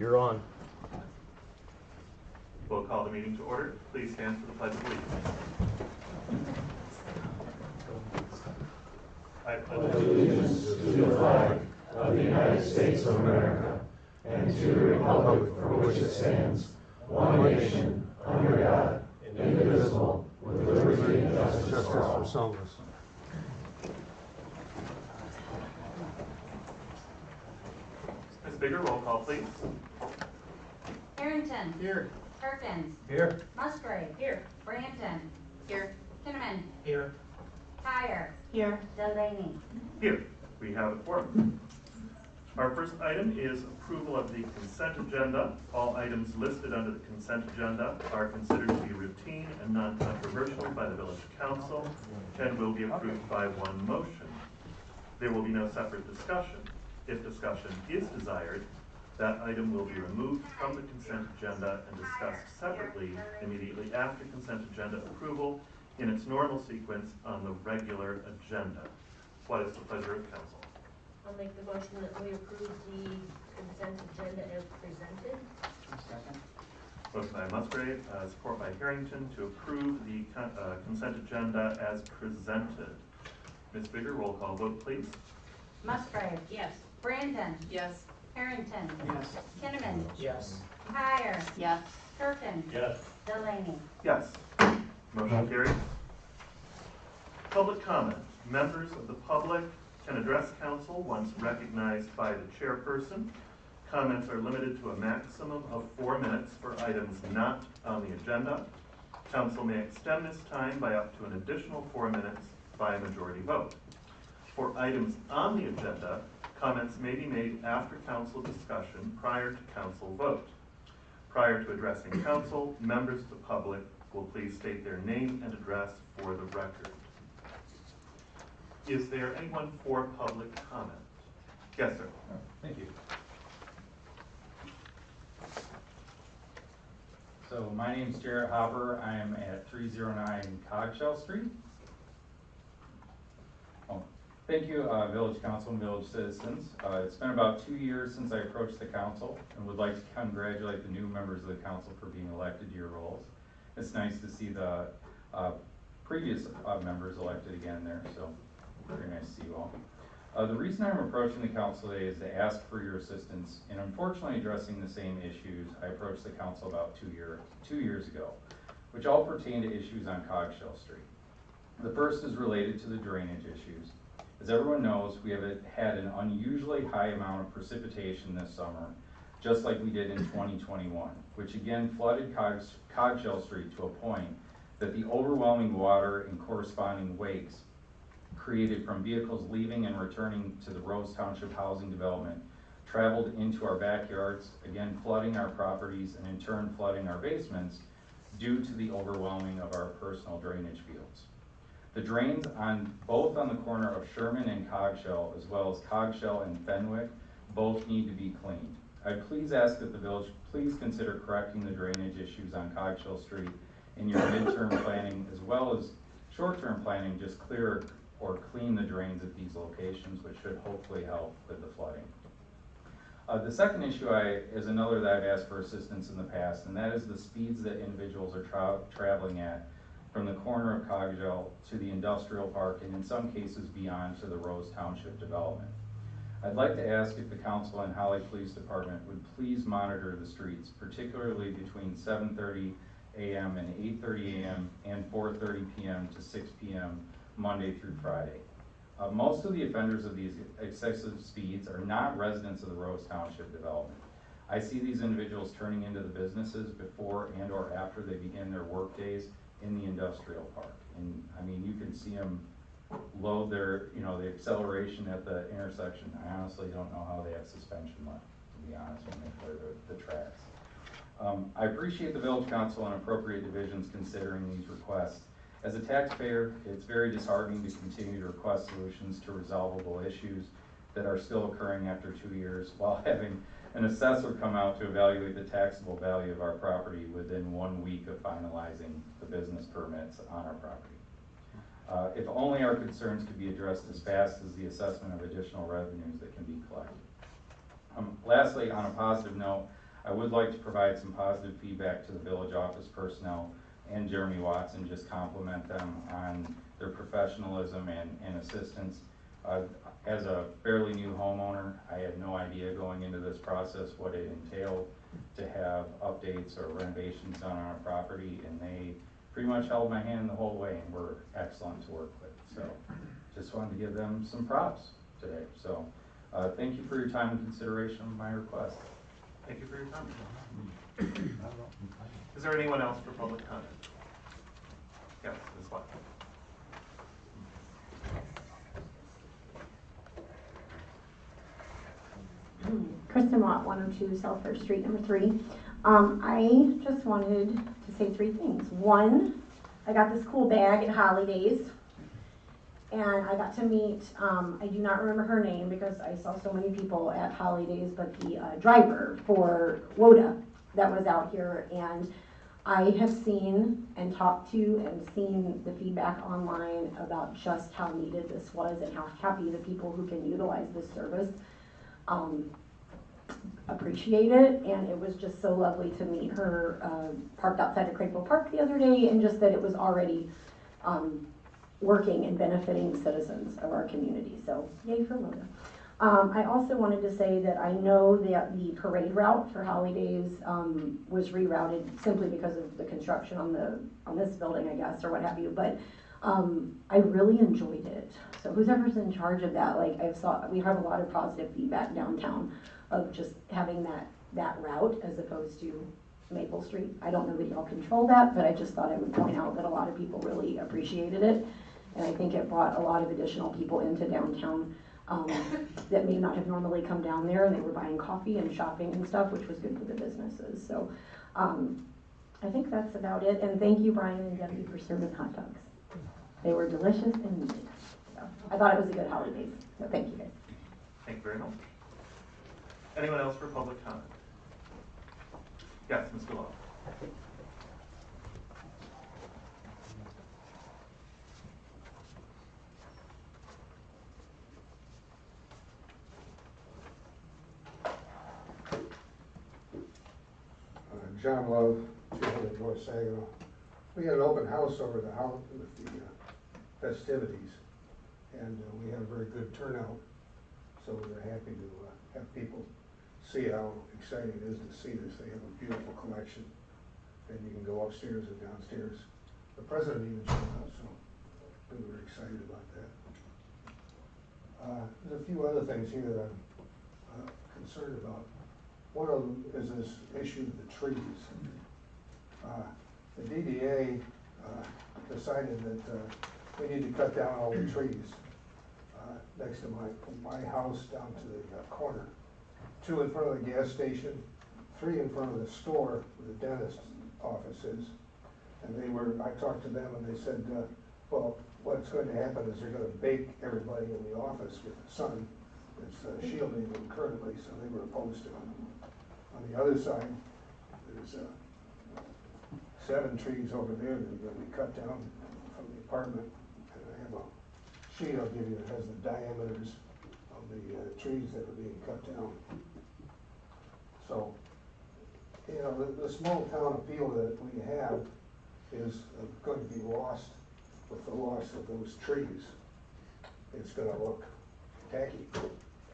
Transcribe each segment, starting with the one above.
You're on. We'll call the meeting to order. Please stand for the Pledge of Allegiance. I pledge allegiance to the flag of the United States of America and to the republic for which it stands, one nation, under God, indivisible, with liberty and justice for all. Ms. Bigger, roll call, please. Harrington. Here. Perkins. Here. Musgrave. Here. Branton. Here. Kinnaman. Here. Kyer. Here. Delaney. Here, we have a quorum. Our first item is approval of the consent agenda. All items listed under the consent agenda are considered to be routine and non-controversial by the Village Council and will be approved by one motion. There will be no separate discussion. If discussion is desired, that item will be removed from the consent agenda and discussed separately immediately after consent agenda approval in its normal sequence on the regular agenda. What is the pleasure of council? I'll make the motion that we approve the consent agenda as presented. Second. Motion by Musgrave, support by Harrington to approve the consent agenda as presented. Ms. Bigger, roll call vote, please. Musgrave. Yes. Brandon. Yes. Harrington. Yes. Kinnaman. Yes. Kyer. Yes. Perkins. Yes. Delaney. Yes. Motion carries. Public comment. Members of the public can address council once recognized by the chairperson. Comments are limited to a maximum of 4 minutes for items not on the agenda. Council may extend this time by up to an additional 4 minutes by a majority vote. For items on the agenda, comments may be made after council discussion prior to council vote. Prior to addressing council, members of the public will please state their name and address for the record. Is there anyone for public comment? Yes, sir. Thank you. So my name is Jarrett Hopper. I am at 309 Cogshell Street. Thank you, Village Council and Village citizens. It's been about 2 years since I approached the council and would like to congratulate the new members of the council for being elected to your roles. It's nice to see the previous members elected again there, so very nice to see you all. The reason I'm approaching the council today is to ask for your assistance in unfortunately addressing the same issues I approached the council about 2 years ago, which all pertain to issues on Cogshell Street. The first is related to the drainage issues. As everyone knows, we have had an unusually high amount of precipitation this summer, just like we did in 2021, which again flooded Cogshell Street to a point that the overwhelming water and corresponding wakes created from vehicles leaving and returning to the Rose Township Housing Development traveled into our backyards, again flooding our properties and in turn flooding our basements due to the overwhelming of our personal drainage fields. The drains both on the corner of Sherman and Cogshell, as well as Cogshell and Fenwick, both need to be cleaned. I please ask that the village please consider correcting the drainage issues on Cogshell Street in your midterm planning, as well as short-term planning, just clear or clean the drains at these locations, which should hopefully help with the flooding. The second issue is another that I've asked for assistance in the past, and that is the speeds that individuals are traveling at from the corner of Cogshell to the industrial park, and in some cases beyond to the Rose Township development. I'd like to ask if the council and Holly Police Department would please monitor the streets, particularly between 7:30 a.m. and 8:30 a.m. and 4:30 p.m. to 6 p.m. Monday through Friday. Most of the offenders of these excessive speeds are not residents of the Rose Township development. I see these individuals turning into the businesses before and or after they begin their work days in the industrial park. And I mean, you can see them load their, the acceleration at the intersection. I honestly don't know how they have suspension left, to be honest, when they clear the tracks. I appreciate the Village Council and appropriate divisions considering these requests. As a taxpayer, it's very disheartening to continue to request solutions to resolvable issues that are still occurring after 2 years, while having an assessor come out to evaluate the taxable value of our property within 1 week of finalizing the business permits on our property. If only our concerns could be addressed as fast as the assessment of additional revenues that can be collected. Lastly, on a positive note, I would like to provide some positive feedback to the village office personnel and Jeremy Watson, just compliment them on their professionalism and assistance. As a fairly new homeowner, I had no idea going into this process what it entailed to have updates or renovations done on a property, and they pretty much held my hand the whole way and were excellent to work with. So just wanted to give them some props today. So thank you for your time and consideration of my request. Thank you for your comment. Is there anyone else for public comment? Yes, Ms. Watt. Kristen Watt, 102 South First Street, number 3. I just wanted to say 3 things. One, I got this cool bag at Holidays, and I got to meet, I do not remember her name because I saw so many people at Holidays, but the driver for WODA that was out here, and I have seen and talked to and seen the feedback online about just how needed this was and how happy the people who can utilize this service appreciate it, and it was just so lovely to meet her parked outside of Contractual Park the other day, and just that it was already working and benefiting citizens of our community. So yay for WODA. I also wanted to say that I know that the parade route for Holidays was rerouted simply because of the construction on this building, I guess, or what have you, but I really enjoyed it. So whoever's in charge of that, like we have a lot of positive feedback downtown of just having that route as opposed to Maple Street. I don't know that y'all control that, but I just thought I would point out that a lot of people really appreciated it. And I think it brought a lot of additional people into downtown that may not have normally come down there, and they were buying coffee and shopping and stuff, which was good for the businesses. So I think that's about it. And thank you, Brian and Debbie, for serving hot dogs. They were delicious and needed. So I thought it was a good holiday. So thank you guys. Thank you very much. Anyone else for public comment? Yes, Ms. Gullo. John Love, 200 North Saginaw. We had an open house over the house with the festivities, and we had a very good turnout. So we were happy to have people see how exciting it is to see this. They have a beautiful collection, and you can go upstairs and downstairs. The president even showed up, so we were excited about that. There's a few other things here that I'm concerned about. One of them is this issue of the trees. The DDA decided that we need to cut down all the trees next to my house down to the corner. 2 in front of the gas station, 3 in front of the store where the dentist office is. And I talked to them and they said, well, what's going to happen is they're going to bake everybody in the office with the sun. It's shielding them currently, so they were opposed to it. On the other side, there's 7 trees over there that we cut down from the apartment. And I have a sheet I'll give you that has the diameters of the trees that are being cut down. So, you know, the small town appeal that we have is going to be lost with the loss of those trees. It's going to look tacky,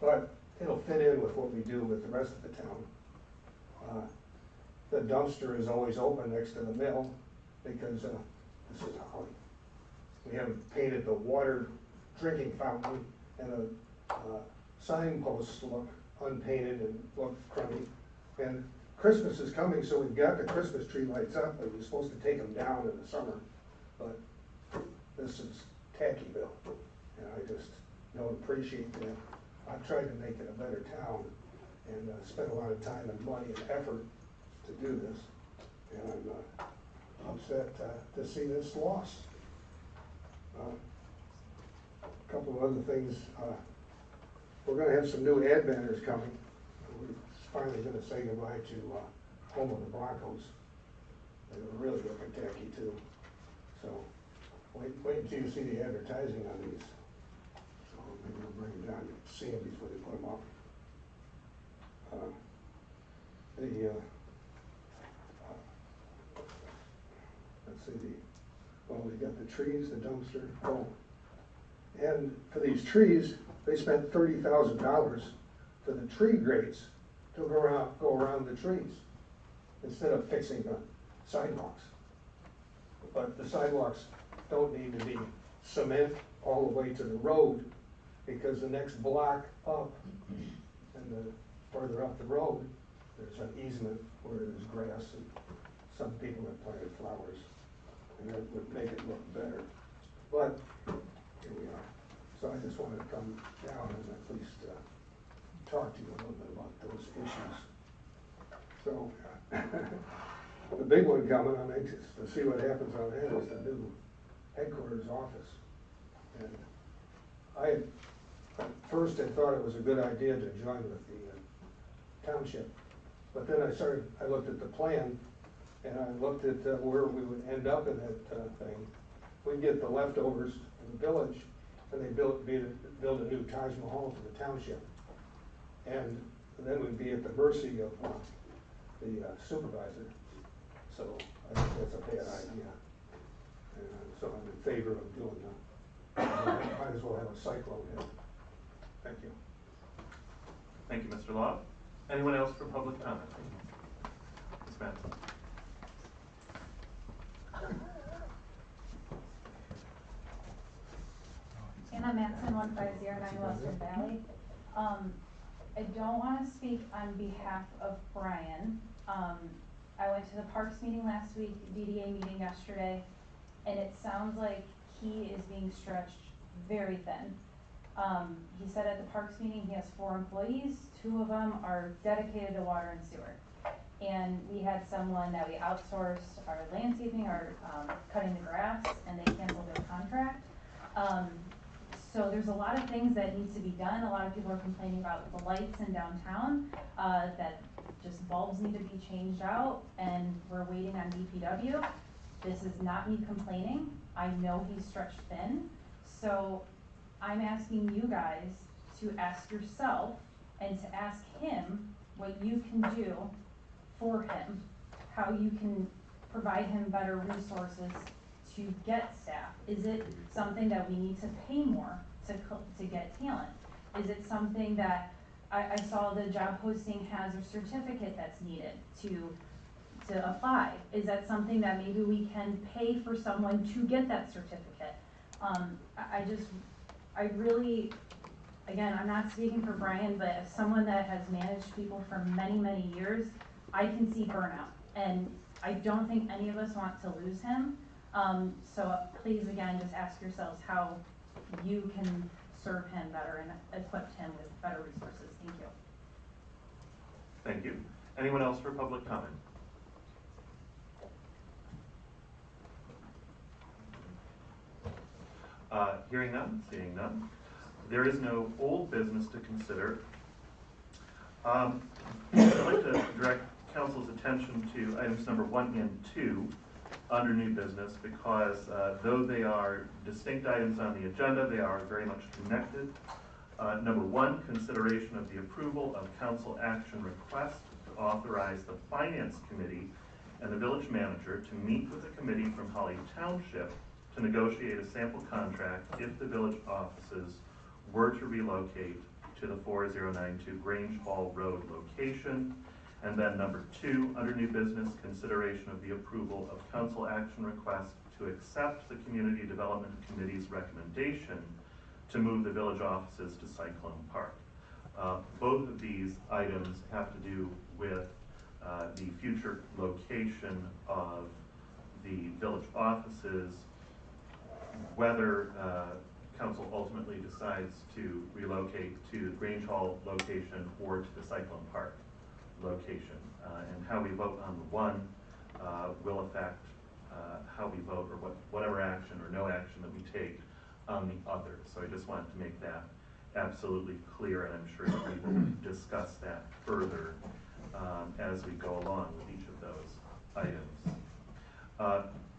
but it'll fit in with what we do with the rest of the town. The dumpster is always open next to the mill because this is holly. We haven't painted the water drinking fountain, and the signposts look unpainted and look crummy. And Christmas is coming, so we've got the Christmas tree lights up, but we're supposed to take them down in the summer. But this is Tackeyville, and I just don't appreciate that. I've tried to make it a better town and spent a lot of time and money and effort to do this, and I'm upset to see this lost. A couple of other things. We're going to have some new ad banners coming. We're finally going to say goodbye to Home of the Broncos. They were really looking tacky too. So wait until you see the advertising on these. So maybe we'll bring them down. You can see them before they put them up. the, let's see, well, we got the trees, the dumpster, and for these trees, they spent $30,000 for the tree grates to go around the trees, instead of fixing the sidewalks. But the sidewalks don't need to be cement all the way to the road, because the next block up, and the further up the road, there's an easement where there's grass, and some people have planted flowers, and that would make it look better. But here we are. So I just wanted to come down and at least talk to you a little bit about those issues. So the big one coming, I'm anxious to see what happens on that, is the new headquarters office. And at first I thought it was a good idea to join with the township, but then I looked at the plan, and I looked at where we would end up in that thing. We'd get the leftovers in the village, and they build a new Taj Mahal for the township. And then we'd be at the mercy of the supervisor. So I think that's a bad idea. And so I'm in favor of doing that. Might as well have a cyclone hit. Thank you. Thank you, Mr. Law. Anyone else for public comment? Ms. Matson. Anna Matson, 1509 Western Valley. I don't want to speak on behalf of Brian. I went to the Parks meeting last week, DDA meeting yesterday, and it sounds like he is being stretched very thin. He said at the Parks meeting he has 4 employees, 2 of them are dedicated to water and sewer. And we had someone that we outsourced our landscaping, our cutting the grass, and they canceled their contract. So there's a lot of things that needs to be done. A lot of people are complaining about the lights in downtown, that just bulbs need to be changed out, and we're waiting on DPW. This is not me complaining. I know he's stretched thin. So I'm asking you guys to ask yourself and to ask him what you can do for him, how you can provide him better resources to get staff. Is it something that we need to pay more to get talent? Is it something that, I saw the job posting has a certificate that's needed to apply? Is that something that maybe we can pay for someone to get that certificate? I really, again, I'm not speaking for Brian, but as someone that has managed people for many, many years, I can see burnout, and I don't think any of us want to lose him. So please, again, just ask yourselves how you can serve him better and equip him with better resources. Thank you. Thank you. Anyone else for public comment? Hearing none, seeing none. There is no old business to consider. I'd like to direct Council's attention to items number 1 and 2 under new business, because though they are distinct items on the agenda, they are very much connected. Number 1, consideration of the approval of council action request to authorize the Finance Committee and the village manager to meet with a committee from Holly Township to negotiate a sample contract if the village offices were to relocate to the 4092 Grange Hall Road location. And then number 2, under new business, consideration of the approval of council action request to accept the Community Development Committee's recommendation to move the village offices to Cyclone Park. Both of these items have to do with the future location of the village offices, whether council ultimately decides to relocate to the Grange Hall location or to the Cyclone Park location. And how we vote on the one will affect how we vote, or whatever action or no action that we take on the other. So I just wanted to make that absolutely clear, and I'm sure that we will discuss that further as we go along with each of those items.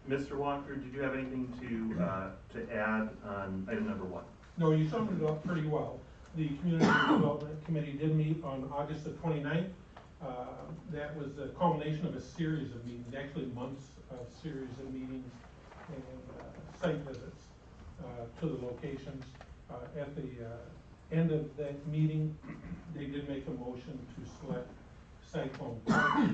Mr. Walker, did you have anything to add on item number 1? No, you summed it up pretty well. The Community Development Committee did meet on August the 29th, That was the culmination of a series of meetings, actually months of series of meetings and site visits to the locations. At the end of that meeting, they did make a motion to select Cyclone Park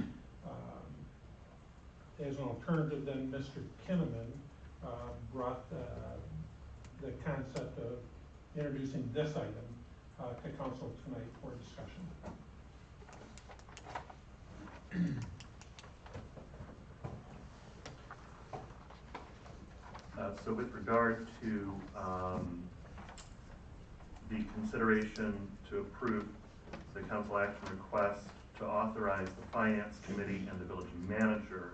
as an alternative. Then Mr. Kinnaman brought the concept of introducing this item to council tonight for discussion. So with regard to the consideration to approve the council action request to authorize the finance committee and the village manager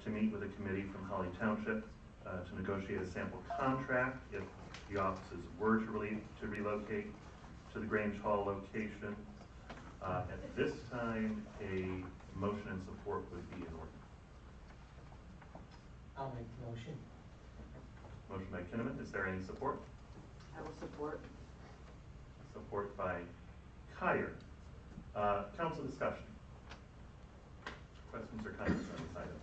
to meet with a committee from Holly Township to negotiate a sample contract if the offices were to relocate to the Grange Hall location. At this time, a motion and support would be in order. I'll make the motion. Motion by Kinnaman, is there any support? I will support. Support by Kyer. Council discussion. Questions or comments on this item?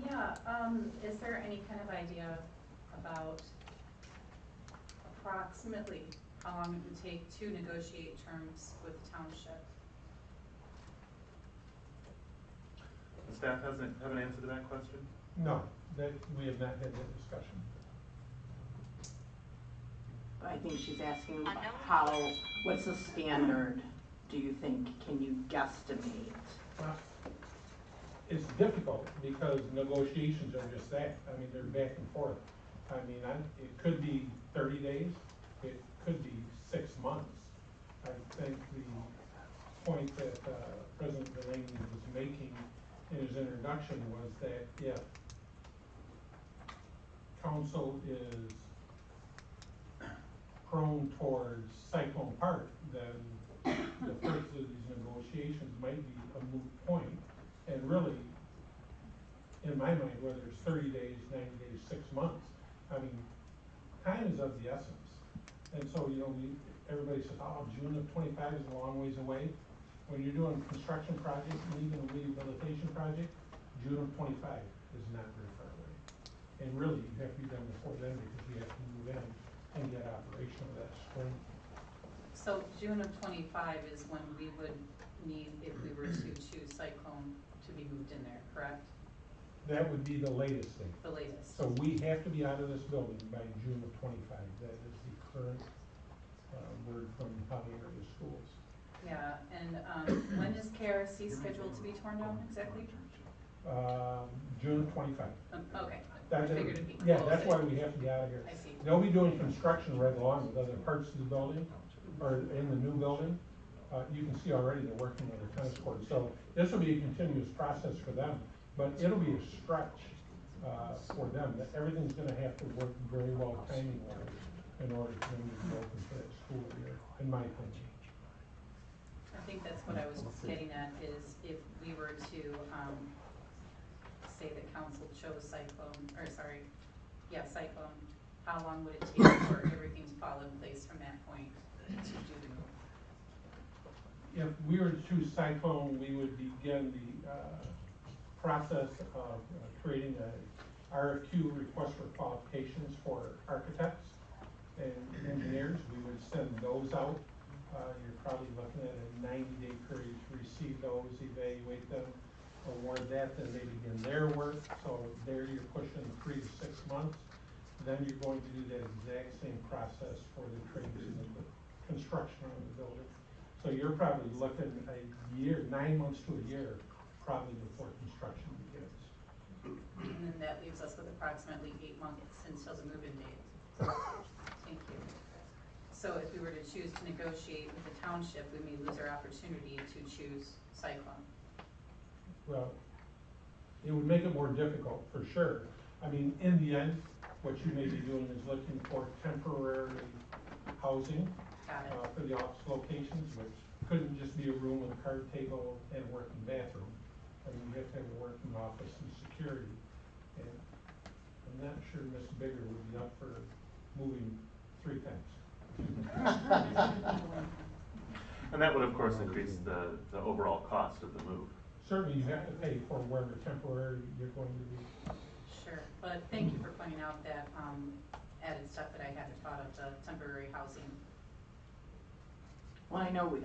Yeah, is there any kind of idea about approximately how long it would take to negotiate terms with the township? The staff have an answer to that question? No, that we have not had that discussion. I think she's asking what's the standard, do you think, can you guesstimate? It's difficult because negotiations are just that. I mean, they're back and forth. I mean, it could be 30 days, it could be 6 months. I think the point that President Delaney was making in his introduction was that if council is prone towards Cyclone Park, then the first of these negotiations might be a moot point. And really, in my mind, whether it's 30 days, 90 days, 6 months, I mean, time is of the essence. And so, you know, everybody says, oh, June of 25 is a long ways away. When you're doing a construction project, and even a rehabilitation project, June of 25 is not very far away. And really, you have to be done before then because you have to move in and get operational that spring. So June of 25 is when we would need, if we were to choose Cyclone, to be moved in there, correct? That would be the latest thing. The latest. So we have to be out of this building by June of 25. That is the current word from Holly area schools. Yeah, and when is KRC scheduled to be torn down exactly? June of 25. Okay, That's I figured it'd be yeah, close. that's why we have to be out of here. I see. They'll be doing construction right along with other parts of the building, or in the new building. You can see already they're working on the tennis court. So this will be a continuous process for them, but it'll be a stretch for them. Everything's gonna have to work very well timing-wise in order for them to be open for that school year, in my opinion. I think that's what I was getting at, is if we were to, say the council chose Cyclone, or sorry, yeah, Cyclone, how long would it take for everything to fall in place from that point to do the move? If we were to choose Cyclone, we would begin the process of creating a RFQ, request for qualifications, for architects and engineers. We would send those out. You're probably looking at a 90-day period to receive those, evaluate them, award that, then they begin their work. So there you're pushing 3 to 6 months. Then you're going to do that exact same process for the trades and the construction of the building. So you're probably looking a year, 9 months to a year, probably before construction begins. And then that leaves us with approximately 8 months until the move-in date. Thank you. So if we were to choose to negotiate with the township, we may lose our opportunity to choose Cyclone. Well, it would make it more difficult, for sure. I mean, in the end, what you may be doing is looking for temporary housing Got it. for the office locations, which couldn't just be a room with a card table and a working bathroom. I mean, you have to have a working office and security. And I'm not sure Miss Bigger would be up for moving 3 times. And that would, of course, increase the overall cost of the move. certainly you have to pay for wherever temporary you're going to be. Sure, but thank you for pointing out that, added step that I hadn't thought of, the temporary housing. Well, I know,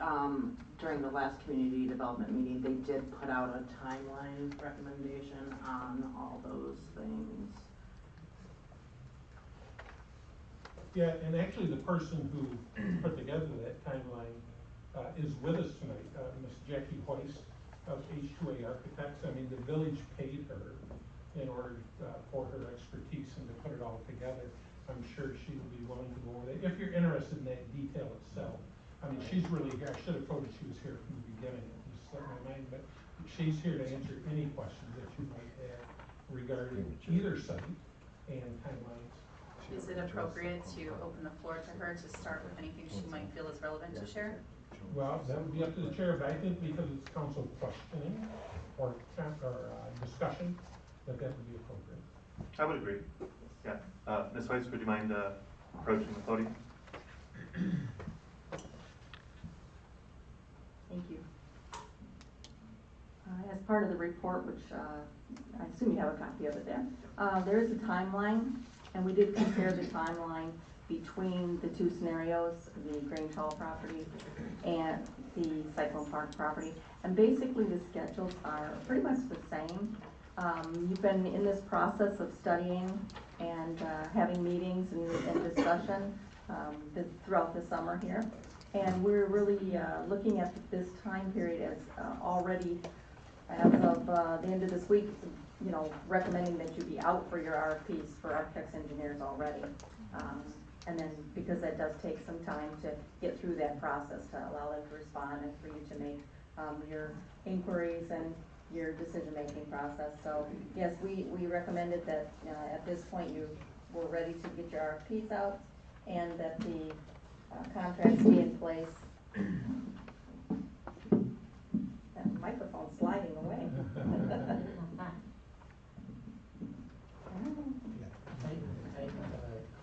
during the last community development meeting, they did put out a timeline recommendation on all those things. Yeah, and actually the person who put together that timeline is with us tonight, Miss Jackie Hoist of H2A Architects. I mean, the village paid her in order for her expertise and to put it all together. I'm sure she will be willing to go over that, if you're interested in that detail itself. I mean, she's really here. I should have told you she was here from the beginning. It just slipped my mind, but she's here to answer any questions that you might have regarding either site and timelines. Is it appropriate to open the floor to her to start with anything she might feel is relevant to share? Well, that would be up to the chair, but I think because it's council questioning or discussion, that would be appropriate. I would agree. Yeah. Ms. Weiss, would you mind approaching the podium? Thank you. As part of the report, which I assume you have a copy of it then, there is a timeline, and we did compare the timeline between the two scenarios, the Grange Hall property and the Cyclone Park property. And basically the schedules are pretty much the same. You've been in this process of studying and having meetings and discussion throughout the summer here. And we're really looking at this time period as already, as of the end of this week, you know, recommending that you be out for your RFPs for architects, engineers already. And then, because that does take some time to get through that process to allow them to respond and for you to make your inquiries and your decision-making process. So yes, we recommended that at this point you were ready to get your RFPs out and that the contracts be in place. That microphone's sliding away.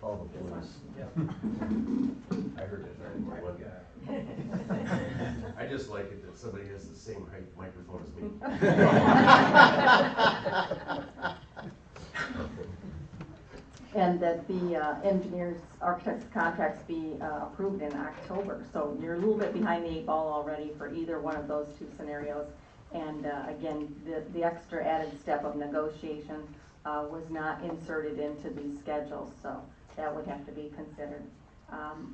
Call the police. I heard it, I didn't look at it. I just like it that somebody has the same height microphone as me. And that the engineers, architects contracts be approved in October. So you're a little bit behind the 8 ball already for either one of those two scenarios. And again, the extra added step of negotiation was not inserted into these schedules, so that would have to be considered.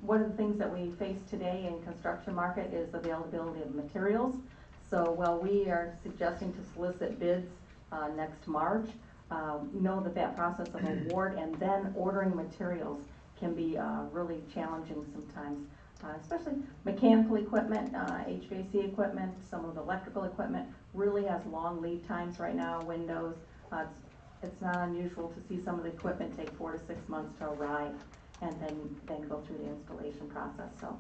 One of the things that we face today in construction market is availability of materials. So while we are suggesting to solicit bids next March, know that process of award and then ordering materials can be really challenging sometimes, especially mechanical equipment, HVAC equipment, some of the electrical equipment really has long lead times right now, windows. It's not unusual to see some of the equipment take 4 to 6 months to arrive and then go through the installation process. So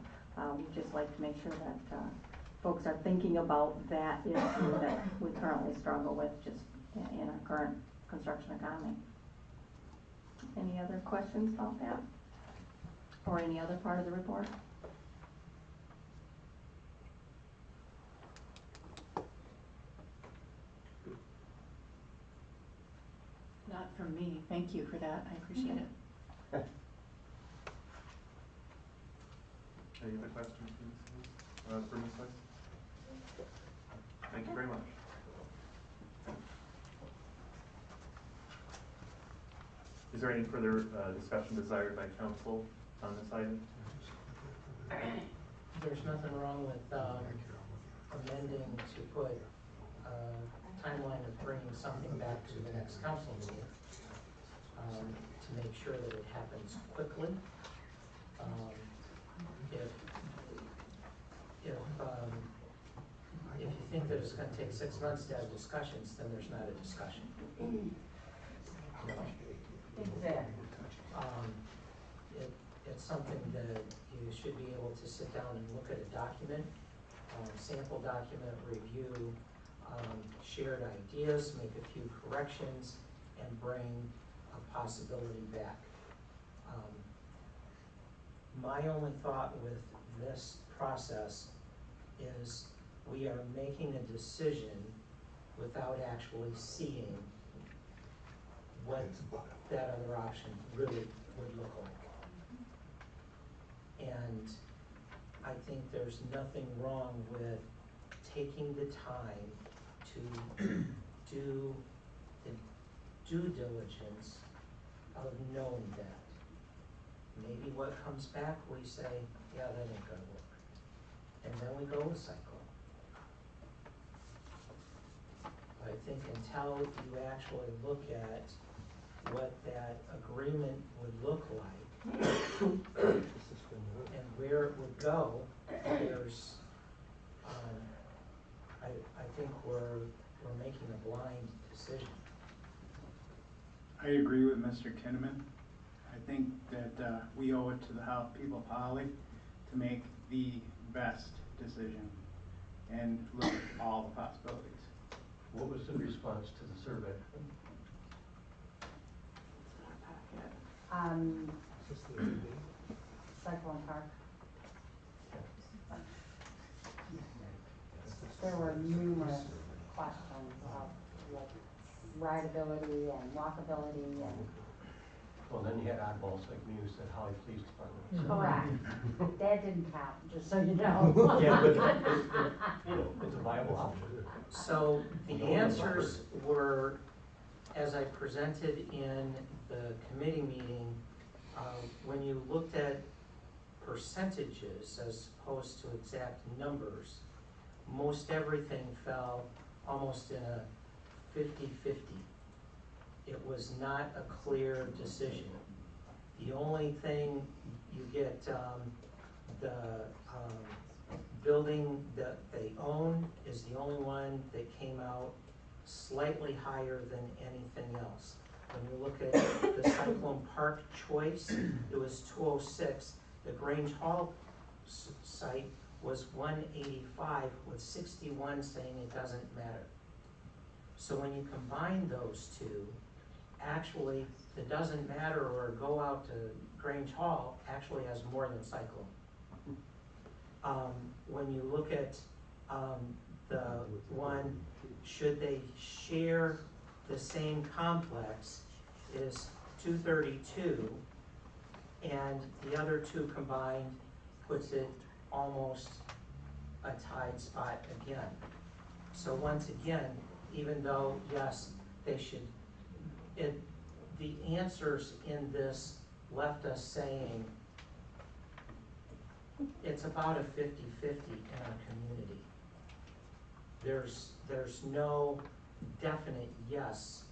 we just like to make sure that folks are thinking about that issue that we currently struggle with just in our current construction economy. Any other questions about that? Or any other part of the report? Not from me. Thank you for that. I appreciate it. Any other questions for Ms. Weiss? Thank you very much. Is there any further discussion desired by council on this item? There's nothing wrong with amending to put a timeline of bringing something back to the next council meeting to make sure that it happens quickly. If you think that it's going to take 6 months to have discussions, then there's not a discussion. Exactly. It's something that you should be able to sit down and look at a document, sample document, review, shared ideas, make a few corrections, and bring a possibility back. My only thought with this process is we are making a decision without actually seeing what that other option really would look like. And I think there's nothing wrong with taking the time to do the due diligence of knowing that. Maybe what comes back, we say, yeah, that ain't gonna work. And then we go with Cyclone. I think until you actually look at what that agreement would look like and where it would go, there's, I think we're making a blind decision. I agree with Mr. Kinnaman. I think that we owe it to the people of Holly to make the best decision and look at all the possibilities. What was the response to the survey? Cyclone Park. There were numerous questions of like rideability and walkability and. Well, then you had oddballs like me who said Holly Police Department. Correct. That didn't count, just so you know. Yeah, but you know, it's a viable option. So the answers were, as I presented in the committee meeting, when you looked at percentages as opposed to exact numbers, most everything fell almost in a 50-50. It was not a clear decision. The only thing you get, the building that they own is the only one that came out slightly higher than anything else. When you look at the Cyclone Park choice, it was 206. The Grange Hall site was 185 with 61 saying it doesn't matter. So when you combine those two, actually the doesn't matter or go out to Grange Hall actually has more than Cyclone. When you look at the one, should they share the same complex, is 232, and the other two combined puts it almost a tied spot again. So once again, even though, yes, they should, the answers in this left us saying it's about a 50-50 in our community. There's no definite yes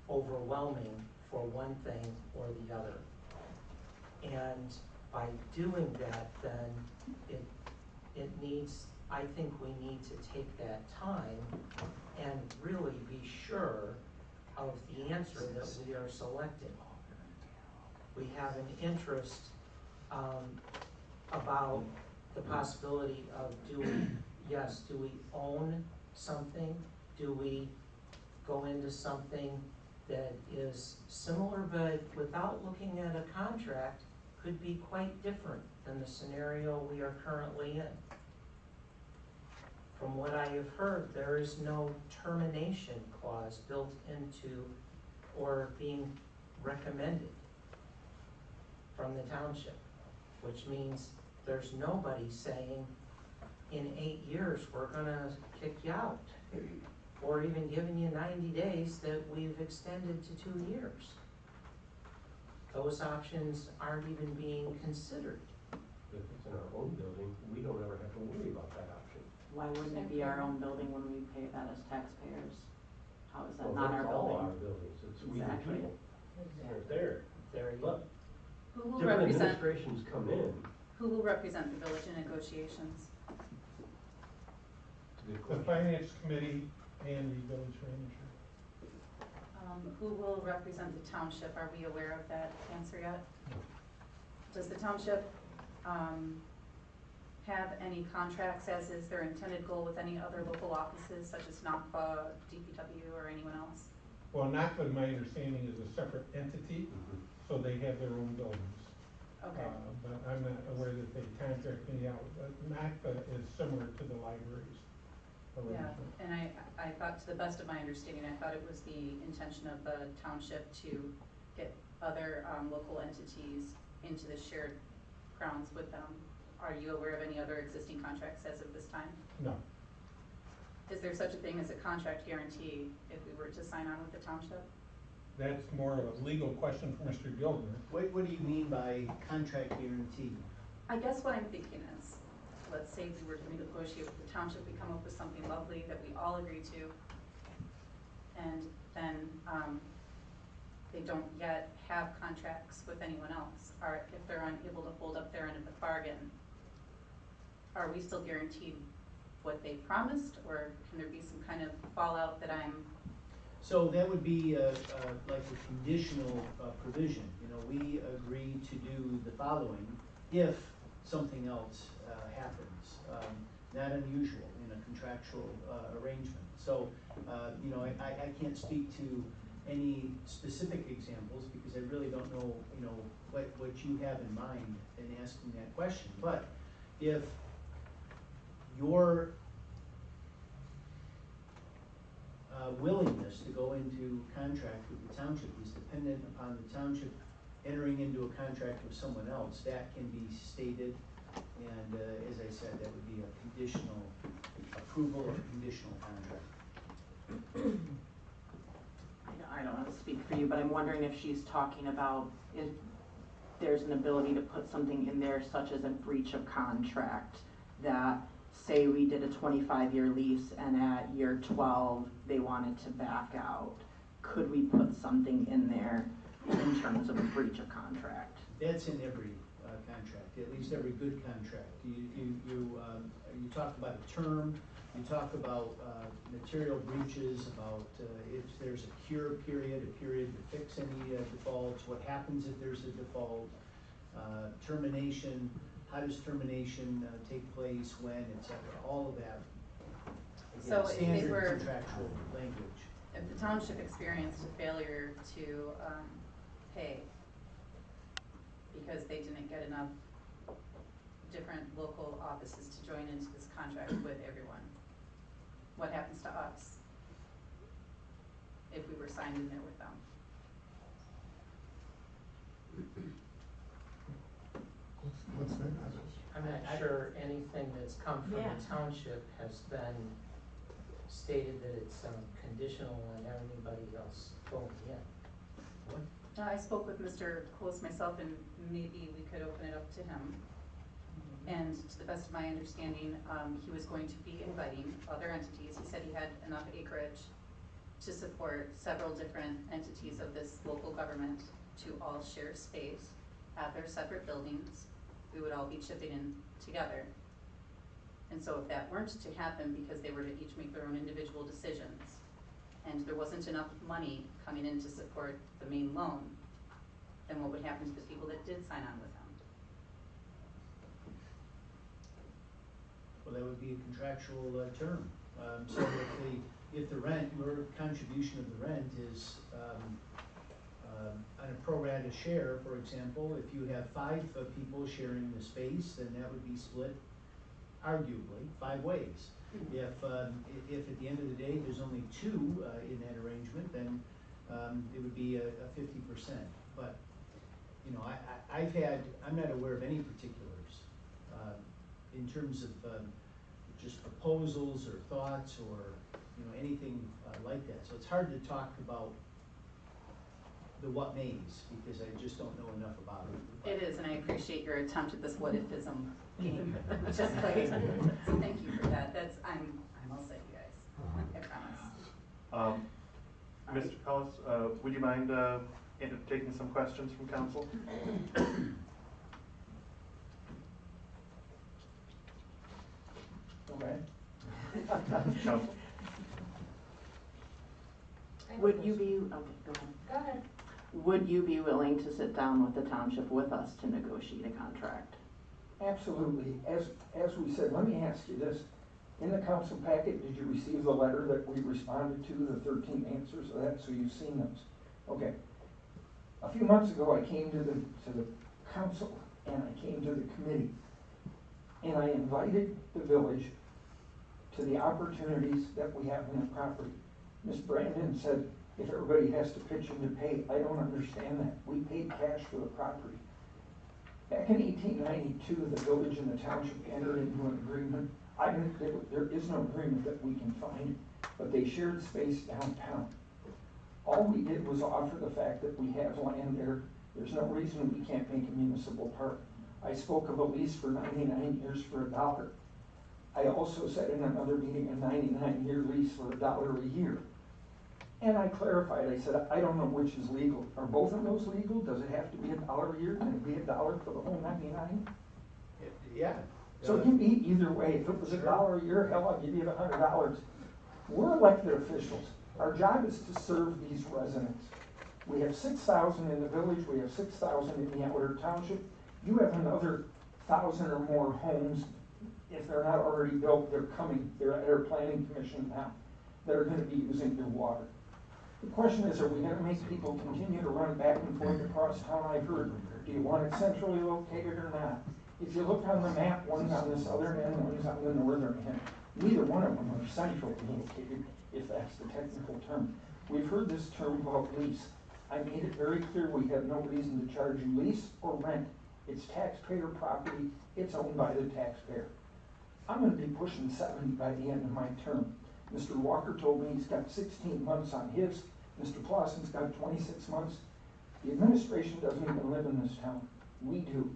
overwhelming for one thing or the other. And by doing that, then it needs, I think we need to take that time and really be sure of the answer that we are selecting. We have an interest about the possibility of do we own something? Do we go into something that is similar but without looking at a contract could be quite different than the scenario we are currently in? From what I have heard, there is no termination clause built into or being recommended from the township, which means there's nobody saying in 8 years we're gonna kick you out, or even giving you 90 days that we've extended to 2 years. Those options aren't even being considered. If it's in our own building, we don't ever have to worry about that option. Why wouldn't it be our own building when we pay that as taxpayers? How is that Well, not our it's all building? our buildings, it's we the Exactly. people. They're there. There you But Who will different represent, administrations come in. who will represent the village in negotiations? It's a good The question. finance committee and the village manager. Who will represent the township? Are we aware of that answer yet? Does the township have any contracts, as is their intended goal, with any other local offices such as NACFA, DPW, or anyone else? Well, NACFA, my understanding, is a separate entity, so they have their own buildings. Okay. But I'm not aware that they contract me out. But NACFA is similar to the libraries. arrangement. And I thought, to the best of my understanding, I thought it was the intention of the township to get other local entities into the shared grounds with them. Are you aware of any other existing contracts as of this time? No. Is there such a thing as a contract guarantee if we were to sign on with the township? That's more of a legal question for Mr. Gilder. What do you mean by contract guarantee? I guess what I'm thinking is, let's say we were to negotiate with the township, we come up with something lovely that we all agree to, and then they don't yet have contracts with anyone else, or if they're unable to hold up their end of the bargain, are we still guaranteed what they promised, or can there be some kind of fallout that I'm... So that would be like a conditional provision. You know, we agree to do the following if something else happens. Not unusual in a contractual arrangement. So, you know, I can't speak to any specific examples because I really don't know, you know, what you have in mind in asking that question. But if your willingness to go into contract with the township is dependent upon the township entering into a contract with someone else, that can be stated. And as I said, that would be a conditional approval or conditional contract. I don't want to speak for you, but I'm wondering if she's talking about if there's an ability to put something in there such as a breach of contract that, say we did a 25-year lease and at year 12 they wanted to back out. Could we put something in there in terms of a breach of contract? That's in every contract, at least every good contract. You talk about a term, you talk about material breaches, about if there's a cure period, a period to fix any defaults, what happens if there's a default, termination, how does termination take place, when, etc. All of that. Again, So if they standard were, contractual language. if the township experienced a failure to pay because they didn't get enough different local offices to join into this contract with everyone, what happens to us if we were signed in there with them? What's that? I'm not sure anything that's come from Yeah. the township has been stated that it's conditional on anybody else going in. I spoke with Mr. Close myself, and maybe we could open it up to him. And to the best of my understanding, he was going to be inviting other entities. He said he had enough acreage to support several different entities of this local government to all share space, have their separate buildings. We would all be chipping in together. And so if that weren't to happen because they were to each make their own individual decisions, and there wasn't enough money coming in to support the main loan, then what would happen to the people that did sign on with them? Well, that would be a contractual term. So if the rent, your contribution of the rent is on a pro rata share, for example, if you have 5 people sharing the space, then that would be split arguably 5 ways. If at the end of the day there's only 2 in that arrangement, then it would be a 50%. But you know, I'm not aware of any particulars in terms of just proposals or thoughts or you know anything like that. So it's hard to talk about the what mays because I just don't know enough about it. It is, and I appreciate your attempt at this what-ifism game. Just like, so thank you for that. I'm all set, you guys. I promise. Mr. Cullis, would you mind taking some questions from council? Okay. Council? Would you be, okay, go ahead. Go ahead. Would you be willing to sit down with the township with us to negotiate a contract? Absolutely. As we said, let me ask you this. In the council packet, did you receive the letter that we responded to, the 13 answers of that, so you've seen those? Okay. A few months ago, I came to the council, and I came to the committee, and I invited the village to the opportunities that we have in the property. Ms. Brandon said, if everybody has to pitch in to pay, I don't understand that. We paid cash for the property. Back in 1892, the village and the township entered into an agreement. There is no agreement that we can find, but they shared space downtown. All we did was offer the fact that we have land there. There's no reason we can't make a municipal park. I spoke of a lease for 99 years for $1. I also said in another meeting a 99-year lease for $1 a year. And I clarified, I said, I don't know which is legal. Are both of those legal? Does it have to be $1 a year? Can it be $1 for the whole 99? Yeah. So it can be either way. If it was $1 a year, hell, I'll give you the $100. We're elected officials. Our job is to serve these residents. We have 6,000 in the village, we have 6,000 in the outer township. You have another 1,000 or more homes. If they're not already built, they're coming. They're at our planning commission now that are going to be using your water. The question is, are we going to make people continue to run back and forth across town? I've heard, do you want it centrally located or not? If you look on the map, one's on the southern end, one's on the northern end. Neither one of them are centrally located, if that's the technical term. We've heard this term about lease. I made it very clear we have no reason to charge you lease or rent. It's taxpayer property. It's owned by the taxpayer. I'm going to be pushing 70 by the end of my term. Mr. Walker told me he's got 16 months on his. Mr. Clausen's got 26 months. The administration doesn't even live in this town. We do.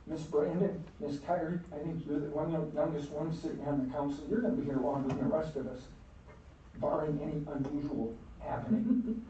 Miss Brandon, Miss Kyrie, I think you're the youngest one sitting on the council. You're going to be here longer than the rest of us, barring any unusual happening.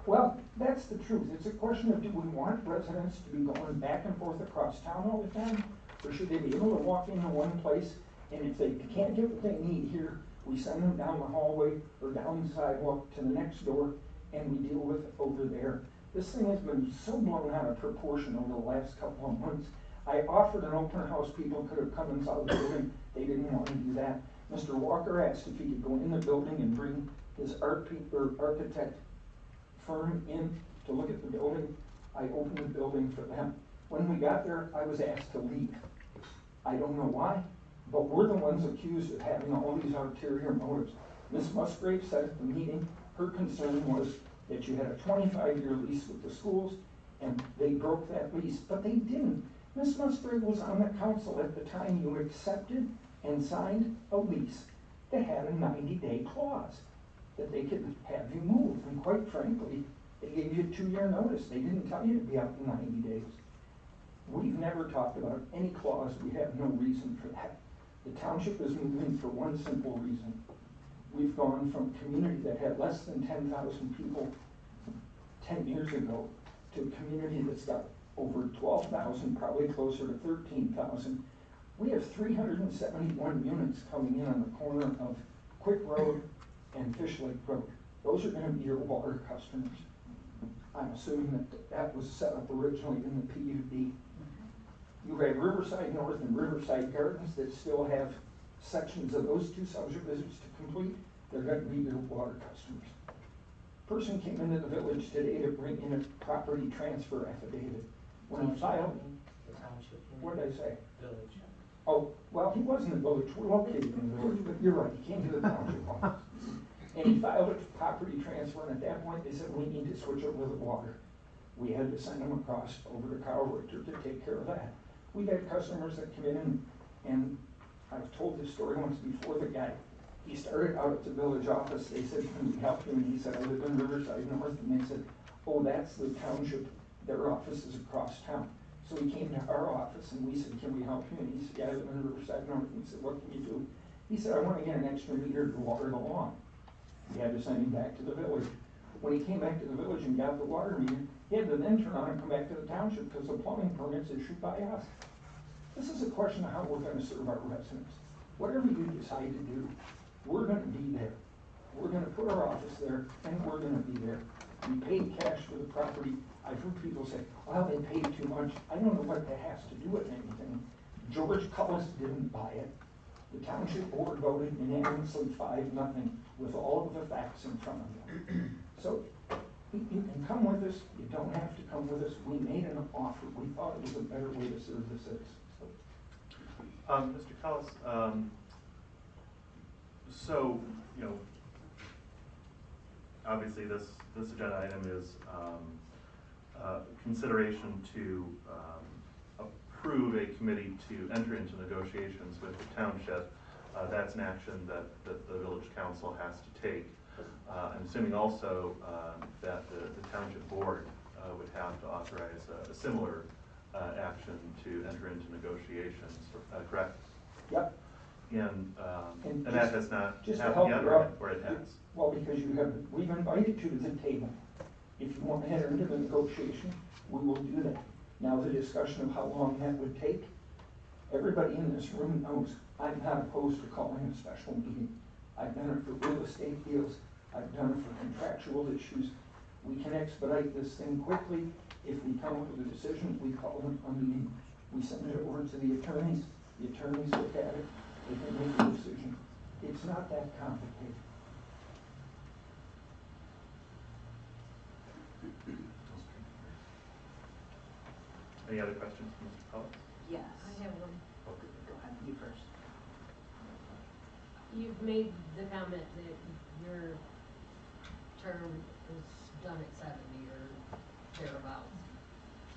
Well, that's the truth. It's a question of, do we want residents to be going back and forth across town all the time? Or should they be able to walk into one place, and if they can't get what they need here, we send them down the hallway or down the sidewalk to the next door, and we deal with it over there. This thing has been so blown out of proportion over the last couple of months. I offered an open house, people could have come and saw the building. They didn't want to do that. Mr. Walker asked if he could go in the building and bring his architect firm in to look at the building. I opened the building for them. When we got there, I was asked to leave. I don't know why, but we're the ones accused of having all these ulterior motives. Ms. Musgrave said at the meeting, her concern was that you had a 25-year lease with the schools, and they broke that lease, but they didn't. Ms. Musgrave was on the council at the time you accepted and signed a lease that had a 90-day clause that they could have you move. And quite frankly, they gave you a 2-year notice. They didn't tell you to be out in 90 days. We've never talked about any clause. We have no reason for that. The township is moving for one simple reason. We've gone from a community that had less than 10,000 people 10 years ago to a community that's got over 12,000, probably closer to 13,000. We have 371 units coming in on the corner of Quick Road and Fish Lake Road. Those are going to be your water customers. I'm assuming that that was set up originally in the PUD. You have Riverside North and Riverside Gardens that still have sections of those two subdivisions to complete. They're going to be your water customers. Person came into the village today to bring in a property transfer affidavit. When he filed, The township. what did I say? Village. Oh, well, he was in the village. We're located in the village, but you're right, he came to the township office. And he filed a property transfer, and at that point, they said, we need to switch over the water. We had to send him across over to Kyle Richter to take care of that. We've had customers that come in, and I've told this story once before. The guy, he started out at the village office. They said, can we help you? And he said, I live in Riverside North. And they said, oh, that's the township. Their office is across town. So he came to our office, and we said, can we help you? And he said, yeah, I live in Riverside North. And we said, what can you do? He said, I want to get an extra meter to water the lawn. We had to send him back to the village. When he came back to the village and got the water meter, he had to then turn on and come back to the township because the plumbing permit's issued by us. This is a question of how we're going to serve our residents. Whatever you decide to do, we're going to be there. We're going to put our office there, and we're going to be there. We paid cash for the property. I've heard people say, well, they paid too much. I don't know what that has to do with anything. George Cullis didn't buy it. The township board voted unanimously 5-0 with all of the facts in front of them. So you can come with us. You don't have to come with us. We made an offer. We thought it was a better way to serve the citizens. Mr. Cullis, So, you know, obviously this agenda item is consideration to approve a committee to enter into negotiations with the township. That's an action that the village council has to take. I'm assuming also that the township board would have to authorize a similar action to enter into negotiations, correct? Yep. And that has not just to happened help yet, you out, or it has? Well, because we've invited you to the table. If you want to enter into the negotiation, we will do that. Now, the discussion of how long that would take, everybody in this room knows I'm not opposed to calling a special meeting. I've done it for real estate deals. I've done it for contractual issues. We can expedite this thing quickly. If we come up with a decision, we call a meeting. We send it over to the attorneys look at it, they can make a decision. It's not that complicated. Any other questions, Mr. Collins? Yes. I have one. Okay, Go ahead, you first. You've made the comment that your term is done at 70 or thereabouts.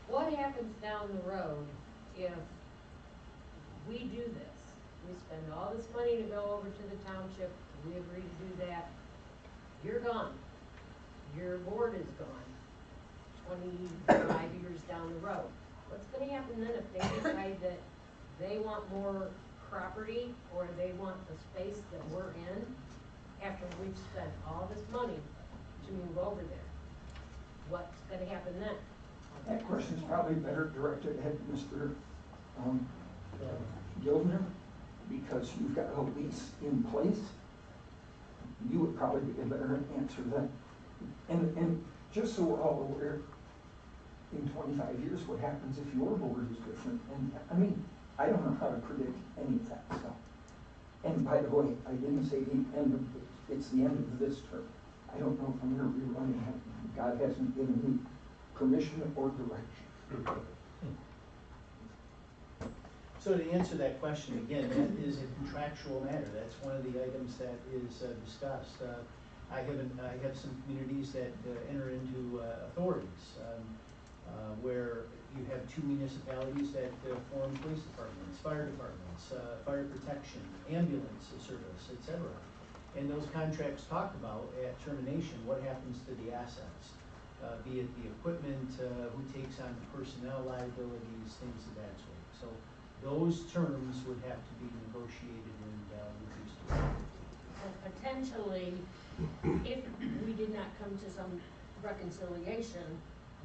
What happens down the road if we do this? We spend all this money to go over to the township, we agree to do that, you're gone. Your board is gone 25 years down the road. What's gonna happen then if they decide that they want more property or they want the space that we're in after we've spent all this money to move over there? What's gonna happen then? That question's probably better directed at Mr. Gildner, because you've got a lease in place. You would probably be a better answer to that. And just so we're all aware, in 25 years, what happens if your board is different? And I mean, I don't know how to predict any of that stuff. And by the way, I didn't say the end of it's the end of this term. I don't know if I'm going to be running. God hasn't given me permission or direction. So to answer that question, again, that is a contractual matter. That's one of the items that is discussed. I have some communities that enter into authorities where you have two municipalities that form police departments, fire departments, fire protection, ambulance service, etc. And those contracts talk about at termination what happens to the assets, be it the equipment, who takes on the personnel liabilities, things of that sort. So those terms would have to be negotiated and reduced. And potentially, if we did not come to some reconciliation,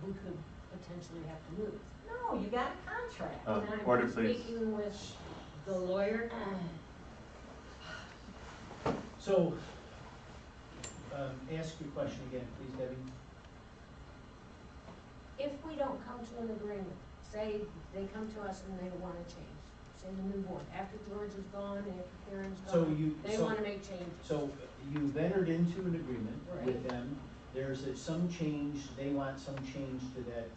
we could potentially have to move. No, you got a contract. And I'm Order, please. speaking with the lawyer. So, ask your question again, please, Debbie. If we don't come to an agreement, say they come to us and they want to change, say the new board, after George is gone, after Karen's gone, they want to make changes. So you've entered into an agreement with Right. them. There's some change, they want some change to that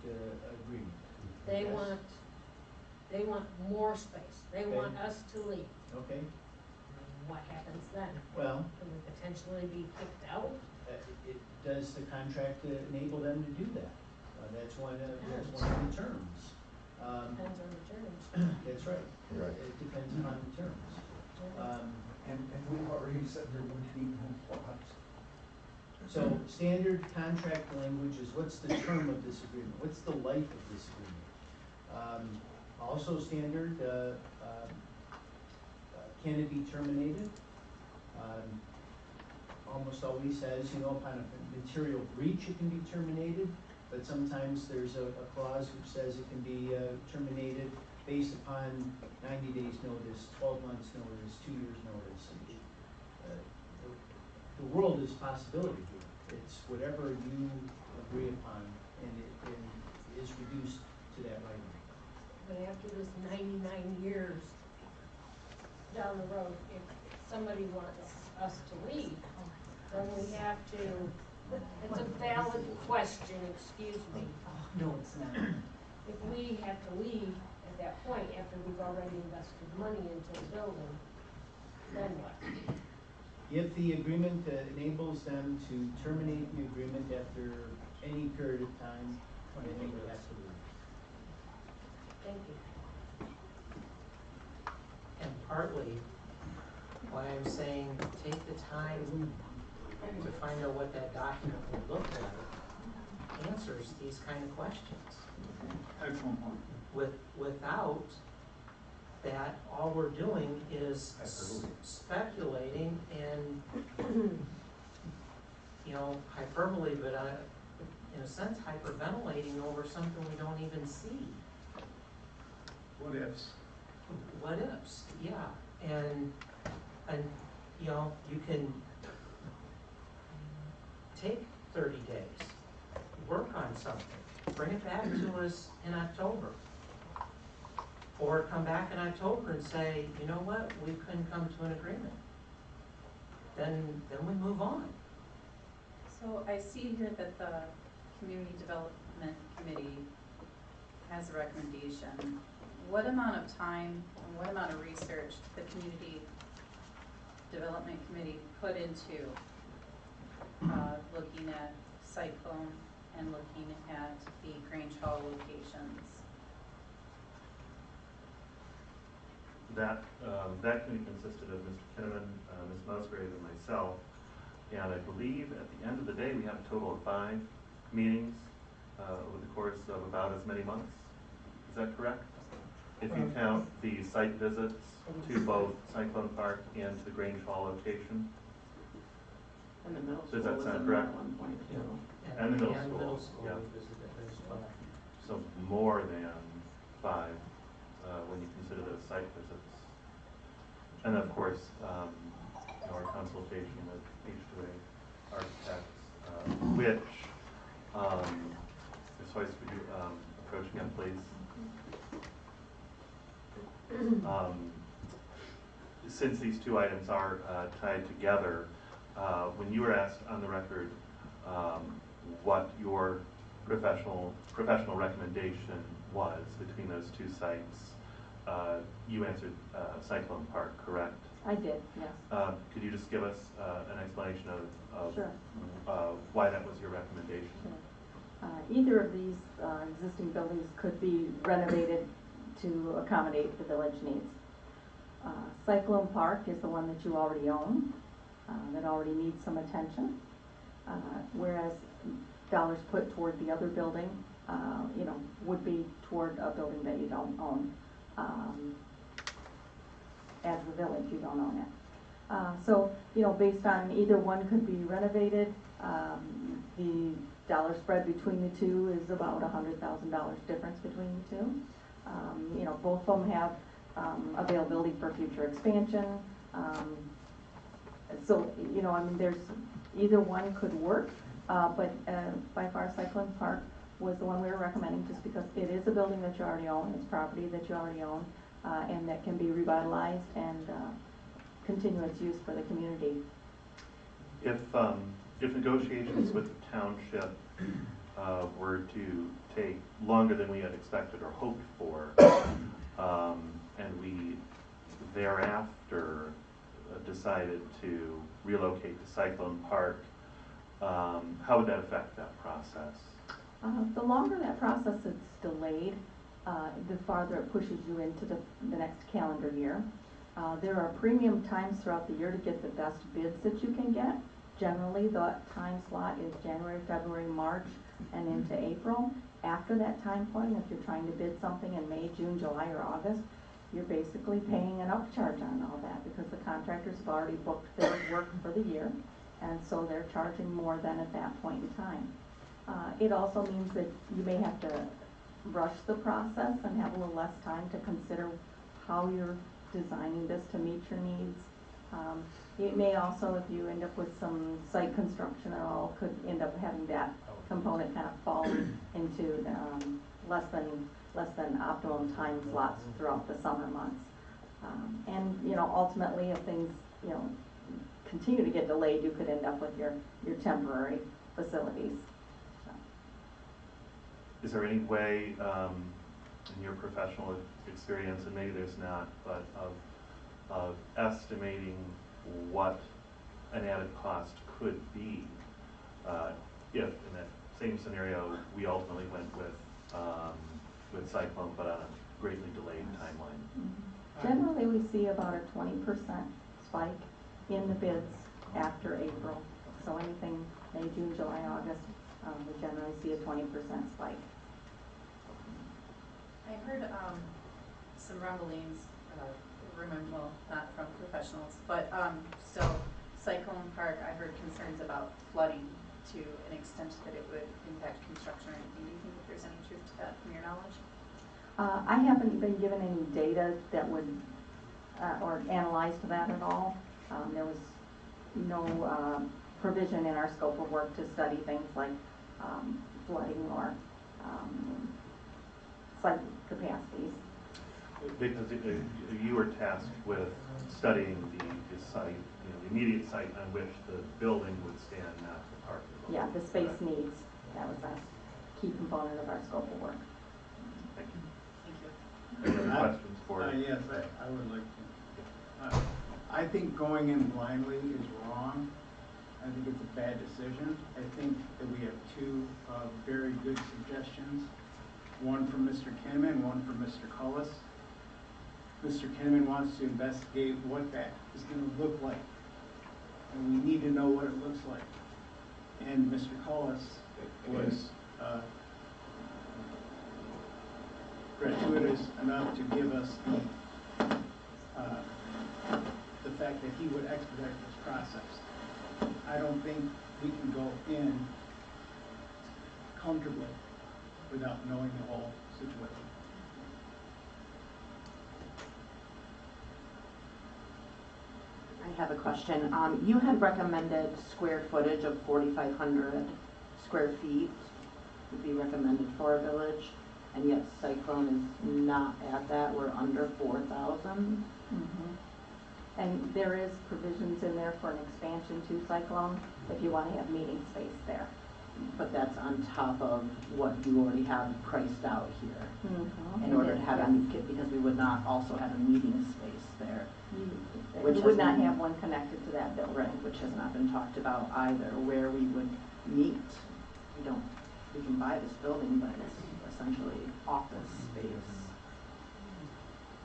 agreement. They Yes? want more space. They Okay. want us to leave. Okay, What happens then? well, Can we potentially be kicked out? does the contract enable them to do that? That's one of the terms. Depends on the terms. That's right. Right. It depends upon the terms. And we've already said there would be no clause. So standard contract language is what's the term of this agreement? What's the life of this agreement? Also standard, can it be terminated? Almost always says, upon a material breach, it can be terminated, but sometimes there's a clause which says it can be terminated based upon 90 days notice, 12 months notice, 2 years notice. The world is possibility here. It's whatever you agree upon, and it is reduced to that writing. But after this 99 years down the road, if somebody wants us to leave, then we have to, it's a valid question, excuse me. No, it's not. If we have to leave at that point, after we've already invested money into the building, then what? If the agreement enables them to terminate the agreement after any period of time, then they would have to leave. Thank you. And partly why I'm saying take the time to find out what that document would look like answers these kind of questions. Excellent point. Without that, all we're doing is speculating and, you know, hyperbole, but in a sense, hyperventilating over something we don't even see. What ifs? What ifs, yeah, and, you know, you can take 30 days, work on something, bring it back to us in October. Or come back in October and say, you know what, we couldn't come to an agreement. Then we move on. So I see here that the Community Development Committee has a recommendation. What amount of time and what amount of research did the Community Development Committee put into looking at Cyclone and looking at the Grange Hall locations? That committee consisted of Mr. Kinnaman, Ms. Musgrave, and myself. And I believe at the end of the day, we had a total of 5 meetings over the course of about as many months. Is that correct? If you count the site visits to both Cyclone Park and to Grange Hall location. And the middle school Does that was sound in correct? there at one point too. And the middle school, yeah. we visited as well. So more than 5 when you consider those site visits. And of course, our consultation with H2A architects, which, Ms. Hoyce, would you approach again, please? Since these 2 items are tied together, when you were asked on the record what your professional recommendation was between those 2 sites, you answered Cyclone Park, correct? I did, yes. Could you just give us an explanation of Sure. Why that was your recommendation? Sure. Either of these existing buildings could be renovated to accommodate the village needs. Cyclone Park is the one that you already own, that already needs some attention, whereas dollars put toward the other building, you know, would be toward a building that you don't own. As the village, you don't own it. So, you know, based on either one could be renovated, the dollar spread between the 2 is about $100,000 difference between the 2. You know, both of them have availability for future expansion. So, you know, I mean, there's either one could work, but by far Cyclone Park was the one we were recommending just because it is a building that you already own, it's property that you already own, and that can be revitalized and continue its use for the community. If negotiations with the township were to take longer than we had expected or hoped for, and we thereafter decided to relocate to Cyclone Park, how would that affect that process? The longer that process is delayed, the farther it pushes you into the next calendar year. There are premium times throughout the year to get the best bids that you can get. Generally, the time slot is January, February, March, and into April. After that time point, if you're trying to bid something in May, June, July, or August, you're basically paying an upcharge on all that because the contractors have already booked their work for the year, and so they're charging more than at that point in time. It also means that you may have to rush the process and have a little less time to consider how you're designing this to meet your needs. It may also, if you end up with some site construction at all, could end up having that component kind of fall into less than optimum time slots throughout the summer months. And you know, ultimately, if things continue to get delayed, you could end up with your temporary facilities. Is there any way, in your professional experience, and maybe there's not, but of estimating what an added cost could be, if in that same scenario, we ultimately went with Cyclone, but on a greatly delayed timeline. Generally, we see about a 20% spike in the bids after April. So anything May, June, July, August, we generally see a 20% spike. I heard some rumblings, well, not from professionals, but so Cyclone Park, I heard concerns about flooding to an extent that it would impact construction or anything. Do you think that there's any truth to that from your knowledge? I haven't been given any data that would, or analyzed that at all. There was no provision in our scope of work to study things like flooding or site capacities. Because you were tasked with studying the site, the immediate site on which the building would stand, not the park. Yeah, the space needs. That was a key component of our scope of work. Thank you. Thank you. Any other questions for? Yes, I would like to. I think going in blindly is wrong. I think it's a bad decision. I think that we have two very good suggestions. One from Mr. Kinnaman, one from Mr. Cullis. Mr. Kinnaman wants to investigate what that is going to look like. And we need to know what it looks like. And Mr. Cullis was gratuitous enough to give us the fact that he would expedite this process. I don't think we can go in comfortably without knowing the whole situation. I have a question. You had recommended square footage of 4,500 square feet would be recommended for a village, and yet Cyclone is not at that. We're under 4,000. And there is provisions in there for an expansion to Cyclone if you want to have meeting space there. But that's on top of what you already have priced out here. In It order is, to have yes. any, because we would not also have a meeting space there. We would not have one connected to that building. Right, which has not been talked about either, where we would meet. We can buy this building, but it's essentially office space.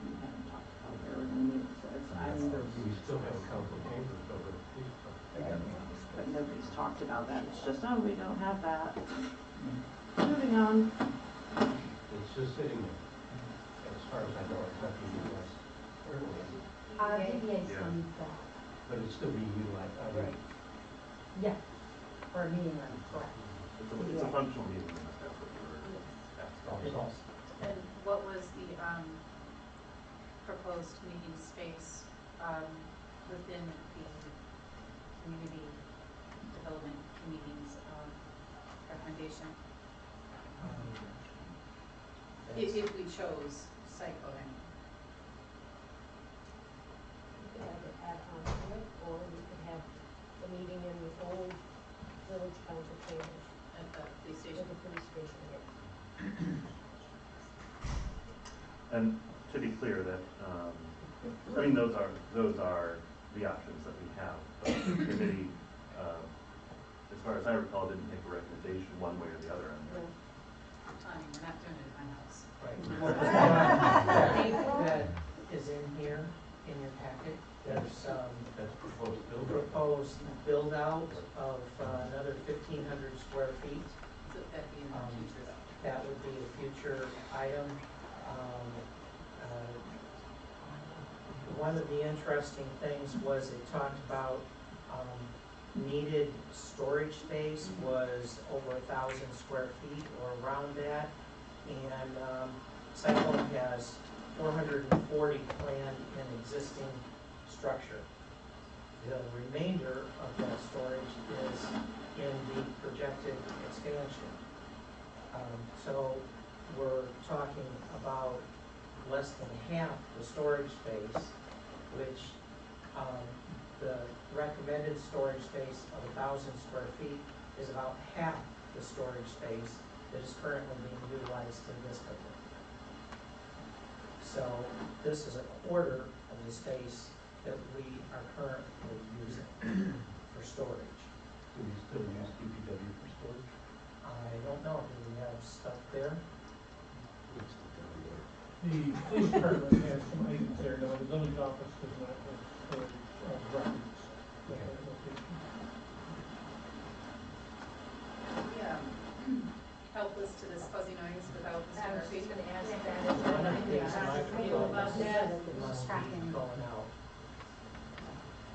We haven't talked about where we're gonna meet, so it's either. We still have a council chambers over at the police department. But nobody's talked about that, it's just, oh, we don't have that. Moving on. It's just sitting there. As far as I know, it's not being utilized. DDA Yeah. still needs that. But it's still being utilized. Right. Yes, for a meeting room, correct. It's a functional meeting room, if that's what you're asking. And what was the proposed meeting space within the community development committee's recommendation? If we chose Cyclone. We could have it add on to it, or we could have the meeting in the old village council chambers At the police at station. the police station, yes. And to be clear that, those are the options that we have. The committee, as far as I recall, didn't make a recommendation one way or the other on that. We're not doing it at my house. Right. That is in here, in your packet. There's That's proposed building. proposed build out of another 1,500 square feet. So that'd be in the future though. That would be a future item. One of the interesting things was it talked about needed storage space was over 1,000 square feet or around that. And Cyclone has 440 planned in existing structure. The remainder of that storage is in the projected expansion. So we're talking about less than half the storage space, which the recommended storage space of 1,000 square feet is about half the storage space that is currently being utilized in this building. So this is a quarter of the space that we are currently using. for storage. Do we still use DPW for storage? I don't know, do we have stuff there? The police department has some items there, now the village office does not have storage of records. at that location. Yeah, helpless to this fuzzy noise without Mr. I was Murphy. just gonna ask One that, of these I know microphones about that. must be going out.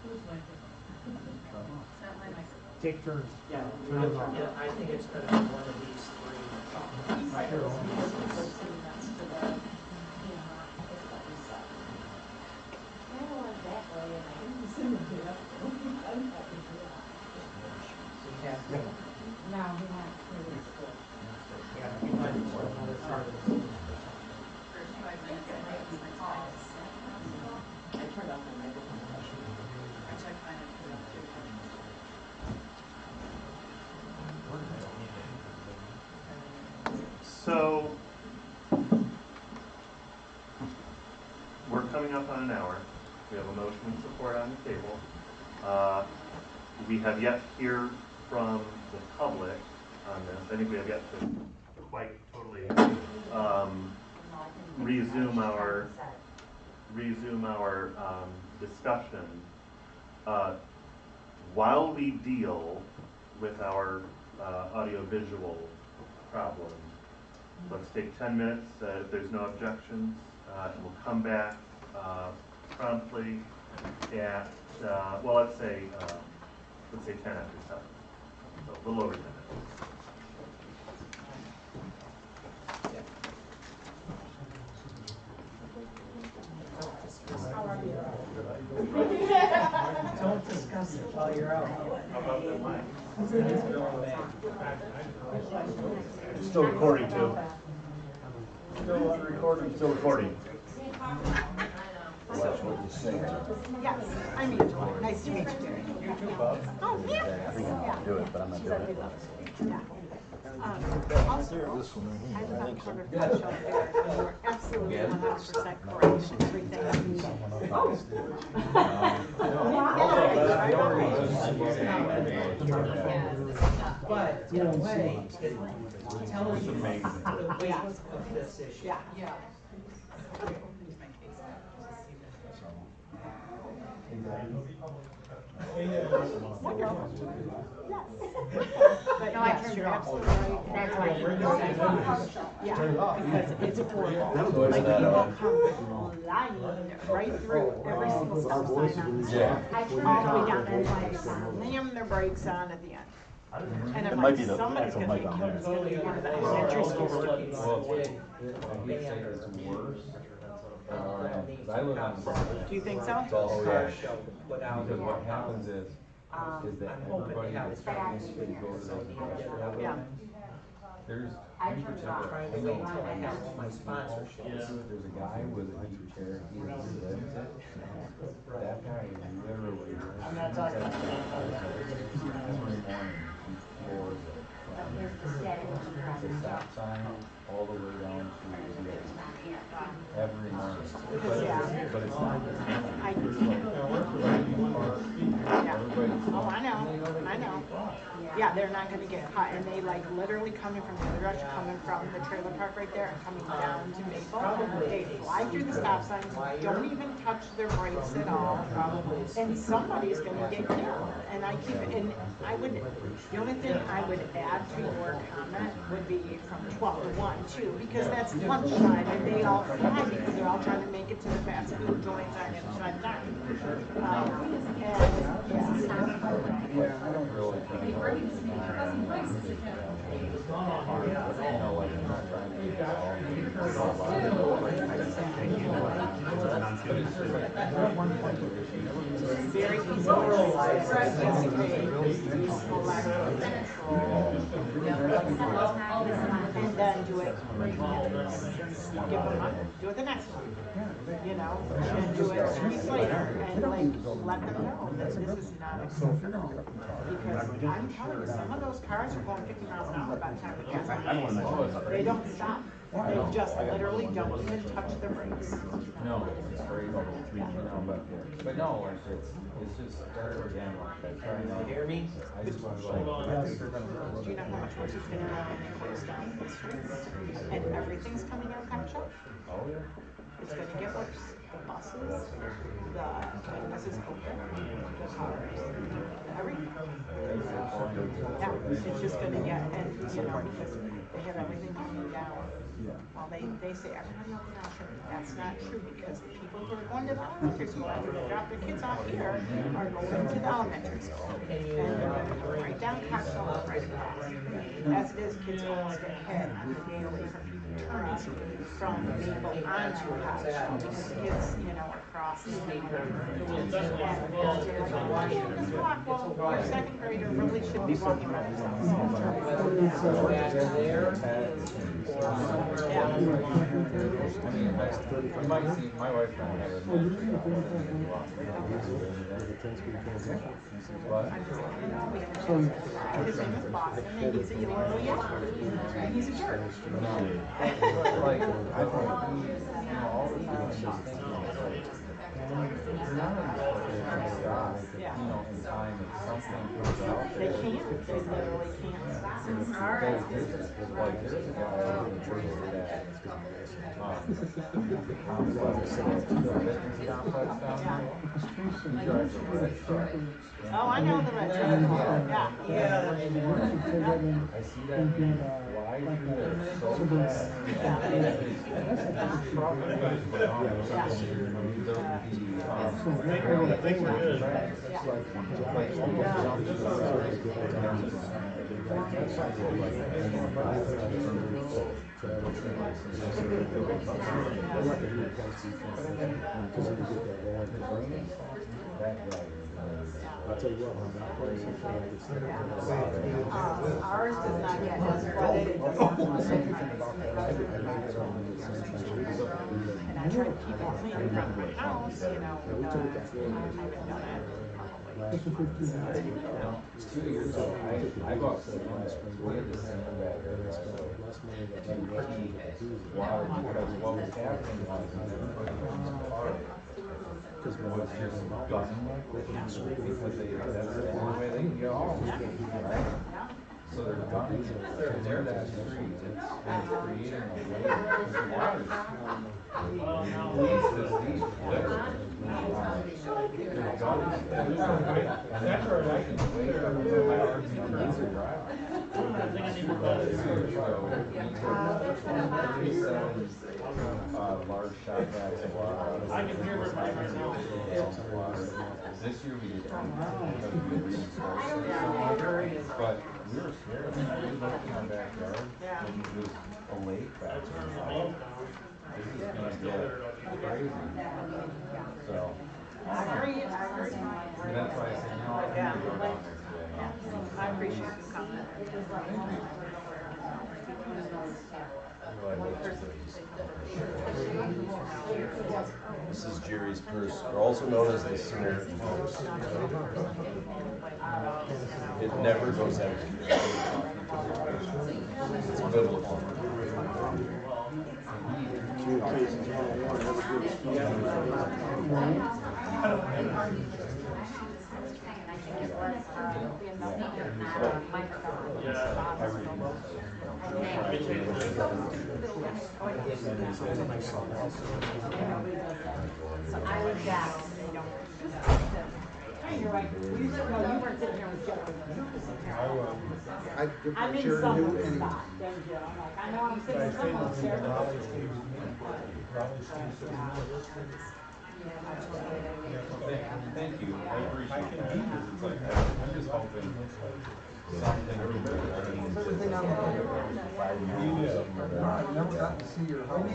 Who's microphone? It's not my microphone. Take turns. Yeah, I think it's gonna be one of these three microphones. We have, No, we not really. yeah, we might as well another part of the. First 5 minutes, I think it's my time. I turned off my microphone. I checked mine and put it up too. So, we're coming up on an hour. We have a motion and support on the table. We have yet to hear from the public on this. I think we have yet to quite totally resume our discussion. While we deal with our audio-visual problem, let's take 10 minutes, if there's no objections, and we'll come back promptly at, well, let's say 10 after 7, so a little over 10 minutes. How are you? Don't discuss it while you're out. How about the mic? It's going back. It's still recording too. Still recording. Still recording. Yes, I'm Angela. Nice to meet you, Gary. You too, Bob. Oh, yeah. I think I want to do it, but I'm not doing it. Yeah. Also, I live on Contractual Matters, and you're absolutely 100% correct. Everything. But in a way, it tells you the weight of this issue. Yeah. But No, I yes, turned you're it off. absolutely right. That's why Yeah, Turn it off. because it's horrible. Voice Like that people on. come flying right through every single stop sign on the street. Yeah. I turned it All the way off. down and like slam their brakes on at the end. And It I'm might like, be the somebody's actual gonna mic get on killed, there. it's gonna be one of the elementary school students. It's worse. I live on Do you think so? Oh, yeah. Put out. Because what happens is that I'm hoping to everybody have that's it trying back to in go to here. the industrial Yeah. there's, I in turned it off. particular, Trying I to know, wait till I have all my sponsorships. there's a guy with a deep chair, he lives it. That guy literally. I'm not talking about Every morning, he floors it. But here's the status. The stop sign, all the way down to the exit. Every morning. But it's not just him. I- There's like, Yeah. everybody. Oh, I know. Yeah, they're not gonna get caught, and they like literally coming from the other direction, coming from the trailer park right there and coming down to Maple. They fly through the stop signs, don't even touch their brakes at all, and somebody's gonna get killed. And I keep, and I would, the only thing I would add to your comment would be from 12 to 1 too, because that's lunchtime and they all fly because they're all trying to make it to the fast food joints on lunchtime time. And, yeah. I don't really think. You know, like, I'm not trying to get Very easy to and then do it, give them up, do it the next one, you know, and do it 2 weeks later, and like, let them know that this is not acceptable. Because I'm telling you, some of those cars are going 50 miles an hour by the time they pass. They don't stop. They just literally don't even touch the brakes. No, it's crazy. But no, it's just started again. Can you hear me? I just want to like, I think they're gonna. Do you know how much work is gonna go when they close down the streets? And everything's coming out contract? Oh, yeah. It's gonna get worse. The buses, when this is open, the cars, everything. Yeah, it's just gonna get, and you know, because they have everything coming down. Well, they say everybody will be out there. That's not true, because the people who are going to the elementary school, after they drop their kids off here, are going to the elementary school. And they're gonna go right down Contractual right across. As it is, kids almost get hit on the daily from Maple onto Contractual, because kids, you know, are crossing. And just walk, well, your second grader really should be walking by themselves. Whether it's back there or somewhere along the line. I mean, you might see, my wife and I have a His name is Boston, and he's a little young, and he's a jerk. like, I think he, you know, all the time she's thinking, it's like, none of those stop, you know, in time if something comes out. They can't, they literally can't stop. Because there's a guy out in the world that, the complex, the fitness complex down there, he drives a red truck. Oh, I know the red truck, yeah. I see that thing fly through there so fast. Ours does not get as flooded, it does not. And I try to keep it clean around my house, you know, I haven't done it. It's 2 years ago, I bought sandbags, we had this sandbag there, so to keep water, because what was happening was everybody in the park was just guzzling it because that's the only way they can get home, right? So they're gunning it, they're that street, it's creating a way, because the water's at least as deep, literally. They're gunning it, and that's where I can wait up until my RV on the drive. 2 years ago, we took 37 large shot bags of water. I can hear it right now. This year we did 10 because we reinforced it so much, but we were scared. We looked in our backyard and it was a lake back there. This is gonna get crazy. So, I agree. and that's why I said, you know, I'm gonna go down there today. I appreciate you coming. This is Jerry's purse, or also known as the Samaritan purse. It never goes empty. It's biblical. Communications 101, have a good So I was back. You're right. You weren't sitting here with Joe. I'm in someone's spot. Thank you. I'm like, I know I'm sitting in someone's chair. Thank you, I appreciate that, because it's like, I'm just hoping something will be Everything on the I've never gotten to see your house.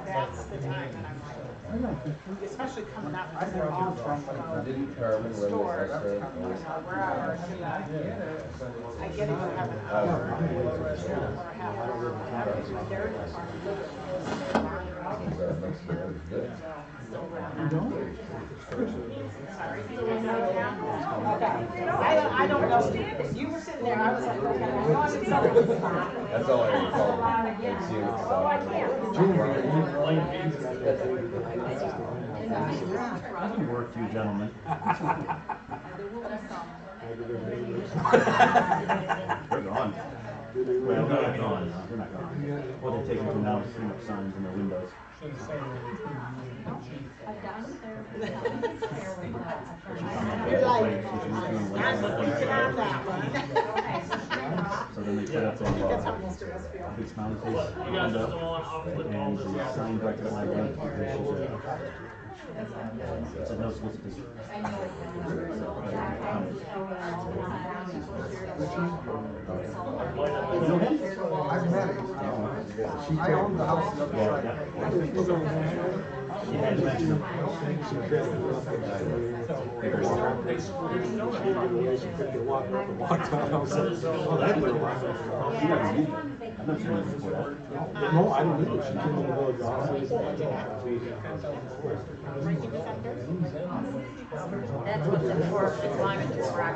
That's the time that I'm like, especially coming out because they're all from Carmen, stores, wherever, I get it, you have an hour or a half hour, whatever, but they're in the farm. Sorry. Okay. I don't know. You were sitting there, I was like, okay, I know I'm in somebody's spot. That's all I recall. Oh, I can't. I can work you gentlemen. They're gone. Well, they're not gone. They're not gone. Well, they're taking them down, putting up signs in their windows. You're like, I'm speaking on that one. So then they put up a big smiling face window and the sign back to my right. So no solicitation. I've met her. I own the house on the other side. You had to mention them. I'm not sure before that. No, I don't need it. She came to the village office. That's what's important, as long as it's right.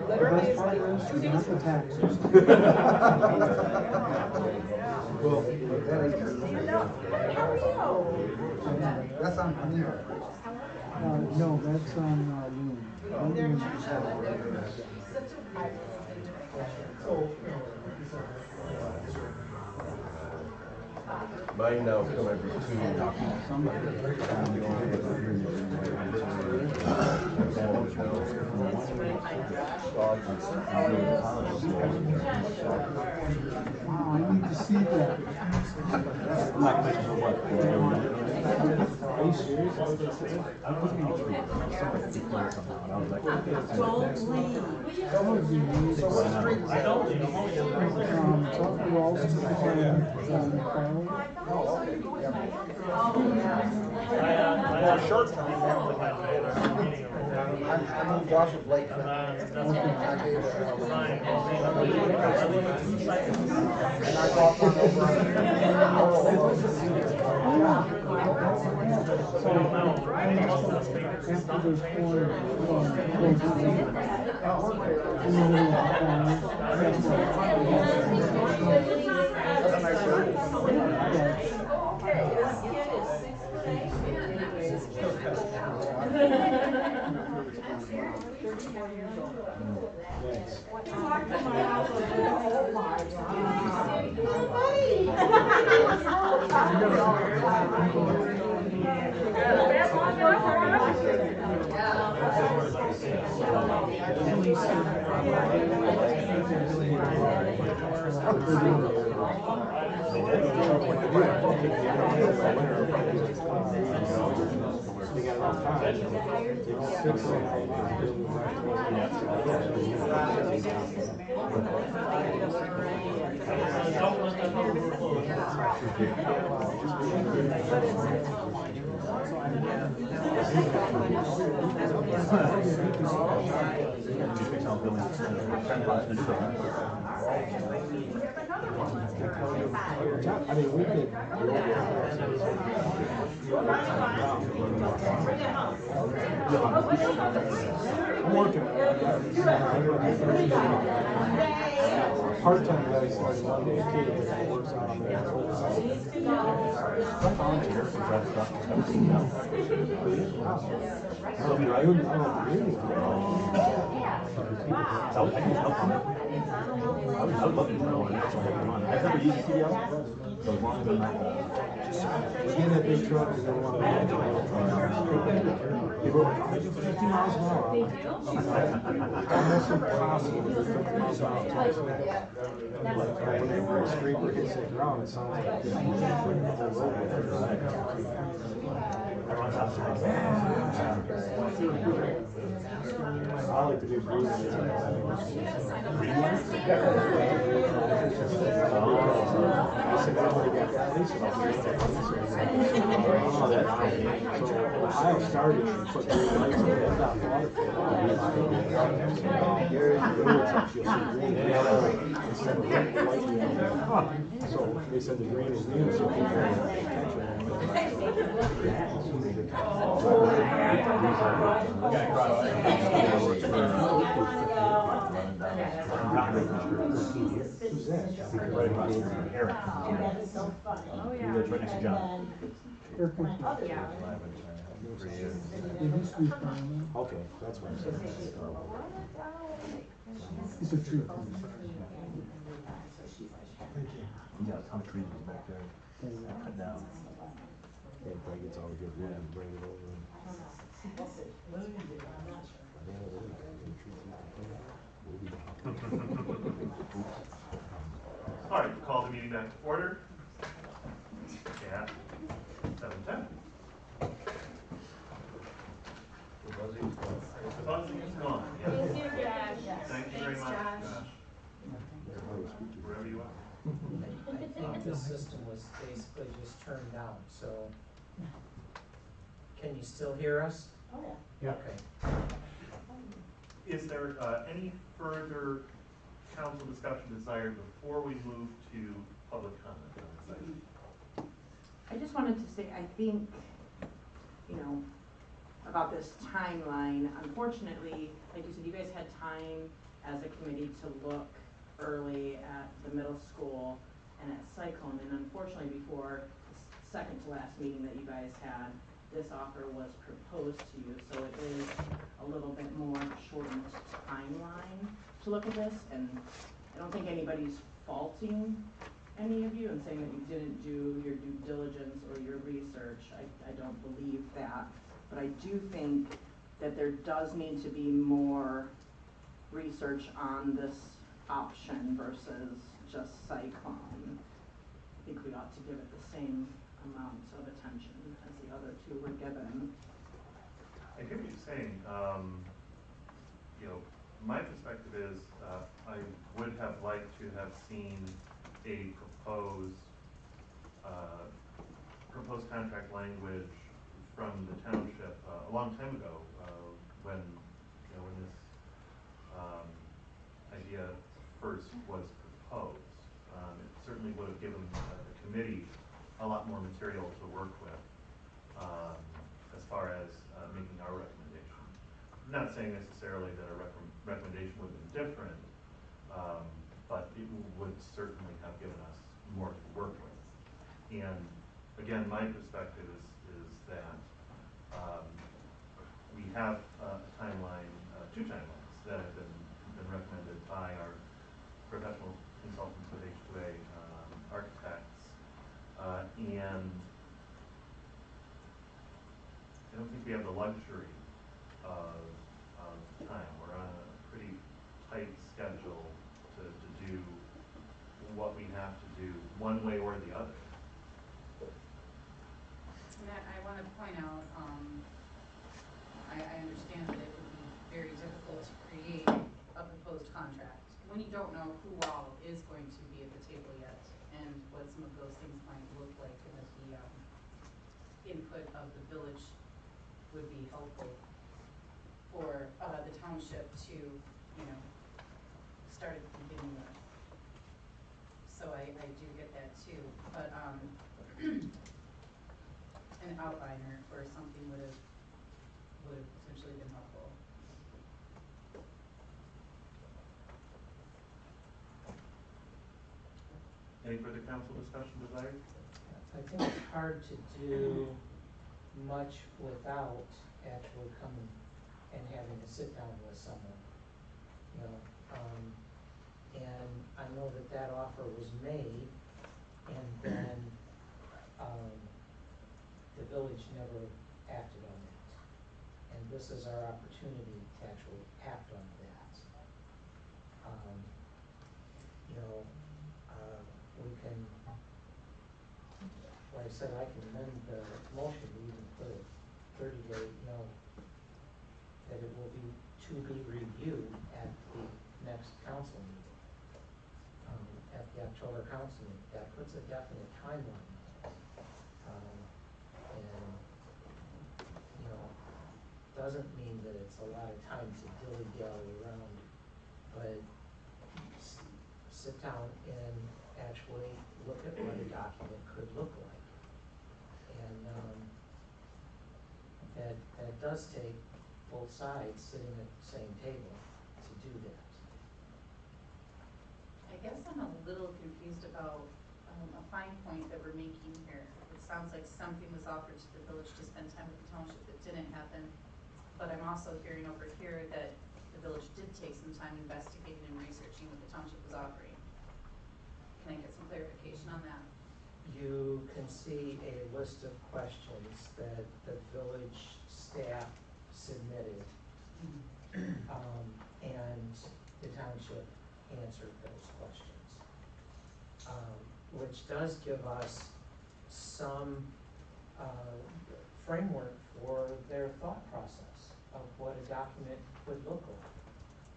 The best part is, she's not the taxes. Well, that's on Panera. No, that's on Loon. Mine now come every 2 Wow, I need to see that. Are you serious? That would be amazing. So what street is that? Talk to Ralston, short time. I moved off of Lake. And I walked on over. I mean, we could. I'm working on it. Part-time guy started Monday, a kid that works out on the I would love to know when it's on. I've never used CDL, so as long as I'm not. Again, that big truck is the one. They were 50 miles an hour. Almost impossible to do 50 miles an hour. When they were scraper hits the ground, it sounds like it's the whole I like to do breathing. Ohio started and put green lights on that water. So they said the green is new, so people pay attention. Who's that? Right across from Eric. That is so funny. Oh, He yeah. lives right next to John. Yeah. Okay, that's what I'm saying. It's a tree. He's got a ton of trees back there. Cut down. Yeah, probably gets all the good wood and bring it over. All right, call the meeting back to order. At 7:10. The buzzing is gone. The buzzing is gone. Yes. Thank you, Josh. Thank you very much, Josh. Wherever you are. I think the system was basically just turned down, so. Can you still hear us? Oh, yeah. Okay. Is there any further council discussion desired before we move to public comment on this item? I just wanted to say, I think, about this timeline, unfortunately, like you said, you guys had time as a committee to look early at the middle school and at Cyclone, and unfortunately, before the second to last meeting that you guys had, this offer was proposed to you, so it is a little bit more shortened timeline to look at this, and I don't think anybody's faulting any of you and saying that you didn't do your due diligence or your research. I don't believe that, but I do think that there does need to be more research on this option versus just Cyclone. I think we ought to give it the same amount of attention as the other two were given. I hear what you're saying. My perspective is, I would have liked to have seen a proposed contract language from the township a long time ago, when this idea first was proposed. It certainly would have given the committee a lot more material to work with as far as making our recommendation. I'm not saying necessarily that our recommendation would have been different, but it would certainly have given us more to work with. And again, my perspective is that we have a timeline, two timelines that have been recommended by our professional consultants with H2A architects, and I don't think we have the luxury of time. We're on a pretty tight schedule to do what we have to do one way or the other. And I want to point out, I understand that it would be very difficult to create a proposed contract when you don't know who all is going to be at the table yet and what some of those things might look like, and that the input of the village would be helpful for the township to, start at the beginning with. So I do get that too, but an outliner for something would have potentially been helpful. Any further council discussion desired? I think it's hard to do much without actually coming and having to sit down with someone, and I know that offer was made, and then, the village never acted on it. And this is our opportunity to actually act on that. We can, like I said, I can amend the motion to even put a 30-day, that it will be to be reviewed at the next council meeting, at the October council meeting. That puts a definite timeline on it. And, doesn't mean that it's a lot of time to dilly-dally around, but sit down and actually look at what a document could look like. And that does take both sides sitting at the same table to do that. I guess I'm a little confused about a fine point that we're making here. It sounds like something was offered to the village to spend time with the township that didn't happen, but I'm also hearing over here that the village did take some time investigating and researching what the township was offering. Can I get some clarification on that? You can see a list of questions that the village staff submitted, and the township answered those questions, which does give us some framework for their thought process of what a document would look like.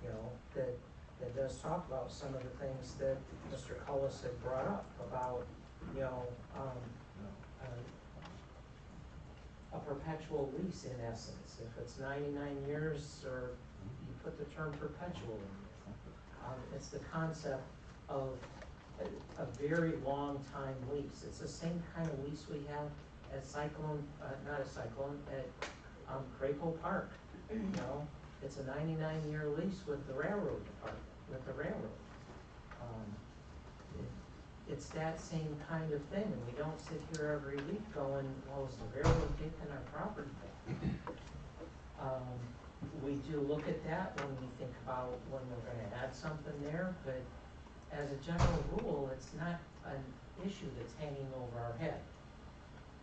You know, that does talk about some of the things that Mr. Cullis had brought up about, you know, a perpetual lease in essence. If it's 99 years, or you put the term perpetual in there. It's the concept of a very long time lease. It's the same kind of lease we have at Cyclone, not at Cyclone, at Crapo Park. You know, it's a 99-year lease with the railroad department, with the railroad. It's that same kind of thing, and we don't sit here every week going, well, is the railroad taking our property back? We do look at that when we think about when we're gonna add something there, but as a general rule, it's not an issue that's hanging over our head.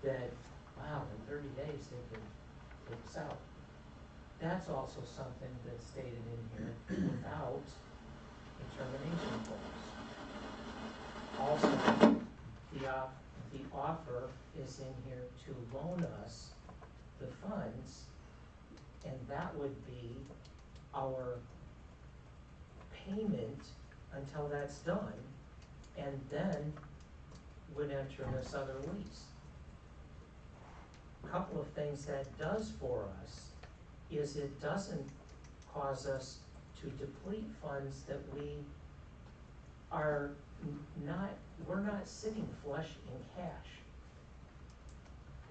That, wow, in 30 days they can take us out. That's also something that's stated in here without a termination clause. Also, the offer is in here to loan us the funds, and that would be our payment until that's done, and then would enter this other lease. A couple of things that does for us is it doesn't cause us to deplete funds that we're not sitting flush in cash.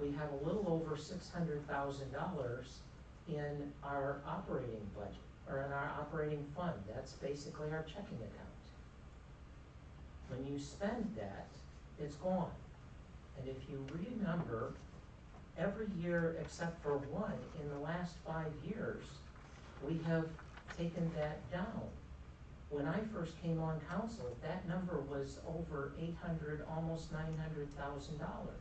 We have a little over $600,000 in our operating budget, or in our operating fund. That's basically our checking account. When you spend that, it's gone. And if you remember, every year except for one in the last 5 years, we have taken that down. When I first came on council, that number was over $800,000, almost $900,000.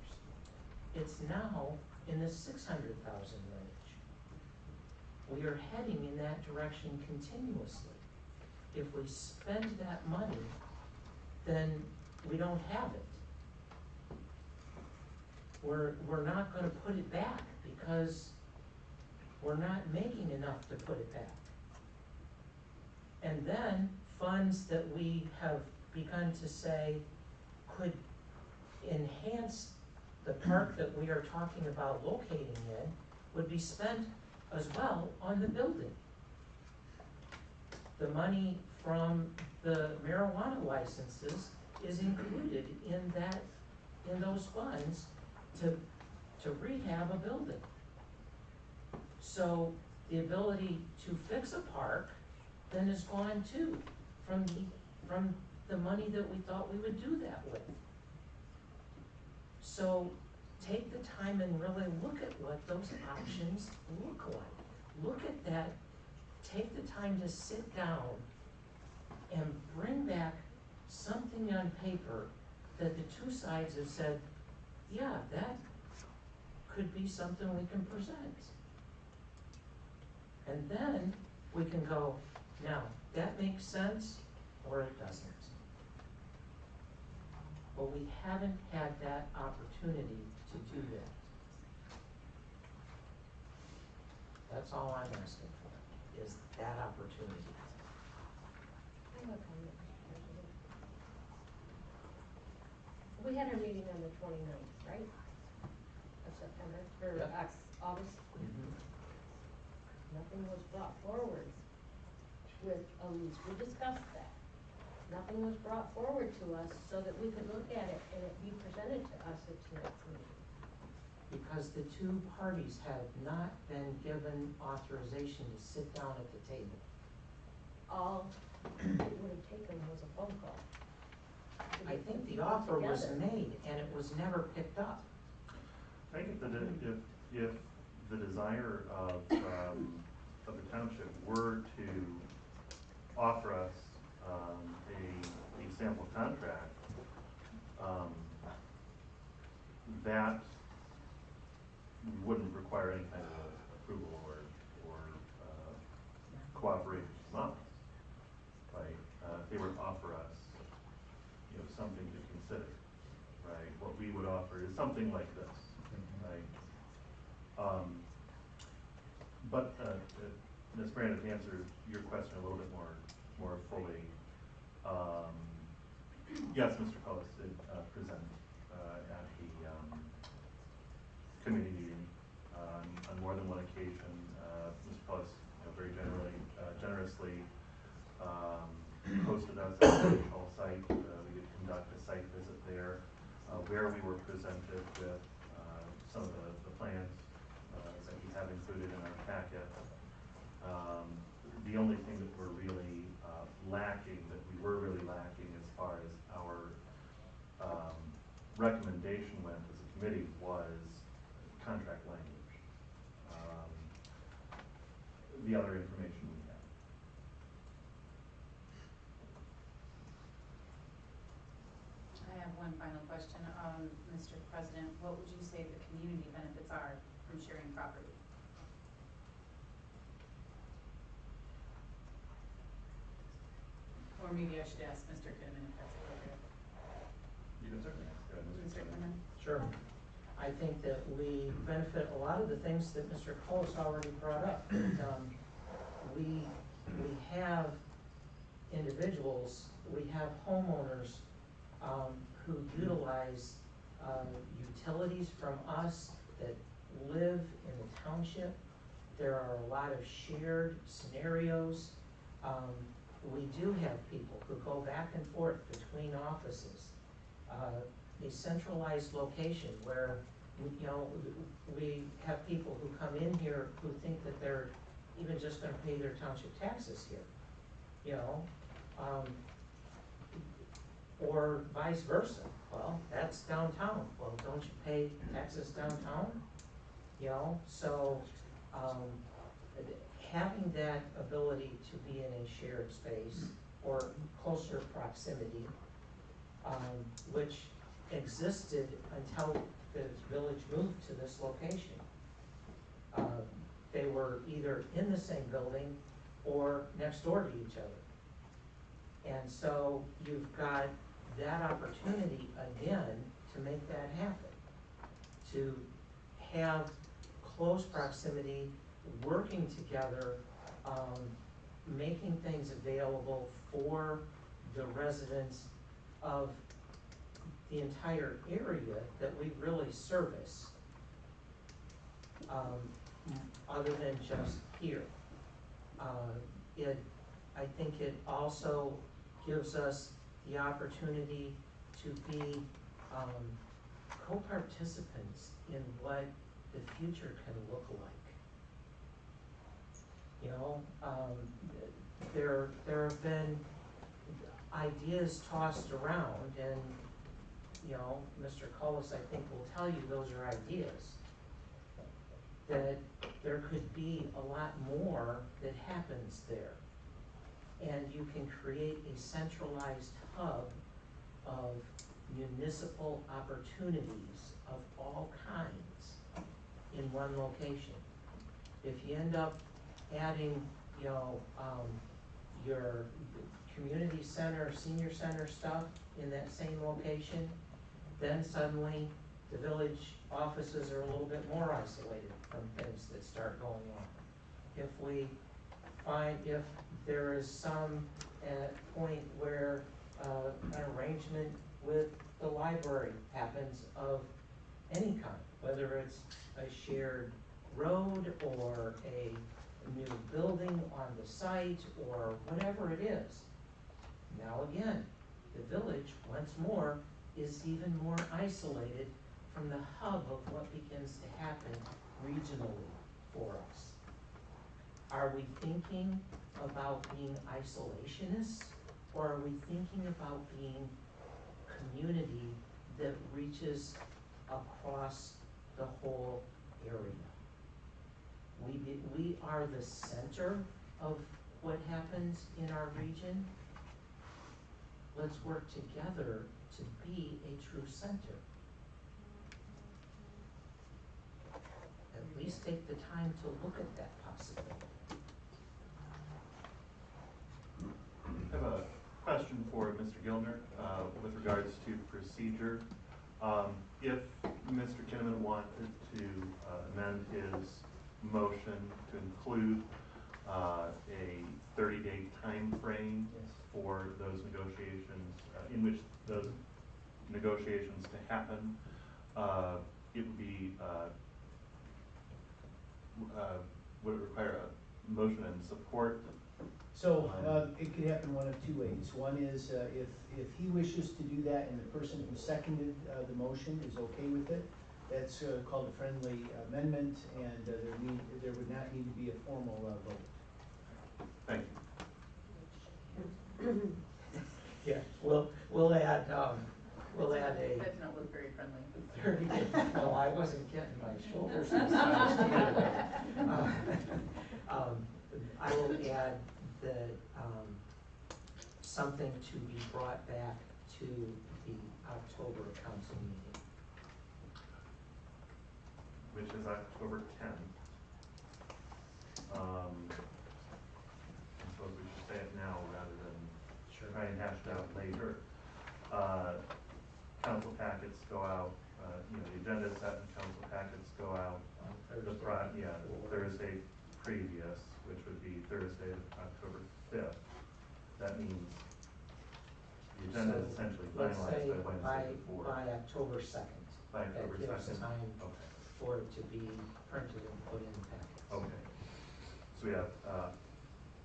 It's now in the $600,000 range. We are heading in that direction continuously. If we spend that money, then we don't have it. We're not going to put it back because we're not making enough to put it back. And then funds that we have begun to say could enhance the park that we are talking about locating in would be spent as well on the building. The money from the marijuana licenses is included in those funds to rehab a building. So the ability to fix a park then is gone too from the money that we thought we would do that with. So take the time and really look at what those options look like. Look at that, take the time to sit down and bring back something on paper that the two sides have said, yeah, that could be something we can present. And then we can go, now, that makes sense, or it doesn't. But we haven't had that opportunity to do that. That's all I'm asking for, is that opportunity. I have a comment, Mr. President. We had our meeting on the 29th, right? Of September, or Yep. August. Nothing was brought forward with a lease. We discussed that. Nothing was brought forward to us so that we could look at it and it be presented to us at tonight's meeting. because the two parties have not been given authorization to sit down at the table. All it would have taken was a phone call. to I get think the people offer was together. made and it was never picked up. I think if the desire of the township were to offer us, a sample contract, that wouldn't require any kind of approval or cooperation from us, right? If they were to offer us, something to consider, right? What we would offer is something like this, right? But Ms. Brandon, to answer your question a little bit more fully, yes, Mr. Cullis did present at the committee meeting on more than one occasion. Mr. Cullis, very generously hosted us at the regional site. We did conduct a site visit there where we were presented with some of the plans that we have included in our packet. The only thing that we're really lacking as far as our recommendation went as a committee was contract language. The other information we have. I have one final question. Mr. President, what would you say the community benefits are from sharing property? Or maybe I should ask Mr. Kinnaman if that's appropriate. You can certainly ask. Mr. Kinnaman? Sure. I think that we benefit a lot of the things that Mr. Cullis already brought up. We have individuals, we have homeowners who utilize utilities from us that live in the township. There are a lot of shared scenarios. We do have people who go back and forth between offices. A centralized location where, we have people who come in here who think that they're even just gonna pay their township taxes here, or vice versa. Well, that's downtown. Well, don't you pay taxes downtown? So, having that ability to be in a shared space or closer proximity, which existed until the village moved to this location. They were either in the same building or next door to each other. And so you've got that opportunity again to make that happen, to have close proximity, working together, making things available for the residents of the entire area that we really service, other than just here. I think it also gives us the opportunity to be co-participants in what the future can look like. There have been ideas tossed around, and Mr. Cullis, I think, will tell you those are ideas, that there could be a lot more that happens there. And you can create a centralized hub of municipal opportunities of all kinds in one location. If you end up adding, your community center, senior center stuff in that same location, then suddenly the village offices are a little bit more isolated from things that start going on. If there is some point where an arrangement with the library happens of any kind, whether it's a shared road or a new building on the site or whatever it is. Now again, the village, once more, is even more isolated from the hub of what begins to happen regionally for us. Are we thinking about being isolationists, or are we thinking about being community that reaches across the whole area? We are the center of what happens in our region. Let's work together to be a true center. At least take the time to look at that possibility. I have a question for Mr. Gilner with regards to procedure. If Mr. Kinnaman wanted to amend his motion to include a 30-day time frame for those negotiations, in which those negotiations to happen, it would be, would it require a motion and support? So, it could happen one of two ways. One is, if he wishes to do that and the person who seconded, the motion is okay with it, that's, called a friendly amendment, and, there would not need to be a formal, vote. Thank you. Yeah, we'll add a. That did not look very friendly. 30, no, I wasn't getting my shoulders. I will add that, something to be brought back to the October council meeting. Which is October 10th. I suppose we should say it now rather than try and hash it out later. Council packets go out, the agenda is set and council packets go out Thursday previous, which would be Thursday, October 5th. That means the agenda is essentially finalized by Wednesday before. By October 2nd. By October 2nd. That gives time Okay. for it to be printed and put in the packets. Okay. So we have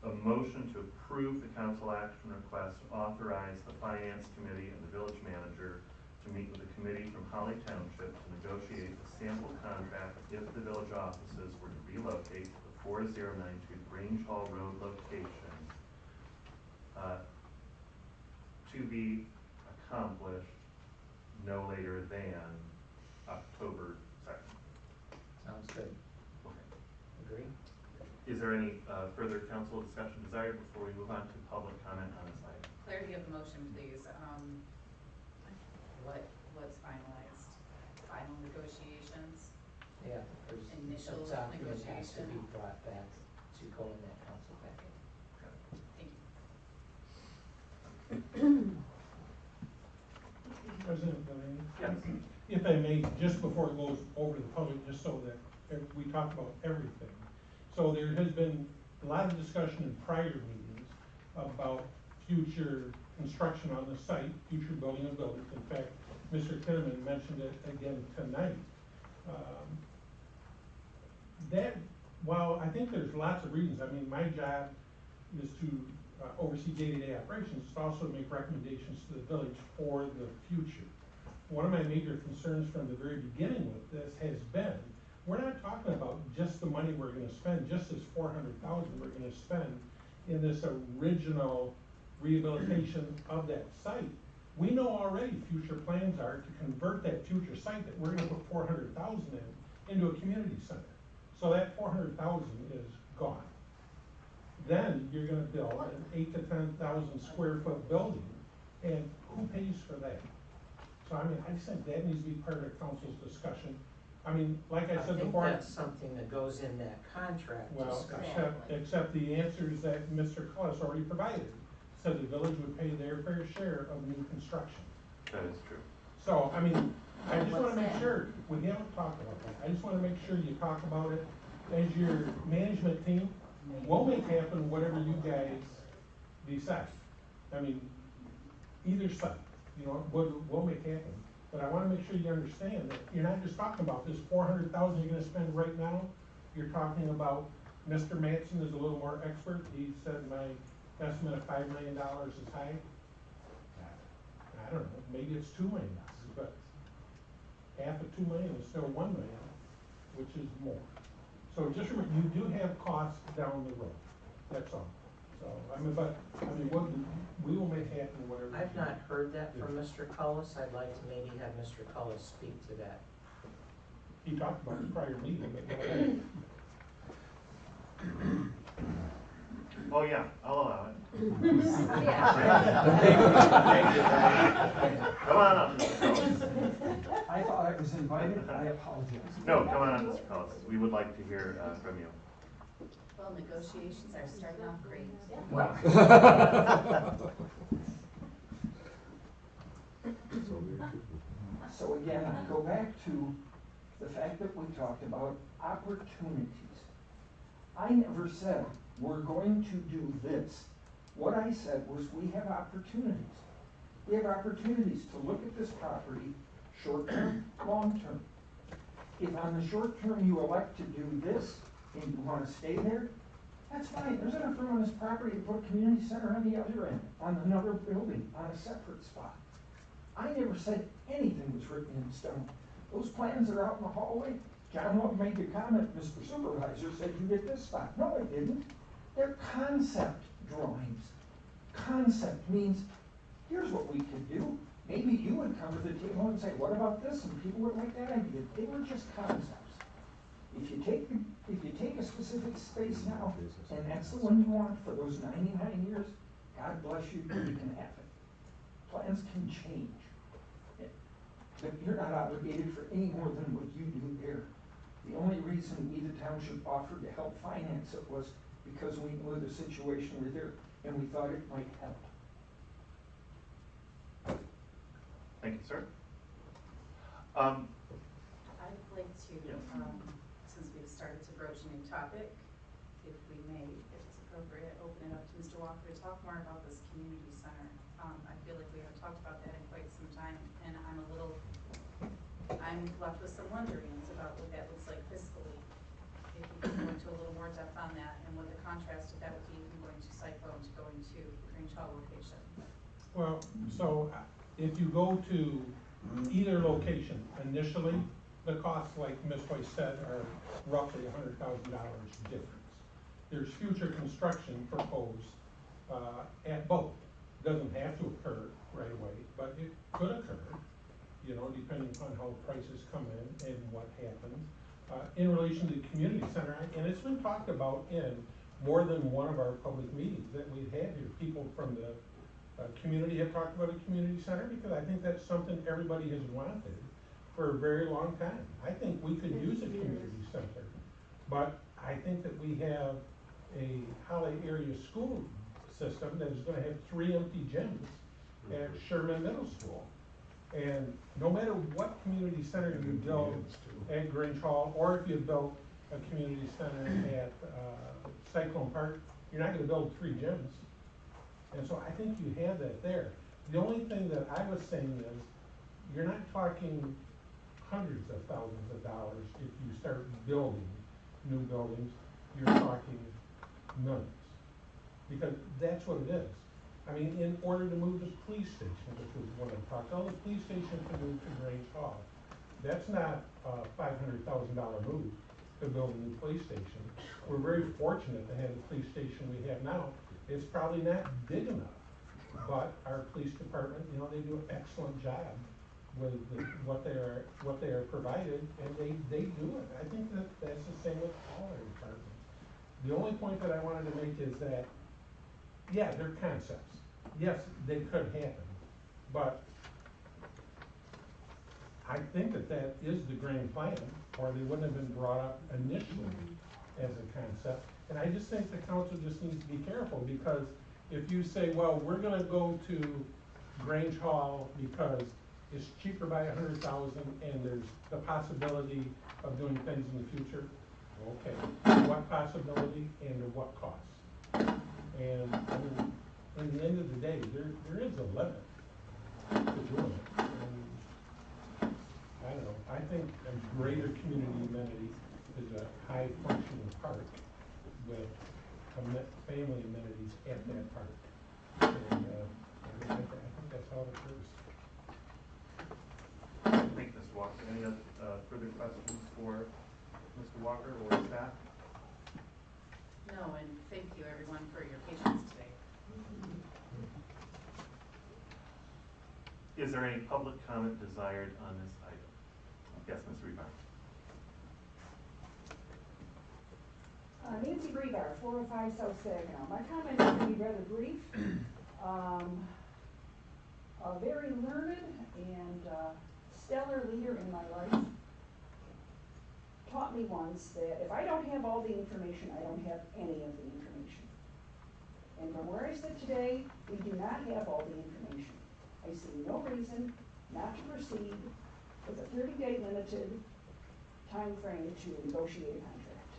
a motion to approve the council action request to authorize the finance committee and the village manager to meet with a committee from Holly Township to negotiate a sample contract if the village offices were to relocate to the 4092 Grange Hall Road location, to be accomplished no later than October 2nd. Sounds good. Okay. Agree? Is there any further council discussion desired before we move on to public comment on this item? Clarity of the motion, please. What's finalized? Final negotiations? Yeah, Initial a document has to negotiation? be brought back to go in that council packet. Thank you. President Delaney? Yes. If I may, just before it goes over to the public, just so that we talk about everything. So there has been a lot of discussion in prior meetings about future construction on the site, future building of buildings. In fact, Mr. Kinnaman mentioned it again tonight. While I think there's lots of reasons, I mean, my job is to oversee day-to-day operations, it's also to make recommendations to the village for the future. One of my major concerns from the very beginning with this has been, we're not talking about just the money we're gonna spend, just this $400,000 we're gonna spend in this original rehabilitation of that site. We know already future plans are to convert that future site that we're gonna put $400,000 in into a community center. So that $400,000 is gone. Then you're gonna build an 8,000 to 10,000 square foot building, and who pays for that? So I mean, I just think that needs to be part of council's discussion. I mean, like I said before. I think that's something that goes in that contract discussion. Except the answers that Mr. Cullis already provided. Said the village would pay their fair share of new construction. That is true. So, I mean, I just wanna make sure, we haven't talked about that, I just wanna make sure you talk about it as your management team. We'll make happen whatever you guys decide. I mean, either side, we'll make happen. But I wanna make sure you understand that you're not just talking about this $400,000 you're gonna spend right now. You're talking about, Mr. Mattson is a little more expert. He said my estimate of $5 million is high. I don't know, maybe it's $2 million, but half of 2 million is still 1 million, which is more. So just remember, you do have costs down the road, that's all. So, we will make happen whatever. I've not heard that from Mr. Cullis. I'd like to maybe have Mr. Cullis speak to that. He talked about the prior meeting, but go ahead. Oh, yeah, I'll allow it. Come on up, Mr. Collins. I thought I was invited, I apologize. No, come on up, Mr. Collins. We would like to hear from you. Well, negotiations are starting off great. So again, I go back to the fact that we talked about opportunities. I never said we're going to do this. What I said was we have opportunities. We have opportunities to look at this property, short-term, long-term. If on the short term you elect to do this and you want to stay there, that's fine. There's enough room on this property to put a community center on the other end, on another building, on a separate spot. I never said anything was written in stone. Those plans are out in the hallway. John Love made the comment, Mr. Supervisor said you did this spot. No, I didn't. They're concept drawings. Concept means, here's what we could do. Maybe you would come to the table and say, what about this? And people would like that idea. They were just concepts. If you take a specific space now, and that's the one you want for those 99 years, God bless you, you can have it. Plans can change. But you're not obligated for any more than what you do there. The only reason we, the township, offered to help finance it was because we knew the situation we're there, and we thought it might help. Thank you, sir. I'd like to, since we've started to broach a new topic, if we may, if it's appropriate, open it up to Mr. Walker to talk more about this community center. I feel like we haven't talked about that in quite some time, and I'm left with some wonderings about what that looks like fiscally. If you can go into a little more depth on that, and what the contrast of that would be from going to Cyclone to going to the Grange Hall location. Well, so if you go to either location, initially, the costs, like Ms. Hoyt said, are roughly $100,000 difference. There's future construction proposed at both. Doesn't have to occur right away, but it could occur, depending upon how prices come in and what happens. In relation to the community center, and it's been talked about in more than one of our public meetings that we've had here. People from the community have talked about a community center because I think that's something everybody has wanted for a very long time. I think we could use a community center, but I think that we have a Holly area school system that is going to have 3 empty gyms at Sherman Middle School. And no matter what community center you build at Grange Hall, or if you build a community center at Cyclone Park, you're not going to build 3 gyms. And so I think you have that there. The only thing that I was saying is, you're not talking hundreds of thousands of dollars if you start building new buildings. You're talking millions. Because that's what it is. I mean, in order to move the police station, which was one of the talks, the police station to move to Grange Hall. That's not a $500,000 move to build a new police station. We're very fortunate to have the police station we have now. It's probably not big enough, but our police department, they do an excellent job with what they are provided, and they do it. I think that's the same with all our departments. The only point that I wanted to make is that, yeah, they're concepts. Yes, they could happen, but I think that is the grand plan, or they wouldn't have been brought up initially as a concept. And I just think the council just needs to be careful, because if you say, well, we're gonna go to Grange Hall because it's cheaper by $100,000 and there's the possibility of doing things in the future, okay, what possibility and at what cost? And I mean, in the end of the day, there is a limit to doing it. And I don't know, I think a greater community amenity is a high functioning park with family amenities at that park. And I think that's how it occurs. Thank you, Mr. Mr. Walker. Any further questions for Mr. Walker or staff? No, and thank you everyone for your patience today. Is there any public comment desired on this item? Yes, Ms. Rebar. Nancy Rebar, 405 South Saginaw. My comment is going to be rather brief. A very learned and stellar leader in my life taught me once that if I don't have all the information, I don't have any of the information. And from where I sit today, we do not have all the information. I see no reason not to proceed with a 30-day limited time frame to negotiate a contract.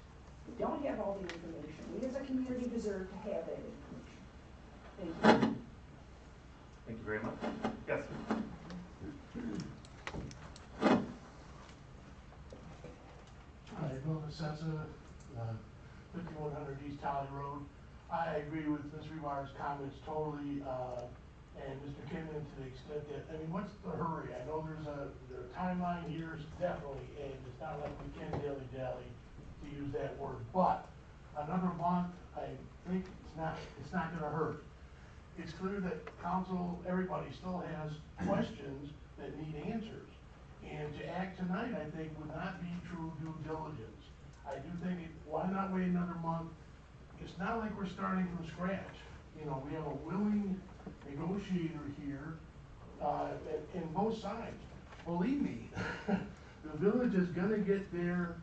We don't have all the information. We as a community deserve to have that information. Thank you. Thank you very much. Yes, sir. Hi, Bill Vicessa, 5100 East Tally Road. I agree with Ms. Rebar's comments totally, and Mr. Kinman to the extent that, I mean, what's the hurry? I know there's a timeline here, definitely, and it's not like we can dilly-dally, to use that word, but another month, I think it's not gonna hurt. It's clear that council, everybody still has questions that need answers. And to act tonight, I think, would not be true due diligence. I do think, why not wait another month? It's not like we're starting from scratch. You know, we have a willing negotiator here, in both sides. Believe me, the village is gonna get their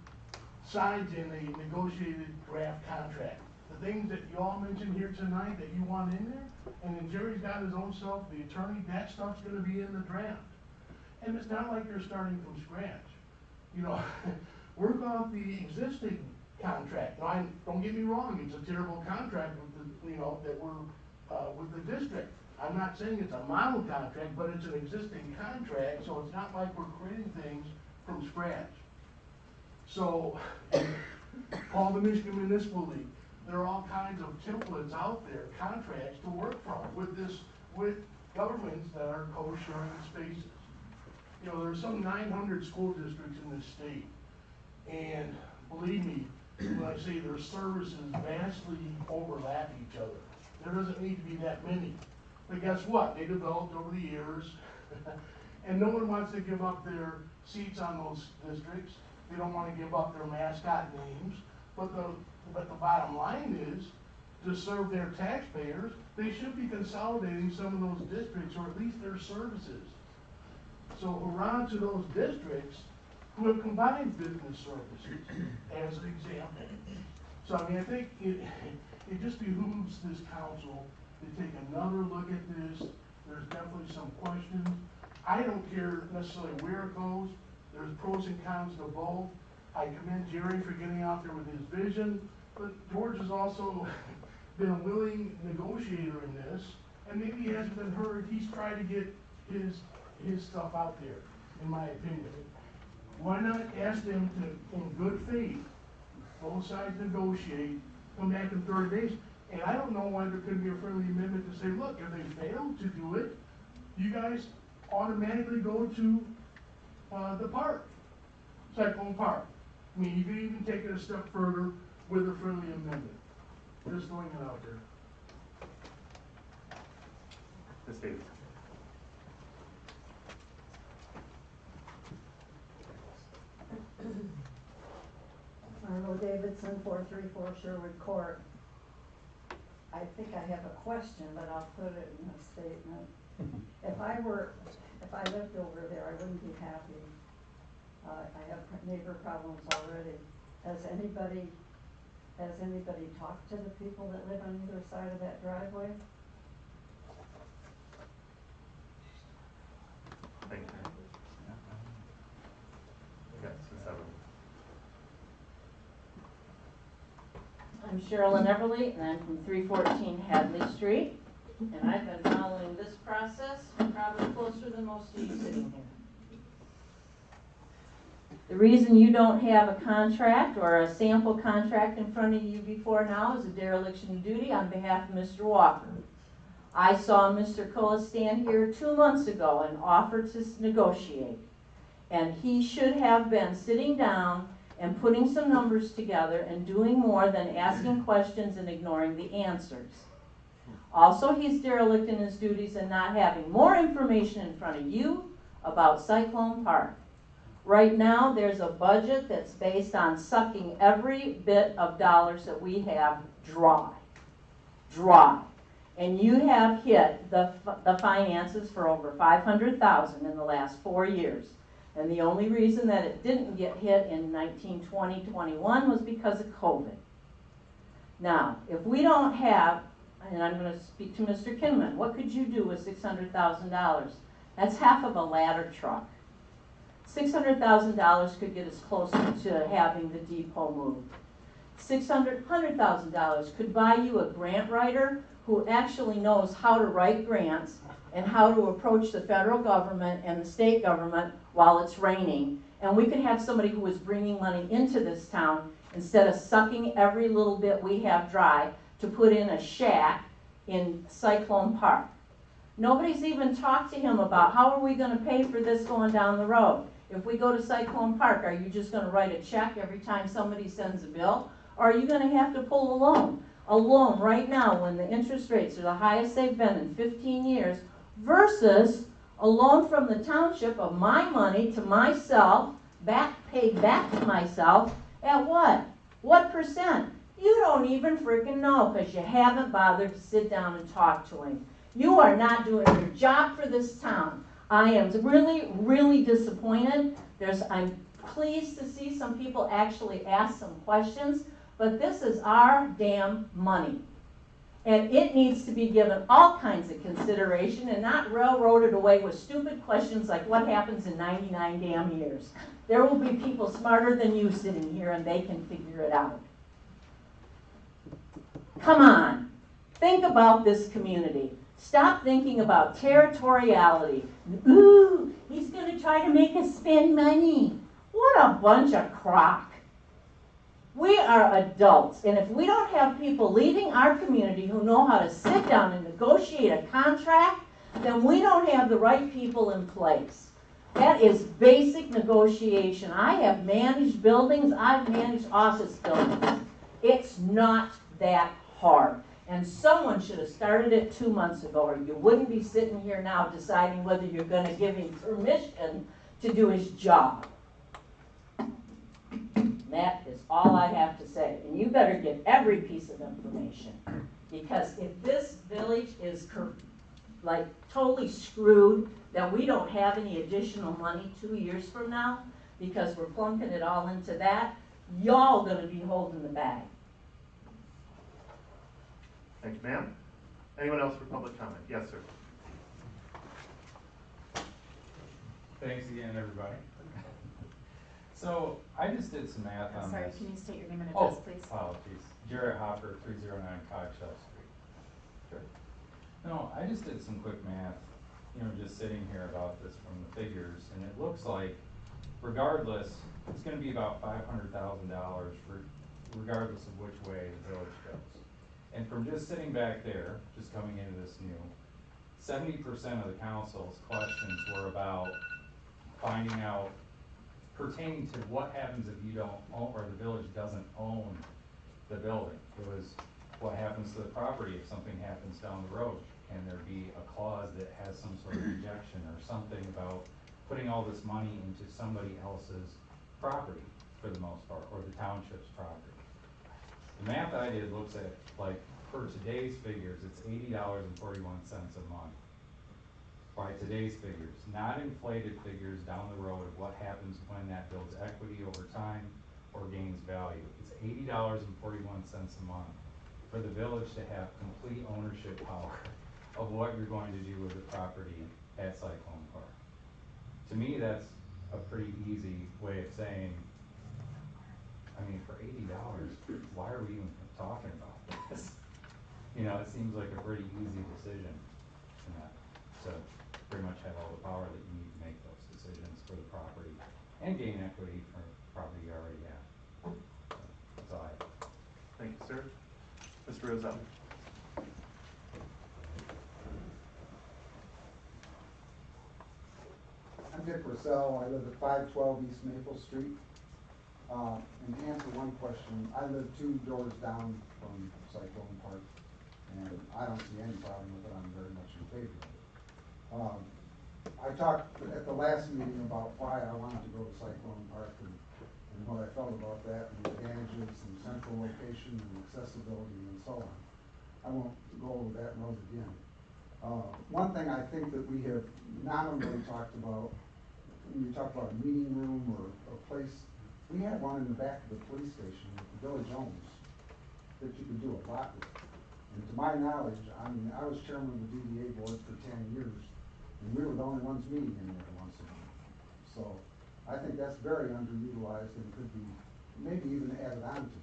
sides in a negotiated draft contract. The things that you all mentioned here tonight that you want in there, and then Jerry's got his own self, the attorney, that stuff's gonna be in the draft. And it's not like you're starting from scratch. You know, work off the existing contract. Now, don't get me wrong, it's a terrible contract with the, you know, that we're, with the district. I'm not saying it's a model contract, but it's an existing contract, so it's not like we're creating things from scratch. So, call the Michigan Municipal League. There are all kinds of templates out there, contracts to work from with governments that are co-sharing spaces. You know, there's some 900 school districts in this state. And believe me, when I say their services vastly overlap each other. There doesn't need to be that many. But guess what? They developed over the years. And no one wants to give up their seats on those districts. They don't want to give up their mascot names. But the bottom line is, to serve their taxpayers, they should be consolidating some of those districts, or at least their services. So hurrah to those districts who have combined business services, as an example. So I mean, I think it just behooves this council to take another look at this. There's definitely some questions. I don't care necessarily where it goes. There's pros and cons to both. I commend Jerry for getting out there with his vision, but George has also been a willing negotiator in this, and maybe he hasn't been heard. He's tried to get his stuff out there, in my opinion. Why not ask them to, in good faith, both sides negotiate, come back in 30 days, and I don't know why there couldn't be a friendly amendment to say, look, if they fail to do it, you guys automatically go to the park, Cyclone Park. I mean, you could even take it a step further with a friendly amendment. Just throwing it out there. Ms. Davis. Marlo Davidson, 434 Sherwood Court. I think I have a question, but I'll put it in a statement. If I lived over there, I wouldn't be happy. I have neighbor problems already. Has anybody talked to the people that live on either side of that driveway? Thank you. Yes, Ms. Everly. I'm Sherilyn Everly, and I'm from 314 Hadley Street, and I've been following this process probably closer than most of you sitting here. The reason you don't have a contract or a sample contract in front of you before now is a dereliction of duty on behalf of Mr. Walker. I saw Mr. Kola stand here 2 months ago and offer to negotiate. And he should have been sitting down and putting some numbers together and doing more than asking questions and ignoring the answers. Also, he's derelict in his duties and not having more information in front of you about Cyclone Park. Right now, there's a budget that's based on sucking every bit of dollars that we have dry. Dry. And you have hit the finances for over $500,000 in the last 4 years. And the only reason that it didn't get hit in 1920-21 was because of COVID. Now, if we don't have, and I'm going to speak to Mr. Kinman, what could you do with $600,000? That's half of a ladder truck. $600,000 could get us closer to having the depot moved. $100,000 could buy you a grant writer who actually knows how to write grants and how to approach the federal government and the state government while it's raining. And we could have somebody who is bringing money into this town instead of sucking every little bit we have dry to put in a shack in Cyclone Park. Nobody's even talked to him about how are we going to pay for this going down the road. If we go to Cyclone Park, are you just going to write a check every time somebody sends a bill? Or are you going to have to pull a loan? A loan right now when the interest rates are the highest they've been in 15 years versus a loan from the township of my money to myself, paid back to myself at what? What percent? You don't even freaking know because you haven't bothered to sit down and talk to him. You are not doing your job for this town. I am really, really disappointed. I'm pleased to see some people actually ask some questions, but this is our damn money. And it needs to be given all kinds of consideration and not railroaded away with stupid questions like what happens in 99 damn years. There will be people smarter than you sitting here and they can figure it out. Come on, think about this community. Stop thinking about territoriality. Ooh, he's going to try to make us spend money. What a bunch of crock. We are adults, and if we don't have people leading our community who know how to sit down and negotiate a contract, then we don't have the right people in place. That is basic negotiation. I have managed buildings. I've managed office buildings. It's not that hard. And someone should have started it 2 months ago, or you wouldn't be sitting here now deciding whether you're going to give him permission to do his job. That is all I have to say. And you better get every piece of information. Because if this village is like totally screwed, that we don't have any additional money 2 years from now, because we're plunking it all into that, y'all going to be holding the bag. Thank you, ma'am. Anyone else for public comment? Yes, sir. Thanks again, everybody. So I just did some math on Sorry, this. can you state your name and address, please? Oh, geez. Jarrett Hopper, 309 Coggeshall Street. Sure. No, I just did some quick math, just sitting here about this from the figures, and it looks like, regardless, it's going to be about $500,000 regardless of which way the village goes. And from just sitting back there, just coming into this new, 70% of the council's questions were about finding out, pertaining to what happens if you don't own, or the village doesn't own the building. It was what happens to the property if something happens down the road. Can there be a clause that has some sort of rejection or something about putting all this money into somebody else's property for the most part, or the township's property? The math I did looks at, like, for today's figures, it's $80.41 a month. By today's figures, not inflated figures down the road of what happens when that builds equity over time or gains value. It's $80.41 a month for the village to have complete ownership power of what you're going to do with the property at Cyclone Park. To me, that's a pretty easy way of saying, I mean, for $80, why are we even talking about this? It seems like a pretty easy decision in that. So pretty much have all the power that you need to make those decisions for the property and gain equity for property you already have. So that's all I have. Thank you, sir. Mr. Roselle. I'm I'm Dick Russell, I live at 512 East Maple Street. And to answer one question, I live 2 doors down from Cyclone Park, and I don't see any problem with it. I'm very much in favor of it. I talked at the last meeting about why I wanted to go to Cyclone Park and what I felt about that and the advantages and central location and accessibility and so on. I won't go over that road again. One thing I think that we have nominally talked about, when you talk about a meeting room or a place, we have one in the back of the police station that the village owns that you can do a lot with. And to my knowledge, I mean, I was chairman of the DDA board for 10 years, and we were the only ones meeting in there once a month. So I think that's very underutilized and could be maybe even added on to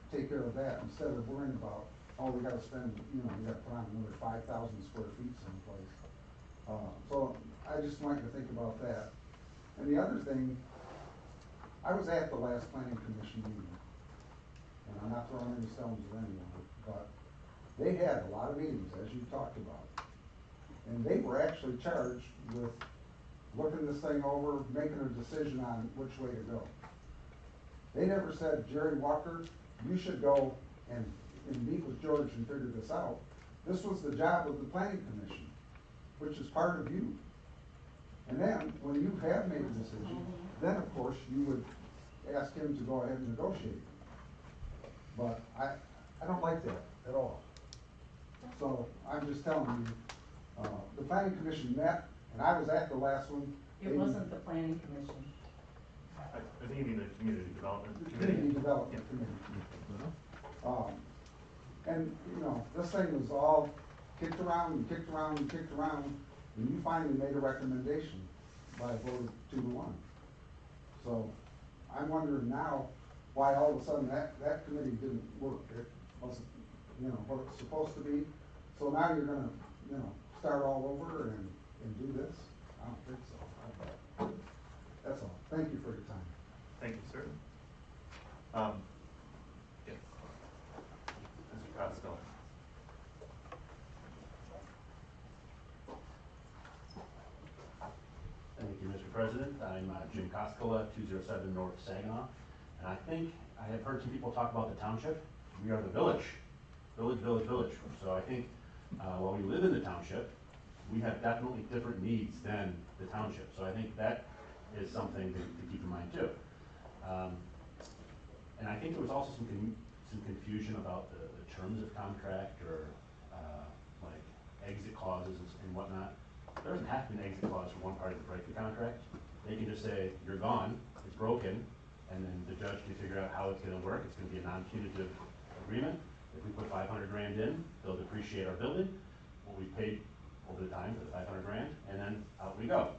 take care of that instead of worrying about, oh, we gotta spend, you know, we gotta put on another 5,000 square feet someplace. So I just wanted to think about that. And the other thing, I was at the last planning commission meeting, and I'm not throwing any stones at anyone, but they had a lot of meetings, as you talked about. And they were actually charged with looking this thing over, making a decision on which way to go. They never said, Jerry Walker, you should go and meet with George and figure this out. This was the job of the planning commission, which is part of you. And then, when you have made a decision, then of course you would ask him to go ahead and negotiate. But I don't like that at all. So I'm just telling you, the planning commission met, and I was at the last one. It wasn't the planning commission. I think you mean the community development committee. Community development committee. And, you know, this thing was all kicked around and kicked around and kicked around, and you finally made a recommendation by a vote of 2-1. So I'm wondering now why all of a sudden that committee didn't work. It wasn't, you know, what it's supposed to be. So now you're gonna, you know, start all over and do this? I don't think so. That's all. Thank you for your time. Thank you, sir. Yes. Mr. Costello. Thank you, Mr. President. I'm Jim Koskela, 207 North Saginaw. And I think I have heard some people talk about the township. We are the village. Village, village, village. So I think while we live in the township, we have definitely different needs than the township. So I think that is something to keep in mind too. And I think there was also some confusion about the terms of contract or like exit clauses and whatnot. There doesn't have to be an exit clause for one party to break the contract. They can just say, you're gone, it's broken, and then the judge can figure out how it's gonna work. It's gonna be a non-punitive agreement. If we put 500 grand in, they'll depreciate our building, what we paid over the time for the 500 grand, and then out we go.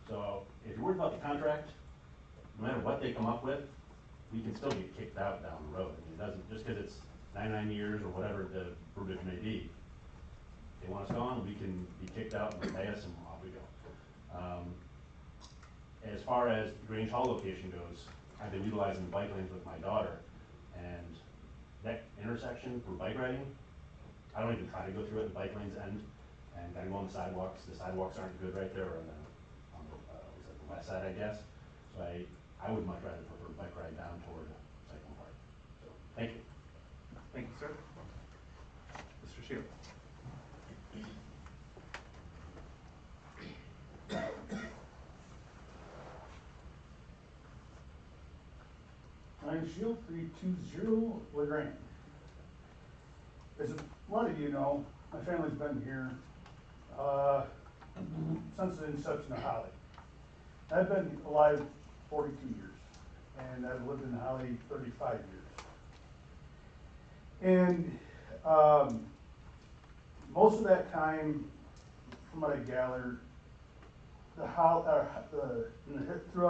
So if you're worried about the contract, no matter what they come up with, we can still get kicked out down the road. I mean, it doesn't, just because it's 99 years or whatever the verbiage may be, they want us gone, we can be kicked out and pay us and off we go. As far as the Grange Hall location goes, I've been utilizing the bike lanes with my daughter, and that intersection for bike riding, I don't even try to go through it, the bike lanes end, and gotta go on the sidewalks. The sidewalks aren't good right there on the west side, I guess. So I would much rather prefer bike ride down toward Cyclone Park. So, thank you. Thank you, sir. Mr. Shield. I'm Shield 320 LeGrand. As a lot of you know, my family's been here since the inception of Holly. I've been alive 42 years, and I've lived in Holly 35 years. And most of that time, from what I gathered, throughout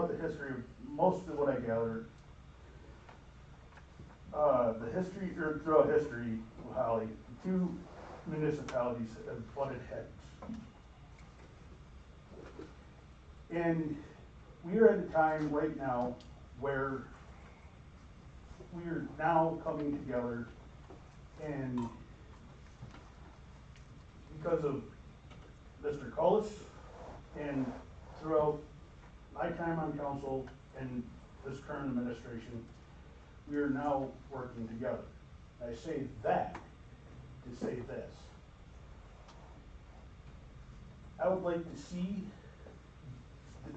the history of most of what I gathered, throughout history of Holly, the two municipalities have butted heads. And we are at a time right now where we are now coming together, and because of Mr. Cullis And throughout my time on council and this current administration, we are now working together. I say that to say this. I would like to see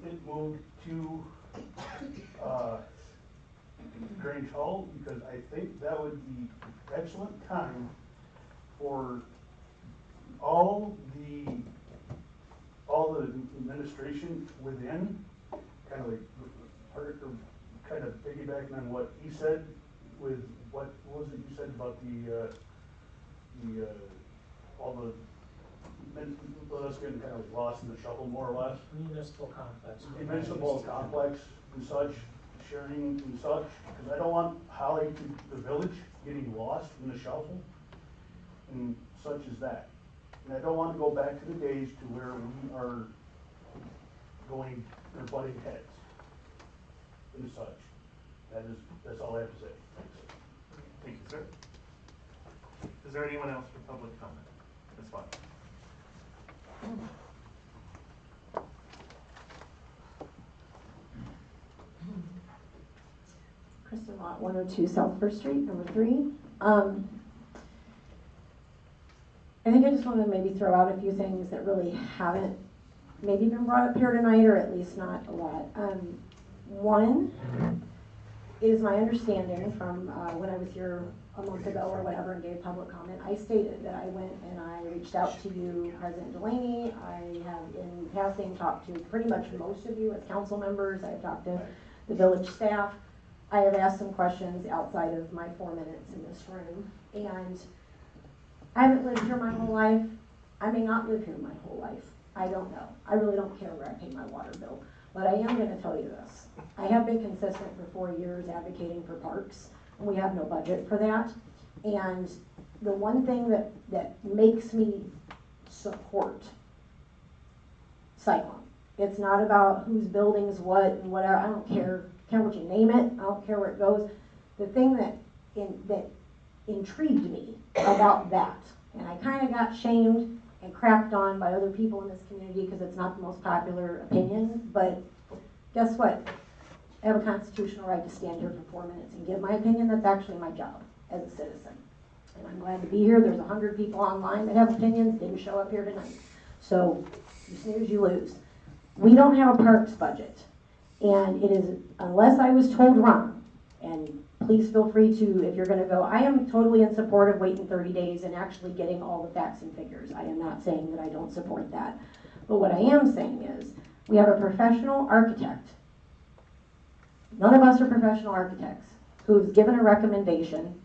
it moved to Grange Hall, because I think that would be excellent time for all the administration within, kind of like, kind of piggybacking on what he said with, what was it you said about all the, us getting kind of lost in the shuffle more or less? Municipal complex. The municipal complex and such, sharing and such, because I don't want Holly to, the village, getting lost in the shuffle and such as that. And I don't want to go back to the days to where we are going, or butting heads and such. That's all I have to say. Thanks. Thank you, sir. Is there anyone else for public comment? Ms. Watt. Kristen Watt, 102 South First Street, number 3. I think I just want to maybe throw out a few things that really haven't maybe been brought up here tonight, or at least not a lot. One, it is my understanding from when I was here a month ago or whatever and gave public comment, I stated that I went and I reached out to you, President Delaney. I have in passing talked to pretty much most of you as council members. I've talked to the village staff. I have asked some questions outside of my 4 minutes in this room, and I haven't lived here my whole life. I may not live here my whole life. I don't know. I really don't care where I pay my water bill. But I am going to tell you this. I have been consistent for 4 years advocating for parks, and we have no budget for that. And the one thing that makes me support Cyclone, it's not about whose buildings what and whatever. I don't care what you name it. I don't care where it goes. The thing that intrigued me about that, and I kind of got shamed and crapped on by other people in this community because it's not the most popular opinion, but guess what? I have a constitutional right to stand here for 4 minutes and give my opinion. That's actually my job as a citizen. And I'm glad to be here. There's 100 people online that have opinions, didn't show up here tonight. So you snooze, you lose. We don't have a parks budget. And it is, unless I was told wrong, and please feel free to, if you're going to go, I am totally in support of waiting 30 days and actually getting all the facts and figures. I am not saying that I don't support that. But what I am saying is, we have a professional architect. None of us are professional architects who's given a recommendation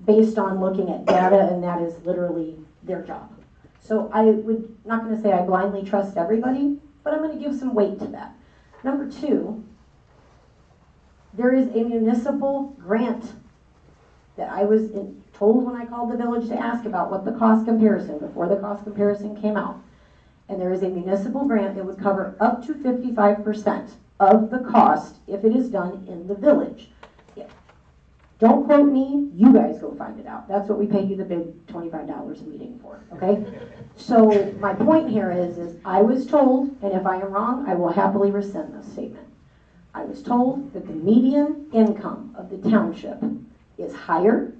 based on looking at data, and that is literally their job. So I would not going to say I blindly trust everybody, but I'm going to give some weight to that. Number 2, there is a municipal grant that I was told when I called the village to ask about what the cost comparison, before the cost comparison came out. And there is a municipal grant that would cover up to 55% of the cost if it is done in the village. Yeah. Don't quote me, you guys go find it out. That's what we pay you the big $25 a meeting for, okay? So my point here is I was told, and if I am wrong, I will happily rescind this statement. I was told that the median income of the township is higher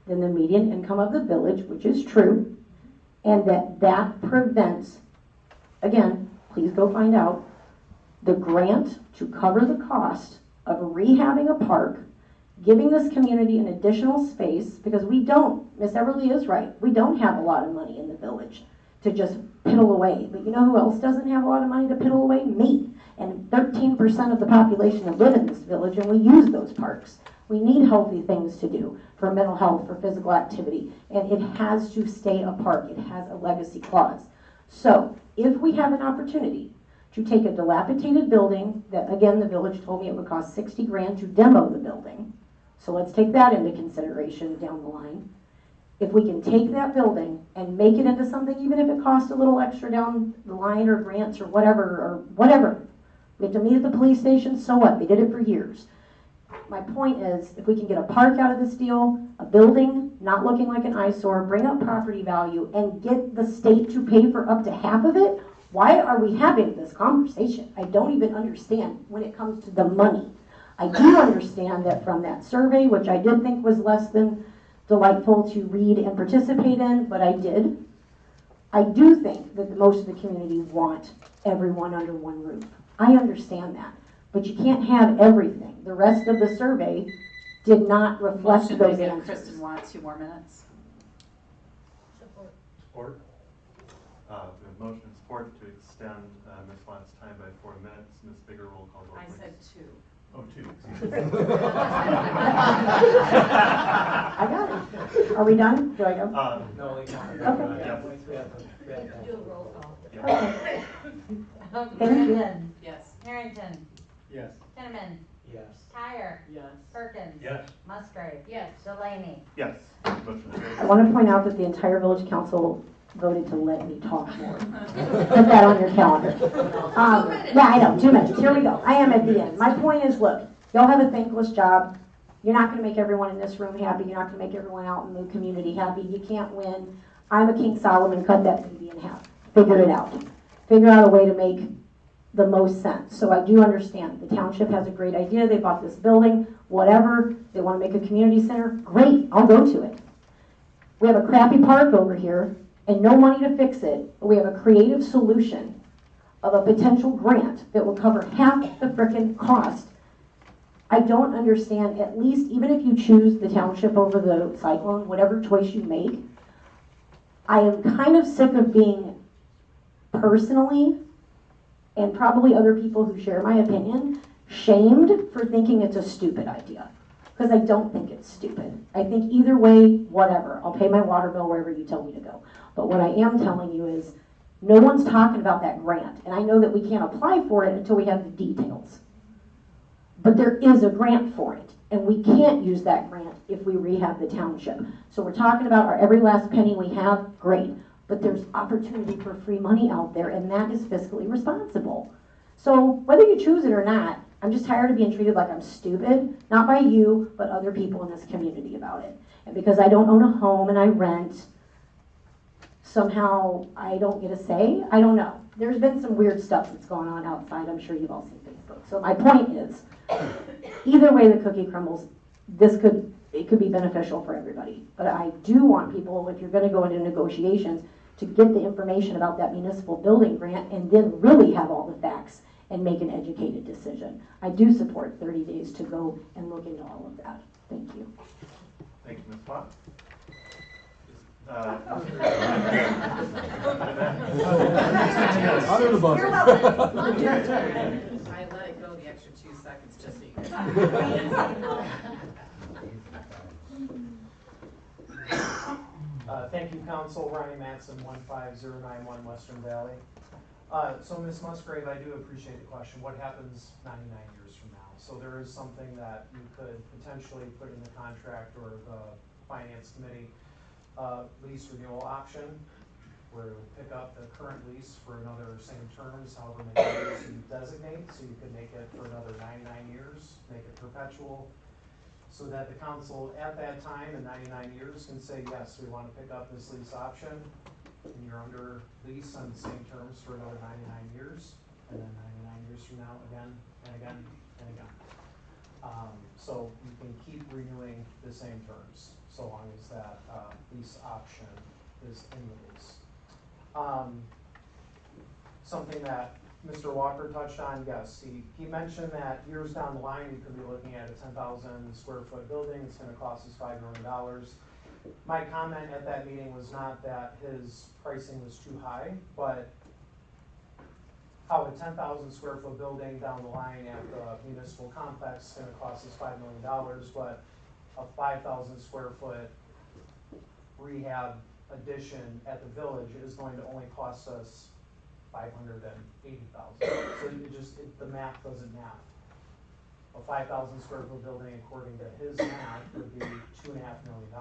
than the median income of the village, which is true, and that prevents, again, please go find out, the grant to cover the cost of rehabbing a park, giving this community an additional space, because we don't, Miss Everly is right, we don't have a lot of money in the village to just piddle away. But you know who else doesn't have a lot of money to piddle away? Me. And 13% of the population that live in this village, and we use those parks. We need healthy things to do for mental health, for physical activity, and it has to stay a park. It has a legacy clause. So if we have an opportunity to take a dilapidated building that, again, the village told me it would cost 60 grand to demo the building. So let's take that into consideration down the line. If we can take that building and make it into something, even if it costs a little extra down the line or grants or whatever, we have to meet at the police station, so what? They did it for years. My point is, if we can get a park out of this deal, a building not looking like an eyesore, bring up property value, and get the state to pay for up to half of it, Why are we having this conversation? I don't even understand when it comes to the money. I do understand that from that survey, which I did think was less than delightful to read and participate in, but I did. I do think that most of the community want everyone under one roof. I understand that, but you can't have everything. The rest of the survey did not reflect Motion those to give answers. Kristen Watt 2 more minutes. Support. Support. We have motion and support to extend Ms. Watt's time by 4 minutes. Ms. Bigger, roll call vote, I please. said 2. Oh, 2, excuse me. I got it. Are we done? Do I go? No, we can't. Okay. Yeah. Do a roll call. Okay. Thank you. Brandon. Yes. Harrington. Yes. Kinnaman. Yes. Tyre. Yes. Perkins. Yes. Musgrave. Yes. Delaney. Yes. Motion carries. I want to point out that the entire village council voted to let me talk more. Put that on your calendar. Yeah, I know, 2 minutes. Here we go. I am at the end. My point is, look, y'all have a thankless job. You're not going to make everyone in this room happy. You're not going to make everyone out in the community happy. You can't win. I'm a King Solomon. Cut that baby in half. Figure it out. Figure out a way to make the most sense. So I do understand. The township has a great idea. They bought this building, whatever. They want to make a community center. Great. I'll go to it. We have a crappy park over here and no money to fix it, but we have a creative solution of a potential grant that will cover half the frickin' cost. I don't understand, at least, even if you choose the township over the Cyclone, whatever choice you make, I am kind of sick of being personally, and probably other people who share my opinion, shamed for thinking it's a stupid idea. Because I don't think it's stupid. I think either way, whatever. I'll pay my water bill wherever you tell me to go. But what I am telling you is, no one's talking about that grant. And I know that we can't apply for it until we have the details. But there is a grant for it. And we can't use that grant if we rehab the township. So we're talking about our every last penny we have, great. But there's opportunity for free money out there, and that is fiscally responsible. So whether you choose it or not, I'm just tired of being treated like I'm stupid, not by you, but other people in this community about it. And because I don't own a home and I rent, somehow I don't get a say. I don't know. There's been some weird stuff that's gone on outside. I'm sure you've all seen Facebook. So my point is, either way the cookie crumbles, it could be beneficial for everybody. But I do want people, if you're going to go into negotiations, to get the information about that municipal building grant and then really have all the facts and make an educated decision. I do support 30 days to go and look into all of that. Thank you. Thank you, Ms. Watt. Under the buzzer. I let it go the extra 2 seconds just so you guys. Thank you, Council. Ryan Matson, 15091 Western Valley. So Ms. Musgrave, I do appreciate the question. What happens 99 years from now? So there is something that you could potentially put in the contract or the Finance Committee lease renewal option, where it would pick up the current lease for another same terms, however many years you designate. So you could make it for another 99 years, make it perpetual, so that the council at that time in 99 years can say, yes, we want to pick up this lease option, and you're under lease on the same terms for another 99 years, and then 99 years from now, again, and again, and again. So you can keep renewing the same terms, so long as that lease option is in the lease. Something that Mr. Walker touched on, yes, he mentioned that years down the line, we could be looking at a 10,000 square foot building. It's going to cost us $5 million. My comment at that meeting was not that his pricing was too high, but how a 10,000 square foot building down the line at the municipal complex is going to cost us $5 million, but a 5,000 square foot rehab addition at the village is going to only cost us $580,000. So the math doesn't math. A 5,000 square foot building, according to his math, would be $2.5 million.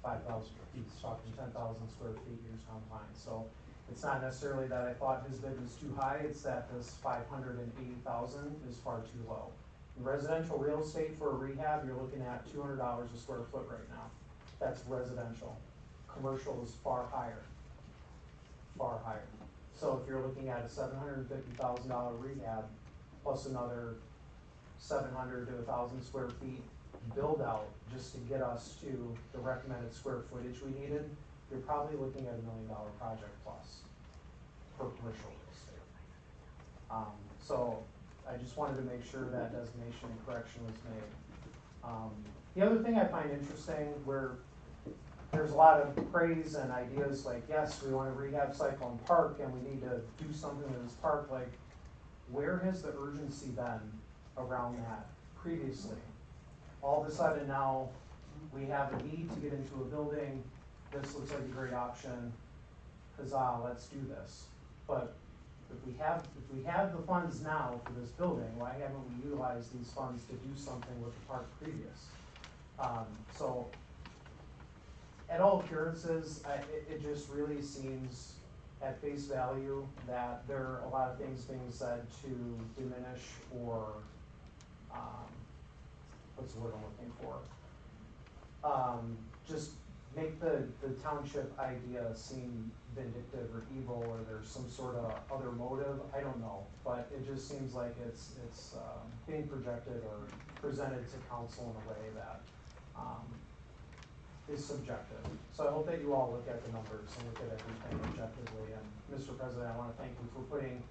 5,000, he's talking 10,000 square feet years down the line. So it's not necessarily that I thought his bid was too high, it's that this 580,000 is far too low. In residential real estate for a rehab, you're looking at $200 a square foot right now. That's residential. Commercial is far higher. Far higher. So if you're looking at a $750,000 rehab plus another 700 to 1,000 square feet build out just to get us to the recommended square footage we needed, you're probably looking at $1 million project plus for commercial real estate. So I just wanted to make sure that designation and correction was made. The other thing I find interesting, where there's a lot of praise and ideas like, yes, we want to rehab Cyclone Park and we need to do something with this park, like, where has the urgency been around that previously? All of a sudden now, we have a need to get into a building, this looks like a great option, huzzah, let's do this. But if we have the funds now for this building, why haven't we utilized these funds to do something with the park previous? So, at all appearances, it just really seems at face value that there are a lot of things being said to diminish or, what's the word I'm looking for? Just make the township idea seem vindictive or evil, or there's some sort of other motive, I don't know. But it just seems like it's being projected or presented to council in a way that is subjective. So I hope that you all look at the numbers and look at everything objectively. And Mr. President, I want to thank you for putting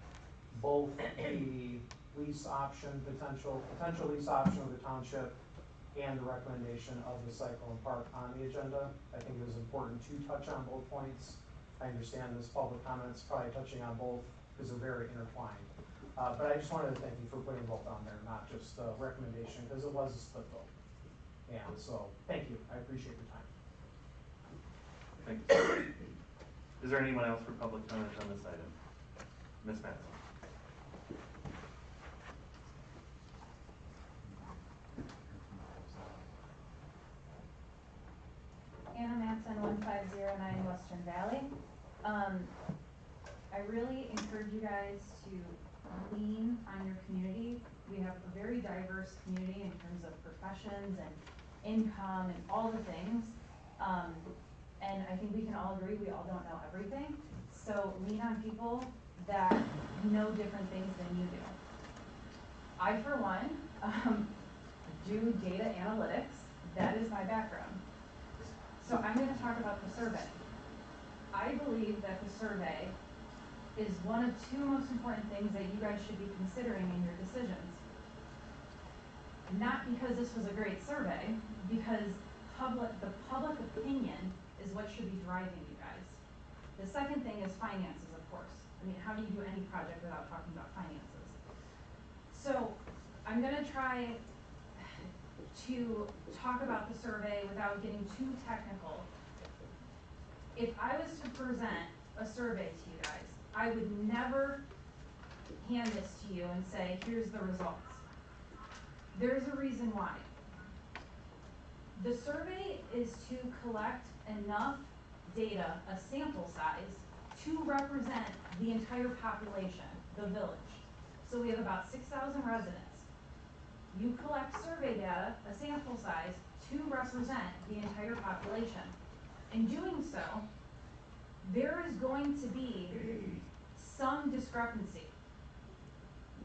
both the lease option, potential lease option of the township and the recommendation of the Cyclone Park on the agenda. I think it was important to touch on both points. I understand this public comment's probably touching on both because they're very intertwined. But I just wanted to thank you for putting both on there, not just the recommendation, because it was a split vote. And so, thank you, I appreciate your time. Thank you, sir. Is there anyone else for public comment on this item? Ms. Matson. Anna Matson, 1509 Western Valley. I really encourage you guys to lean on your community. We have a very diverse community in terms of professions and income and all the things. And I think we can all agree we all don't know everything. So lean on people that know different things than you do. I, for one, do data analytics. That is my background. So I'm going to talk about the survey. I believe that the survey is one of two most important things that you guys should be considering in your decisions. Not because this was a great survey, because the public opinion is what should be driving you guys. The second thing is finances, of course. I mean, how do you do any project without talking about finances? So I'm going to try to talk about the survey without getting too technical. If I was to present a survey to you guys, I would never hand this to you and say, here's the results. There's a reason why. The survey is to collect enough data, a sample size, to represent the entire population, the village. So we have about 6,000 residents. You collect survey data, a sample size, to represent the entire population. In doing so, there is going to be some discrepancy,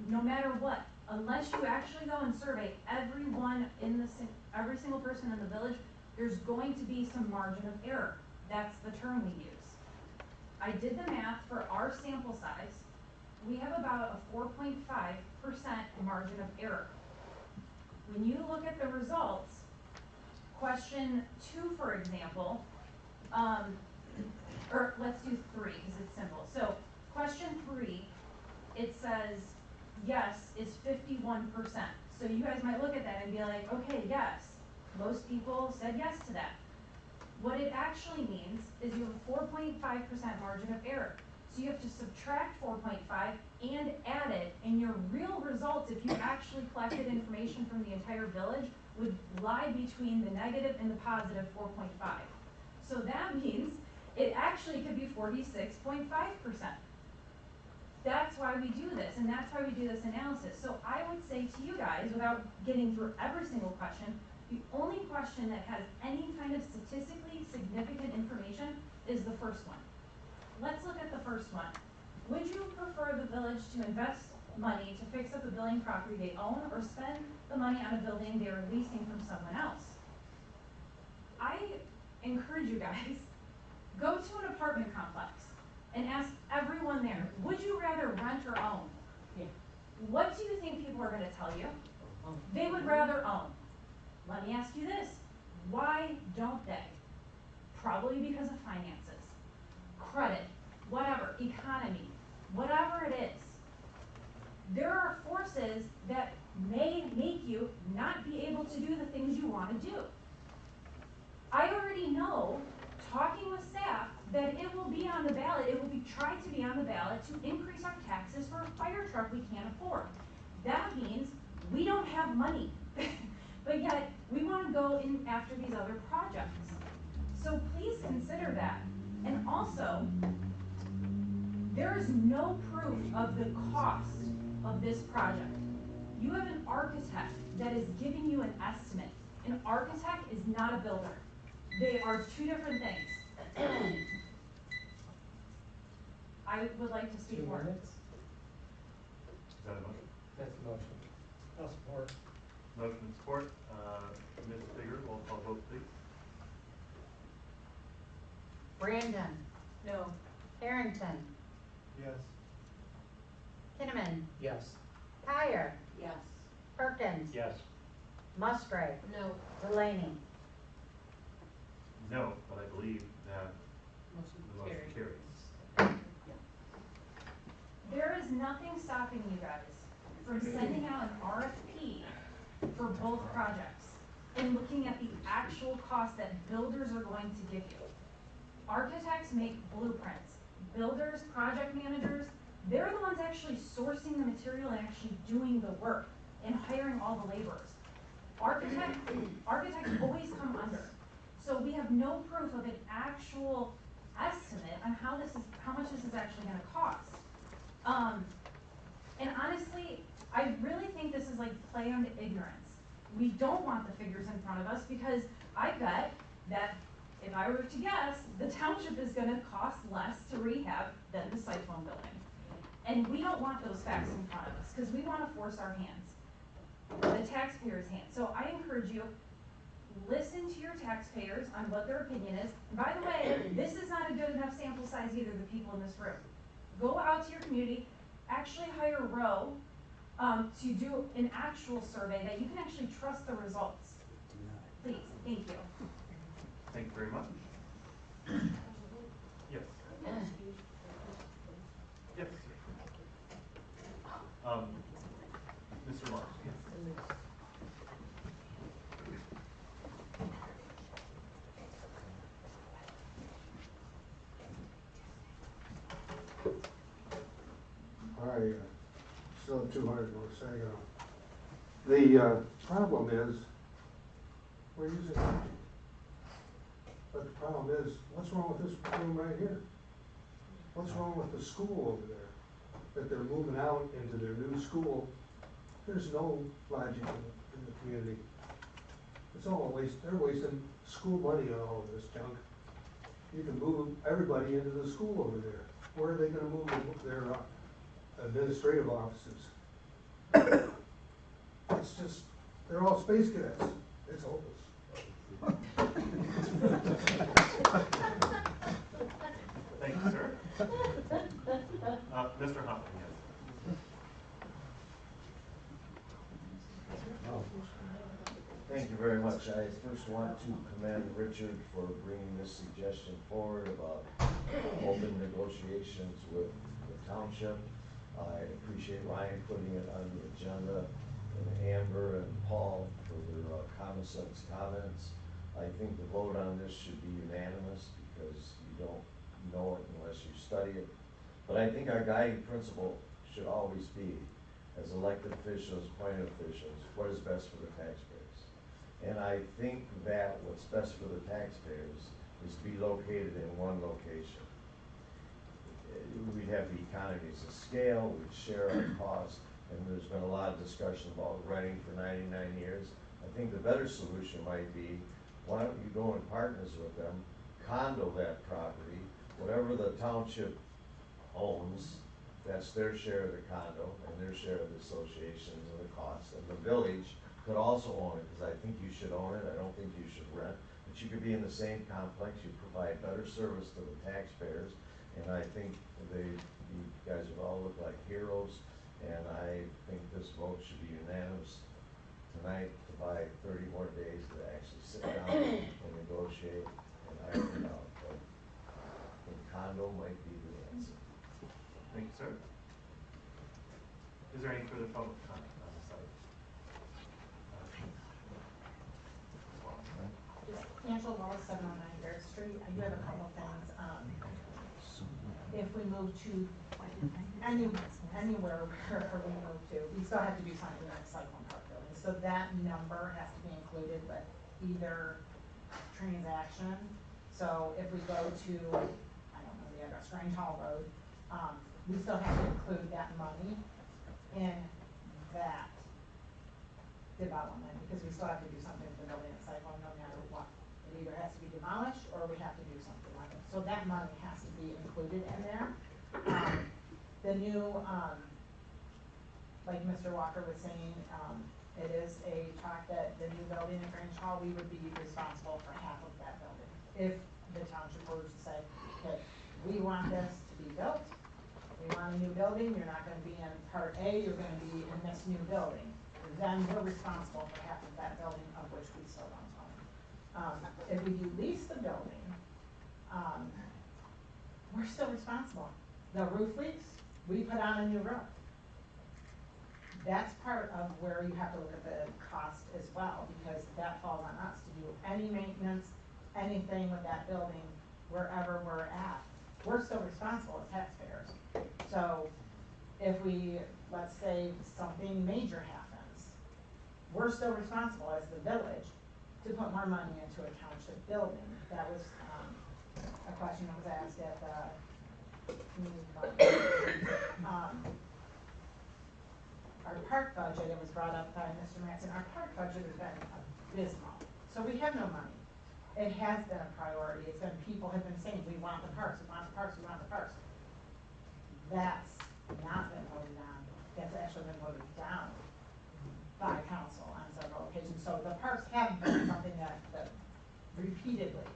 no matter what. Unless you actually go and survey everyone every single person in the village, there's going to be some margin of error. That's the term we use. I did the math for our sample size. We have about a 4.5% margin of error. When you look at the results, question 2, for example, or let's do 3 because it's simple. So question 3, it says yes is 51%. So you guys might look at that and be like, okay, yes, most people said yes to that. What it actually means is you have a 4.5% margin of error. So you have to subtract 4.5 and add it, and your real results, if you actually collected information from the entire village, would lie between the negative and the positive 4.5. So that means it actually could be 46.5%. That's why we do this, and that's why we do this analysis. So I would say to you guys, without getting through every single question, the only question that has any kind of statistically significant information is the first one. Let's look at the first one. Would you prefer the village to invest money to fix up a building property they own or spend the money on a building they are leasing from someone else? I encourage you guys, go to an apartment complex and ask everyone there, would you rather rent or own? Yeah. What do you think people are gonna tell you? They would rather own. Let me ask you this, why don't they? Probably because of finances, credit, whatever, economy, whatever it is. There are forces that may make you not be able to do the things you want to do. I already know, talking with staff, that it will be on the ballot, it will be tried to be on the ballot to increase our taxes for a fire truck we can't afford. That means we don't have money, but yet we want to go in after these other projects. So please consider that. And also, there is no proof of the cost of this project. You have an architect that is giving you an estimate. An architect is not a builder. They are two different things. I would like to speak 2 more. minutes? Is that a motion? That's the motion. I'll support. Motion and support. Ms. Figure, roll call vote, please. Brandon, No. Harrington, Yes. Kinnaman, Yes. Tyre, Yes. Perkins, Yes. Musgrave, No. Delaney. No, but I believe that Motion the motion carried. carries. There is nothing stopping you guys from sending out an RFP for both projects and looking at the actual cost that builders are going to give you. Architects make blueprints. Builders, project managers, they're the ones actually sourcing the material and actually doing the work and hiring all the laborers. Architects always come under. So we have no proof of an actual estimate on how much this is actually gonna cost. And honestly, I really think this is like play on ignorance. We don't want the figures in front of us because I bet that if I were to guess, the township is gonna cost less to rehab than the Cyclone building. And we don't want those facts in front of us because we wanna force our hands, the taxpayers' hands. So I encourage you, listen to your taxpayers on what their opinion is. And by the way, this is not a good enough sample size either, the people in this room. Go out to your community, actually hire Roe to do an actual survey that you can actually trust the results. Please, thank you. Thank you very much. Yes. Yes, sir. Mr. Marks, yes. I still have 200 North Saginaw. The problem is, we're using energy. But the problem is, what's wrong with this room right here? What's wrong with the school over there? That they're moving out into their new school. There's no logic in the community. It's all a waste, they're wasting school money on all of this junk. You can move everybody into the school over there. Where are they gonna move their administrative offices? It's just, they're all space cadets. It's hopeless. Thank you, sir. Mr. Hoffman, yes. Thank you very much. I first want to commend Richard for bringing this suggestion forward about open negotiations with the township. I appreciate Ryan putting it on the agenda, and Amber and Paul for their common sense comments. I think the vote on this should be unanimous because you don't know it unless you study it. But I think our guiding principle should always be, as elected officials, appointed officials, what is best for the taxpayers. And I think that what's best for the taxpayers is to be located in one location. We'd have the economies of scale, we'd share our costs, and there's been a lot of discussion about renting for 99 years. I think the better solution might be, why don't you go in partners with them, condo that property, whatever the township owns, that's their share of the condo and their share of the associations and the costs, and the village could also own it, because I think you should own it, I don't think you should rent, but you could be in the same complex, you provide better service to the taxpayers, and I think you guys would all look like heroes, and I think this vote should be unanimous tonight to buy 30 more days to actually sit down and negotiate and iron it out, but the condo might be the answer. Thank you, sir. Is there any further public comment on this item? Just Angela Wallace, 709 Bear Street. I do have a couple of things. If we move to anywhere wherever we move to, we still have to do something in that Cyclone Park building. So that number has to be included with either transaction. So if we go to, I don't know the address, Grange Hall Road, we still have to include that money in that development, because we still have to do something with the building at Cyclone no matter what. It either has to be demolished or we have to do something with it. So that money has to be included in there. The new, like Mr. Walker was saying, it is a talk that the new building at Grange Hall, we would be responsible for half of that building. If the township were to say, okay, we want this to be built, we want a new building, you're not gonna be in part A, you're gonna be in this new building. Then we're responsible for half of that building, of which we still don't own. If we do lease the building, we're still responsible. The roof leaks, we put on a new roof. That's part of where you have to look at the cost as well, because that falls on us to do any maintenance, anything with that building, wherever we're at. We're still responsible as taxpayers. So if we, let's say something major happens, we're still responsible as the village to put more money into a township building. That was a question that was asked at the community development. Our park budget, it was brought up by Mr. Mattson, our park budget has been abysmal. So we have no money. It has been a priority. It's been, people have been saying, we want the parks, we want the parks, we want the parks. That's not been voted on. That's actually been voted down by council on several occasions. So the parks have been something that repeatedly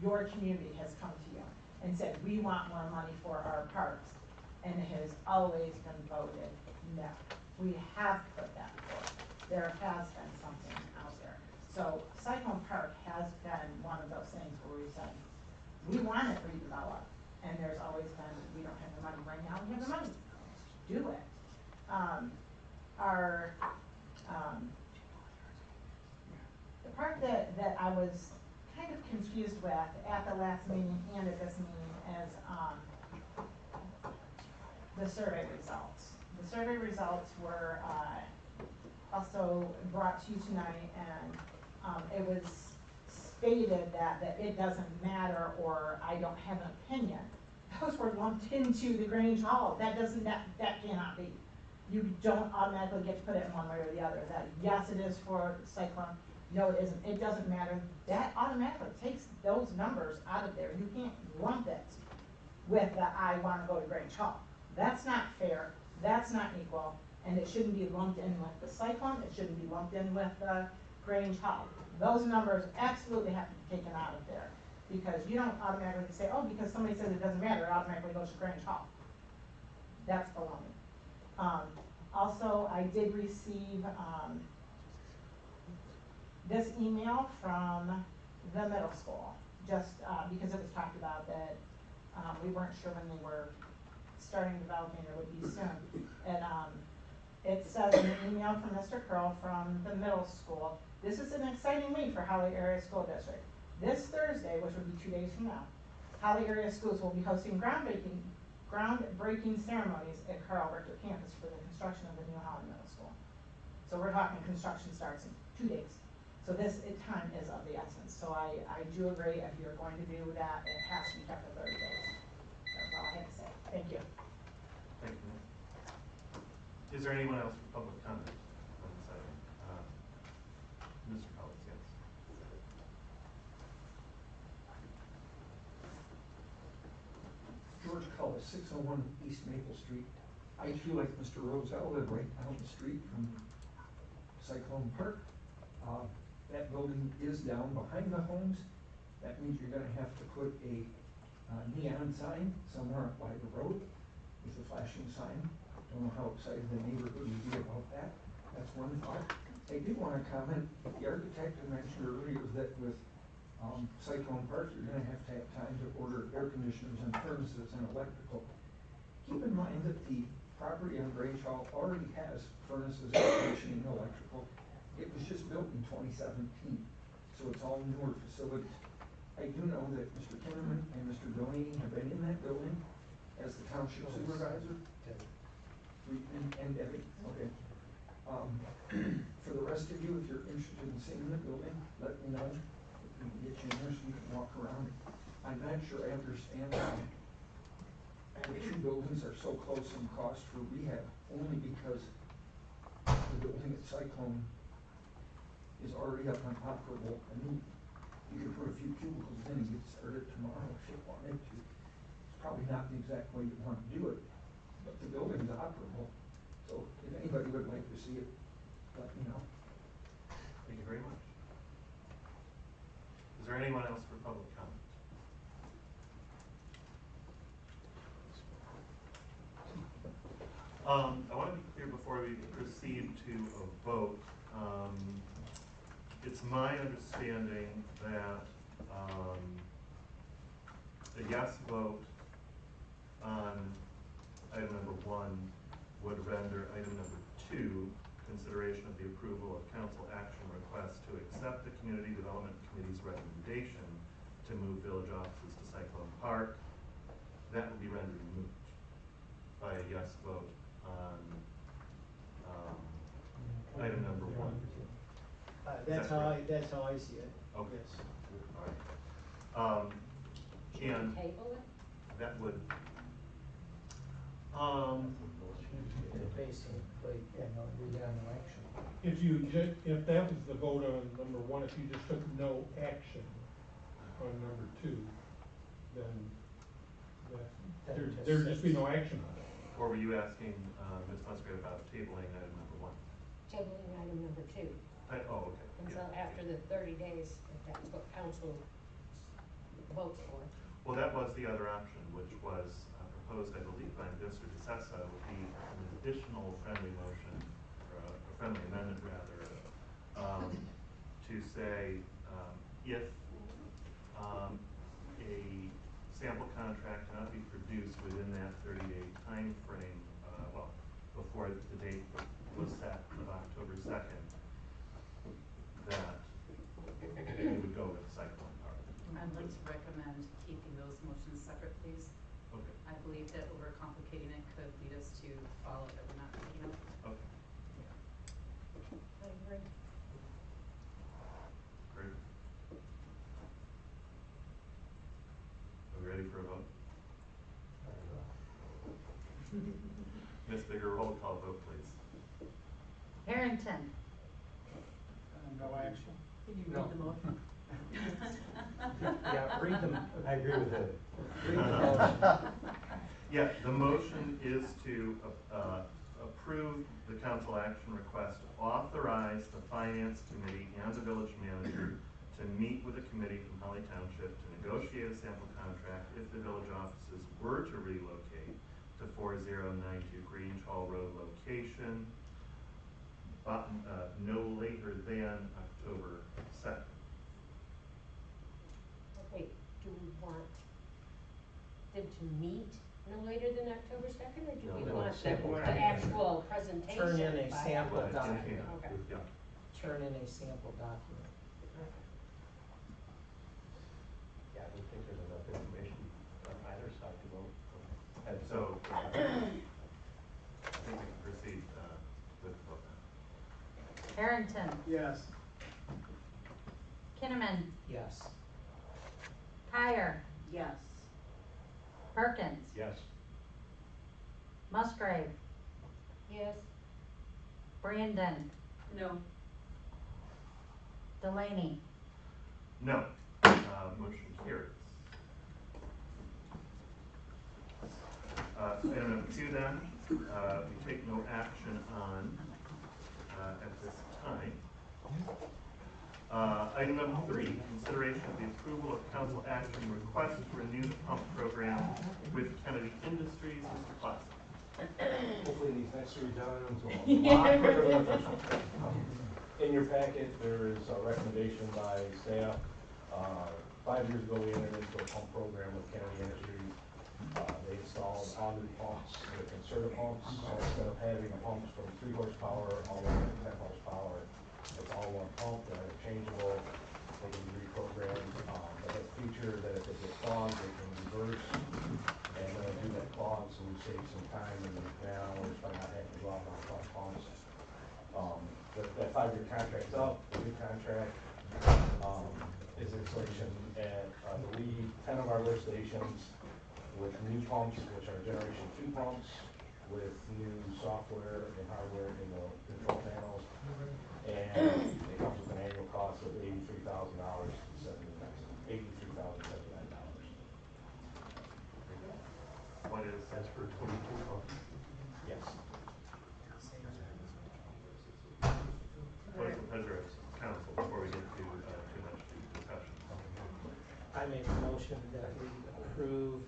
your community has come to you and said, we want more money for our parks. And it has always been voted no. We have put that forth. There has been something out there. So Cyclone Park has been one of those things where we said, we want it redeveloped. And there's always been, we don't have the money right now, we have the money. Do it. The part that I was kind of confused with at the last meeting and at this meeting is the survey results. The survey results were also brought to you tonight, and it was stated that it doesn't matter or I don't have an opinion. Those were lumped into the Grange Hall. That cannot be. You don't automatically get to put it in one way or the other. That yes, it is for Cyclone. No, it isn't. It doesn't matter. That automatically takes those numbers out of there. You can't lump it with the I want to go to Grange Hall. That's not fair. That's not equal. And it shouldn't be lumped in with the Cyclone. It shouldn't be lumped in with the Grange Hall. Those numbers absolutely have to be taken out of there. Because you don't automatically say, oh, because somebody says it doesn't matter, it automatically goes to Grange Hall. That's baloney. Also, I did receive this email from the middle school, just because it was talked about that we weren't sure when they were starting developing, it would be soon. And it says in an email from Mr. Curl from the middle school, this is an exciting week for Holly Area School District. This Thursday, which would be 2 days from now, Holly Area Schools will be hosting groundbreaking ceremonies at Carl Richter campus for the construction of the new Holly Middle School. So we're talking construction starts in 2 days. So this time is of the essence. So I do agree, if you're going to do that, it has to be kept for 30 days. That's all I have to say. Thank you. Thank you. Is there anyone else for public comment on this item? Mr. Collins, yes. George Cullis, 601 East Maple Street, I feel like Mr. Roselle lived right down the street from Cyclone Park. That building is down behind the homes. That means you're gonna have to put a neon sign somewhere by the road with a flashing sign. Don't know how excited the neighborhood would be about that. That's one thought. I did wanna comment, the architect had mentioned earlier that with Cyclone Park, you're gonna have time to order air conditioners and furnaces and electrical. Keep in mind that the property on Grange Hall already has furnaces, air conditioning, electrical. It was just built in 2017, so it's all newer facilities. I do know that Mr. Kinnaman and Mr. Delaney have been in that building as the township supervisor. And Debbie, okay. For the rest of you, if you're interested in seeing the building, let me know. We can get you in there so you can walk around. I'm not sure I understand how the two buildings are so close in cost for rehab, only because the building at Cyclone is already up and operable. I mean, you could put a few cubicles in and get started tomorrow if you wanted to. It's probably not the exact way you want to do it, but the building's operable. So if anybody would like to see it, let me know. Thank you very much. Is there anyone else for public comment? I want to be clear before we proceed to a vote. It's my understanding that a yes vote on item number 1 would render item number 2, consideration of the approval of council action request to accept the Community Development Committee's recommendation to move village offices to Cyclone Park. That would be rendered moot by a yes vote on item number 1. That's how I see it. Okay. Yes. All right. And Table it? that would, Basically, we have no action. If that was the vote on number 1, if you just took no action on number 2, then there'd just be no action on it. or were you asking Ms. Musgrave about tabling item number 1? Tabling item number 2. Oh, okay. Until after the 30 days, if that's what council votes for. Well, that was the other option, which was proposed, I believe, by Mr. DeSessa, would be an additional friendly motion, or a friendly amendment rather, to say if a sample contract cannot be produced within that 30-day time frame, well, before the date was set of October 2nd, that we would go with Cyclone Park. I'd like to recommend keeping those motions separate, please. Okay. I believe that overcomplicating it could lead us to follow that we're not thinking of. Okay. I agree. Great. Are we ready for a vote? Ms. Bigger, roll call vote, please. Harrington. No action. Can you read the motion? Yeah, read them. I agree with it. Read the motion. Yeah, the motion is to approve the council action request to authorize the finance committee and the village manager to meet with a committee from Holly Township to negotiate a sample contract if the village offices were to relocate to 4092 Grange Hall Road location, but no later than October 2nd. Okay, do we want them to meet no later than October 2nd, or do we No, want sample an document. actual presentation? Turn in a by sample October 2nd? document. Okay. Yeah. Turn in a sample document. Yeah, I don't think there's enough information on either side to vote. And so, I think we can proceed with the vote now. Harrington. Yes. Kinnaman. Yes. Kyer. Yes. Perkins. Yes. Musgrave. Yes. Brandon. No. Delaney. No. Motion carries. Item number 2 then, we take no action on at this time. Item number 3, consideration of the approval of council action request to renew the pump program with Kennedy Industries. Mr. Clausen. Hopefully these next 3 items will be a lot quicker than the first one. In your packet, there is a recommendation by staff. 5 years ago, we entered into a pump program with Kennedy Industries. They installed all new pumps with inserter pumps. So instead of having pumps from 3 horsepower all the way to 10 horsepower, it's all one pump. They're interchangeable. They can be reprogrammed. They have a feature that if they get clogged, they can reverse and do that clog, so we save some time and man hours by not having to go out and clog pumps. That 5-year contract's up. The new contract is installation at, I believe, 10 of our lift stations with new pumps, which are Generation 2 pumps, with new software and hardware in the control panels. And it comes with an annual cost of $83,000 to $83,079. What is? That's for 22 pumps. Yes. What is the pleasure of council before we get to too much discussion? I make a motion that we approve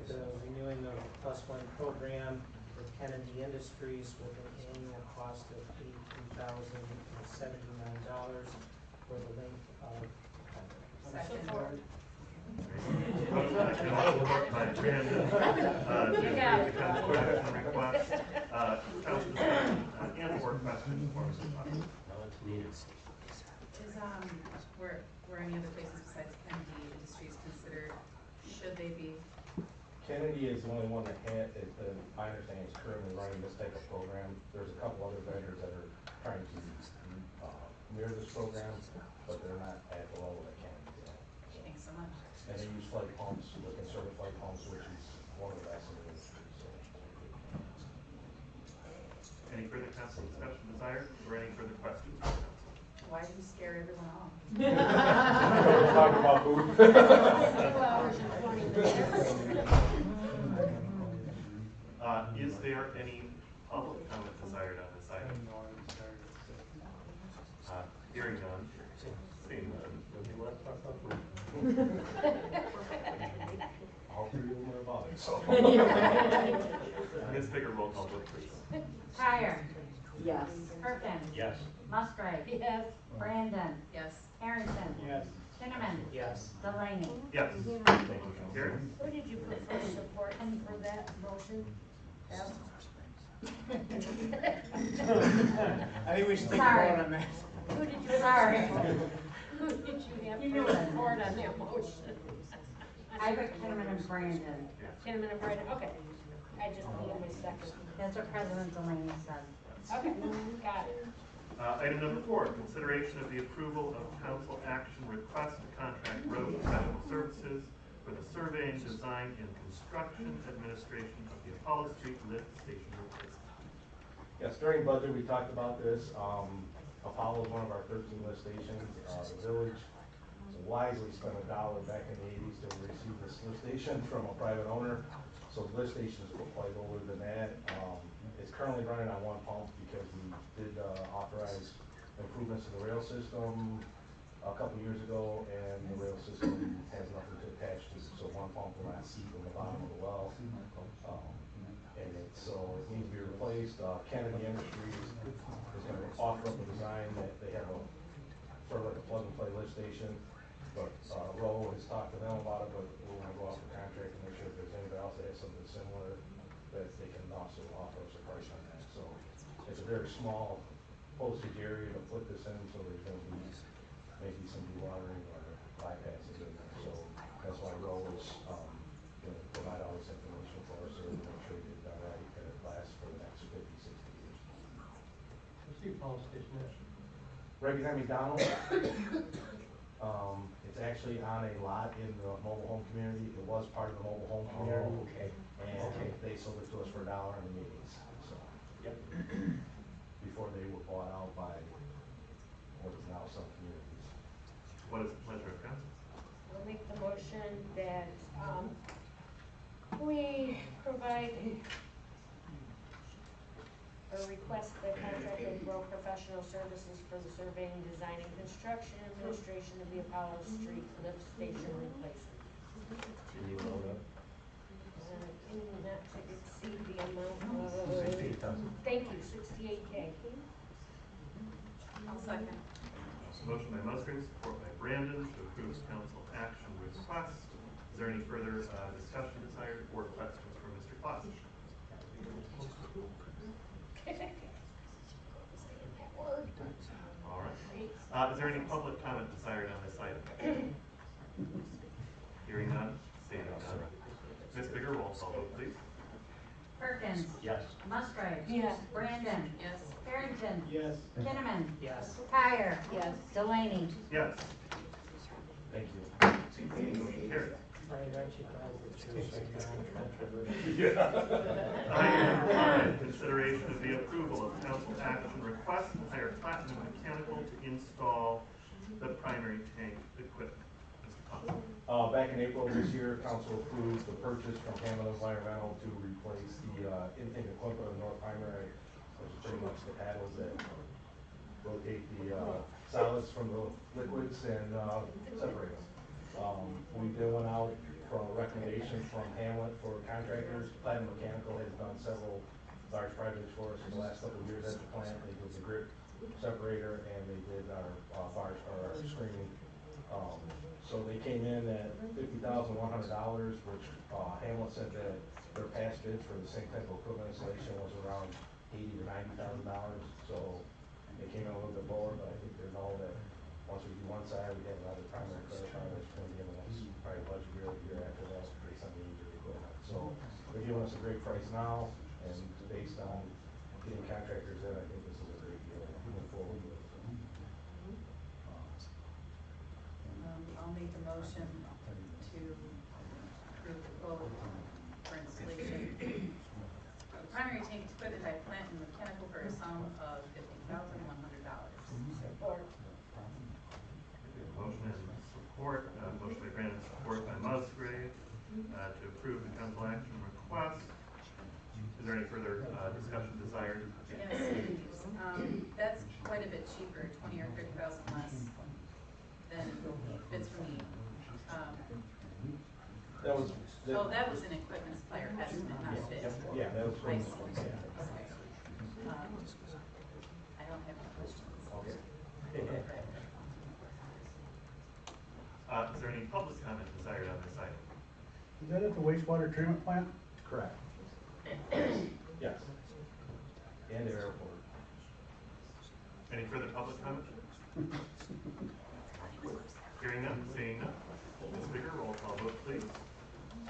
the renewing of the +1 program with Kennedy Industries with an annual cost of $83,079 for the length of. Second. Support by Brandon, to approve the council action request, council discussion, and/or questions for Mrs. Clausen. Were any other places besides Kennedy Industries considered? Should they be? Kennedy is the only one that my understanding is currently running this type of program. There's a couple other vendors that are trying to mirror this program, but they're not at the level that Kennedy is at. Thanks so much. And they use flight pumps, the conservative flight pumps, which is one of the best in the industry. Any further council discussion desired, or any further questions? Why do you scare everyone off? We're talking about food. 2 hours and 20 minutes. Is there any public comment desired on this item? Hearing none, seeing none. All 3 of them are about it, so. Ms. Bigger, roll call vote, please. Tyre. Yes. Perkins. Yes. Musgrave. Yes. Brandon. Yes. Harrington. Yes. Kinnaman. Yes. Delaney. Yes. Motion carries. Who did you put for support and for that motion? Al? I think we should take a Sorry. vote on that. Who did you? Sorry. Who did you have You knew for it. support on that motion? I put Kinnaman and Brandon. Kinnaman and Brandon, okay. I just needed my second. That's what President Delaney said. Okay, got it. Item number 4, consideration of the approval of council action request to contract road professional services for the survey and design and construction administration of the Apollo Street lift station replacement. Yes, during budget, we talked about this. Apollo is one of our 13 lift stations. The village wisely spent $1 back in the 80s to receive this lift station from a private owner. So the lift station is quite older than that. It's currently running on 1 pump because we did authorize improvements to the rail system a couple years ago, and the rail system has nothing to attach to, so 1 pump will not seep in the bottom of the well. So it needs to be replaced. Kennedy Industries is going to offer up a design that they have a sort of like a plug-and-play lift station, but Roe has talked to them about it, but we're going to go off the contract and make sure if there's anybody else that has something similar, that they can also offer us a price on that. So it's a very small postage area to put this in, so there's going to be maybe some dewatering or bypassing in there. So that's why Roe is going to provide all this information for us, so we make sure we get it done right and it lasts for the next 50, 60 years. What's the Apollo station at? Right behind McDonald's. It's actually on a lot in the mobile home community. It was part of the mobile home community. Oh, okay. And they sold it to us for $1 in the meetings, so. Yep. Before they were bought out by what is now some communities. What is the pleasure of council? I'll make the motion that, we provide or request the contract and grow professional services for the surveying, design, and construction administration of the Apollo Street lift station replacement. Not to exceed the amount of, thank you, $68K. I'll second. Motion by Musgrave, support by Brandon to approve council action request. Is there any further discussion desired or questions from Mr. Claus? All right. Is there any public comment desired on this item? Hearing none, seeing none. Ms. Bigger, roll call vote, please. Perkins. Yes. Musgrave. Yes. Brandon. Yes. Harrington. Yes. Kinnaman. Yes. Tyre. Yes. Delaney. Yes. Thank you. Motion carried. Brian, aren't you glad that yours are non-controversial? Item 5, consideration of the approval of council action request to hire Platinum Mechanical to install the primary tank equipment. Mr. Thompson. Back in April of this year, council approved the purchase from Hammond Environmental to replace the intake equipment of the North Primary, which is pretty much the paddles that rotate the solids from the liquids and separate them. We then went out for a recommendation from Hamlet for contractors. Platinum Mechanical has done several large projects for us in the last couple of years at the plant. They did the grip separator and they did our bars or our screening. So they came in at $50,100, which Hamlet said that their past bids for the same type of equipment installation was around $80,000 to $90,000. So they came in a little bit lower, but I think they know that once we do one side, we have another primary clarifier that's going to be in the next probably budget year or the year after that based on the needs of the equipment. So they're giving us a great price now, and based on getting contractors in, I think this is a great deal moving forward with it. I'll make a motion to approve the quote for installation of primary tank equipment by Plant and Mechanical for a sum of $50,100. Support. Motion and support, motion by Brandon, support by Musgrave, to approve the council action request. Is there any further discussion desired? Yes, that's quite a bit cheaper, 20 or 30,000 less than bids from me. That was. Oh, that was an equipment supplier estimate, not a bid. Yeah, that was. I see. Okay. I don't have any questions. Okay. Is there any public comment desired on this item? Is that at the wastewater treatment plant? Correct. Yes. And the airport. Any further public comment? Hearing none, seeing none. Ms. Bigger, roll call vote, please.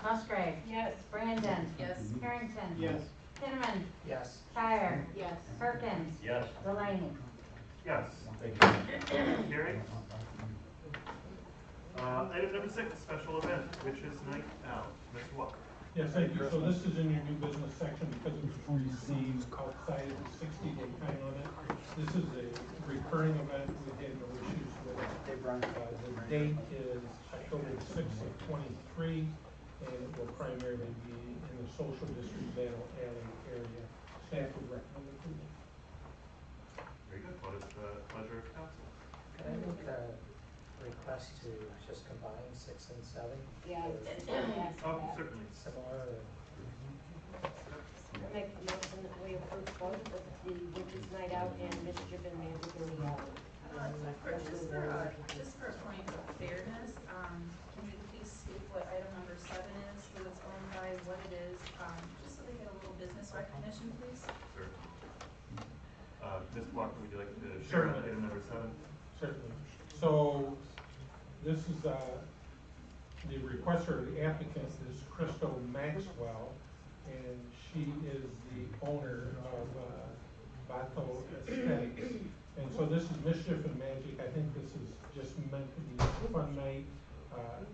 Musgrave. Yes. Brandon. Yes. Harrington. Yes. Kinnaman. Yes. Tyre. Yes. Perkins. Yes. Delaney. Yes. Thank you. Carried. Item number 6, special event, which is night out. Mr. Walker. Yes, thank you. So this is in your new business section because it was received outside of the 60-day time limit. This is a recurring event. We had no issues with it. The date is October 6th of 23, and it will primarily be in the social district battle alley area. Staff would recommend approval. Very good. What is the pleasure of council? Can I make a request to just combine 6 and 7? Yeah. Oh, certainly. Similar. Make the motion that we approve both of the Witches Night Out and Mischief and Magic in the Alley. Just for a point of fairness, can you please state what item number 7 is, who it's owned by, what it is, just so they get a little business recognition, please? Sure. Ms. Walker, would you like to share item number 7? Certainly. So this is, the requester, the applicant is Crystal Maxwell, and she is the owner of Bato Aesthetics. And so this is Mischief and Magic. I think this is just meant to be a fun night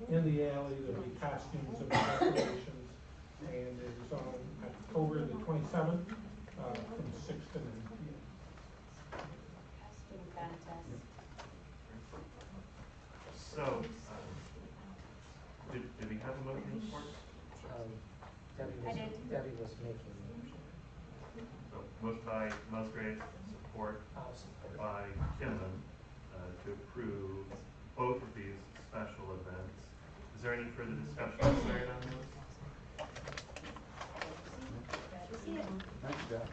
in the alley. There'll be costumes and decorations, and it is on October the 27th from 6 to 9 p.m. Costume contest. So, did we have a motion support? Debbie was making the motion. So, Motion by Musgrave, support by Kinman, to approve both of these special events. Is there any further discussion required on those? Thank you, Jeff.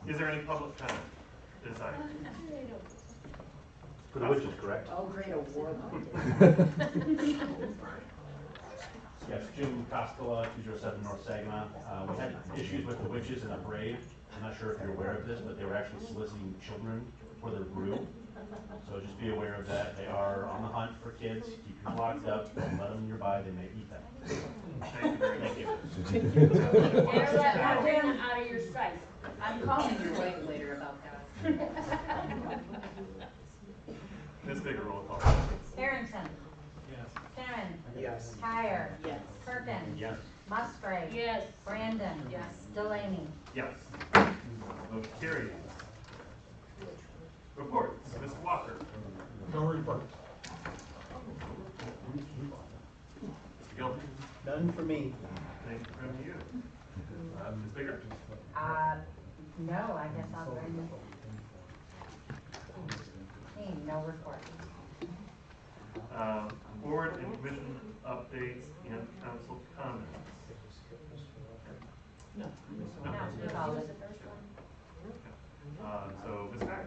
Is there any public comment? Desired? For the witches, correct? Oh, great award. Yes, Jim Costola, 207 North Saginaw. We had issues with the witches in a parade. I'm not sure if you're aware of this, but they were actually soliciting children for their brew. So just be aware of that. They are on the hunt for kids. Keep them locked up. Don't let them nearby. They may eat them. Thank you. Better let that one out of your sight. I'm calling your wife later about that. Ms. Bigger, roll call. Harrington. Yes. Kinnaman. Yes. Tyre. Yes. Perkins. Yes. Musgrave. Yes. Brandon. Yes. Delaney. Yes. Motion carries. Reports. Mr. Walker. No report. Mr. Gilman. None for me. Thank you from you. Ms. Bigger. No, I guess I'll bring. Hey, no report. Board and commission updates and council comments. No, we called it. So Ms. Hack.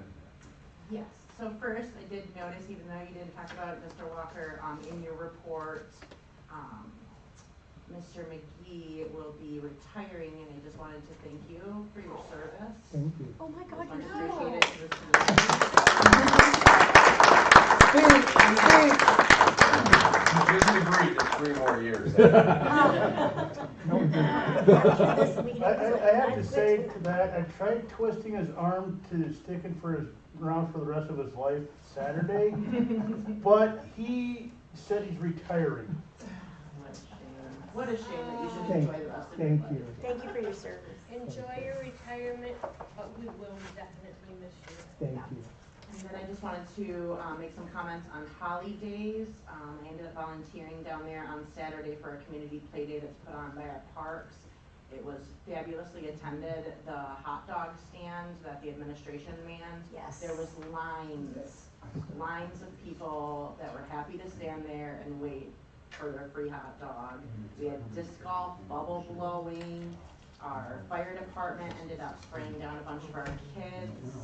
Yes, so first, I did notice, even though you didn't talk about it, Mr. Walker, in your report, Mr. McGee will be retiring, and I just wanted to thank you for your service. Thank you. Oh my God, I no. appreciate it. Just agreed to 3 more years. I have to say to that, I tried twisting his arm to sticking for his, around for the rest of his life Saturday, but he said he's retiring. What a shame that you should Thank- enjoy the rest of your Thank life. you. Thank you for your service. Enjoy your retirement, but we will definitely miss you. Thank you. And then I just wanted to make some comments on holidays. I ended up volunteering down there on Saturday for a community play day that's put on by our parks. It was fabulously attended. The hot dog stand that the administration manned. Yes. There was lines of people that were happy to stand there and wait for their free hot dog. We had disc golf, bubble blowing. Our fire department ended up spraying down a bunch of our kids.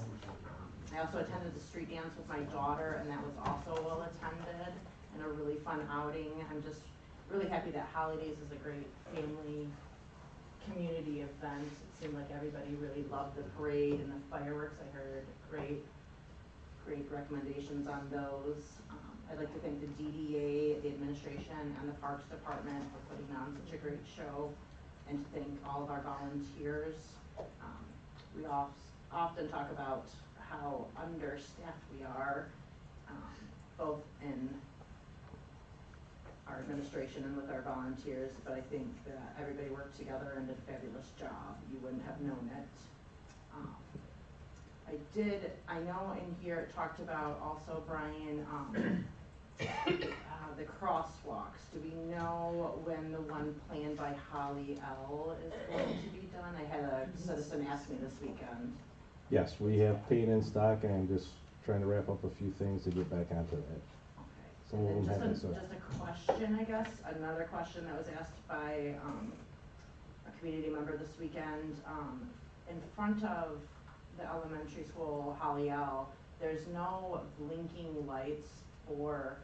I also attended the street dance with my daughter, and that was also well attended and a really fun outing. I'm just really happy that Holidays is a great family community event. It seemed like everybody really loved the parade and the fireworks. I heard great recommendations on those. I'd like to thank the DDA, the administration, and the Parks Department for putting on such a great show, and to thank all of our volunteers. We often talk about how understaffed we are, both in our administration and with our volunteers, but I think that everybody worked together and did a fabulous job. You wouldn't have known it. I know in here it talked about also, Brian, the crosswalks. Do we know when the one planned by Holly L. is going to be done? I had a citizen ask me this weekend. Yes, we have paint in stock, and I'm just trying to wrap up a few things to get back onto that. Okay. Some of them And have then been sorted. just a question, I guess, another question that was asked by a community member this weekend. In front of the elementary school, Holly L., there's no blinking lights for,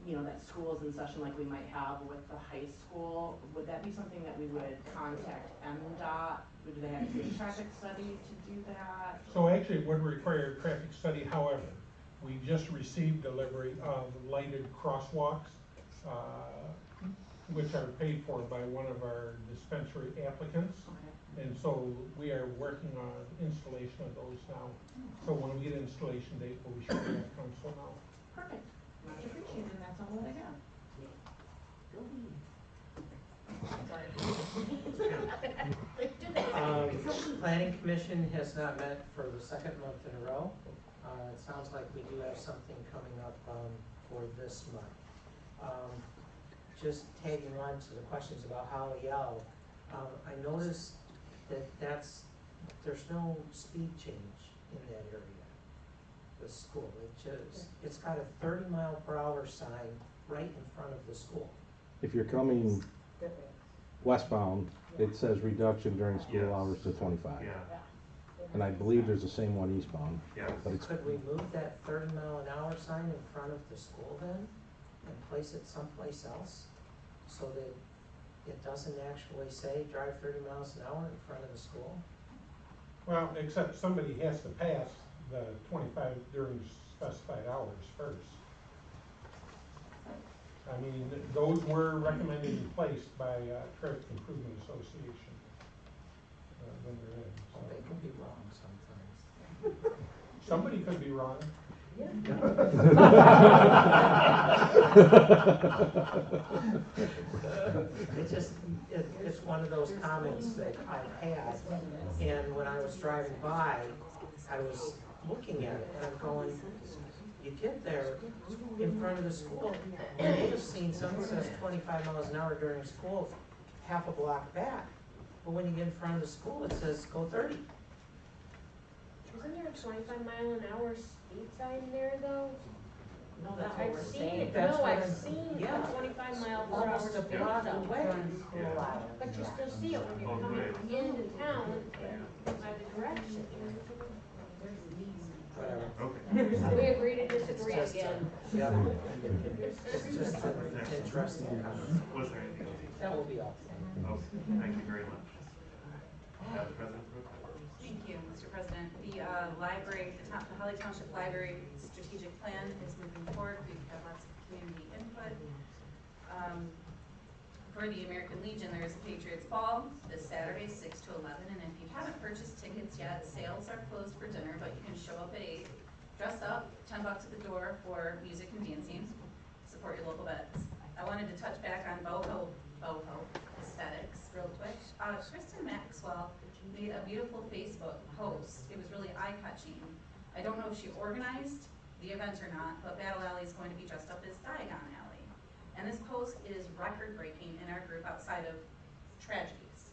that school's in session like we might have with the high school. Would that be something that we would contact MDOT? Would they have to do a traffic study to do that? So actually, it would require a traffic study. However, we just received delivery of lighted crosswalks, which are paid for by one of our dispensary applicants. Okay. And so we are working on installation of those now. So when we get installation date, we'll be sure to have council know. Perfect. Much appreciated, and that's all that I got. Planning Commission has not met for the second month in a row. It sounds like we do have something coming up for this month. Just tagging on to the questions about Holly L. I noticed that there's no speed change in that area, the school. It's got a 30-mile-per-hour sign right in front of the school. If you're coming westbound, it says reduction during school hours to 25. Yeah. And I believe there's the same one eastbound. Yeah. But it's, Could we move that 30-mile-an-hour sign in front of the school then, and place it someplace else, so that it doesn't actually say drive 30 miles an hour in front of the school? Well, except somebody has to pass the 25 during specified hours first. I mean, those were recommended and placed by Traffic Improvement Association when they're in. So. They can be wrong sometimes. Somebody could be wrong. It's one of those comments that I've had, and when I was driving by, I was looking at it, and I'm going, you get there in front of the school, and you've seen something that says 25 miles an hour during school, half a block back. But when you get in front of the school, it says go 30. Isn't there a 25-mile-an-hour speed sign there though? No, that's what we're I've seen saying. it, That's no, what I've I'm- seen yeah. a 25-mile-per-hour Almost a speed block sign. away. But you still see it when you're coming into town by the direction. Whatever. Okay. We agree to disagree It's just, again. Yeah, it's just an interesting comment. Was there anything else? That will be all. Okay, thank you very much. Madam President. Thank you, Mr. President. The Holly Township Library strategic plan is moving forward. We've had lots of community input. For the American Legion, there is a Patriots Ball this Saturday, 6 to 11. And if you haven't purchased tickets yet, sales are closed for dinner, but you can show up at 8, dress up, $10 at the door for music and dancing. Support your local vets. I wanted to touch back on boho aesthetics real quick. Kristen Maxwell made a beautiful Facebook post. It was really eye-catching. I don't know if she organized the event or not, but Battle Alley is going to be dressed up as Diagon Alley. And this post is record-breaking in our group outside of tragedies.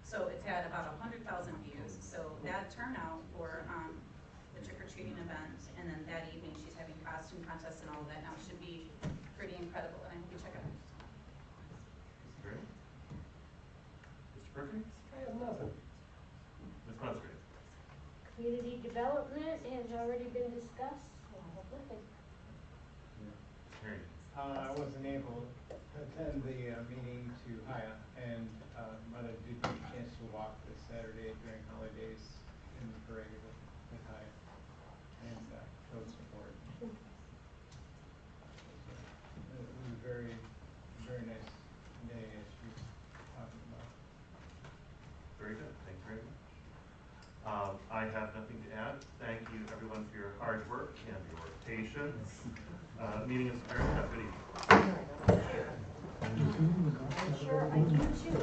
So it's had about 100,000 views. So that turnout for the trick-or-treating event, and then that evening she's having costume contests and all of that now should be pretty incredible, and I hope you check it out. Great. Mr. Perkins? I have nothing. Ms. Musgrave? Community development has already been discussed. Harry? I wasn't able to attend the meeting to Haya, and but I did get a chance to walk this Saturday during holidays in the parade with Haya, and showed support. It was a very, very nice day, as she was talking about. Very good, thank you very much. I have nothing to add. Thank you, everyone, for your hard work and your patience. Meeting is adjourned. Have a good evening. I'm sure I do too.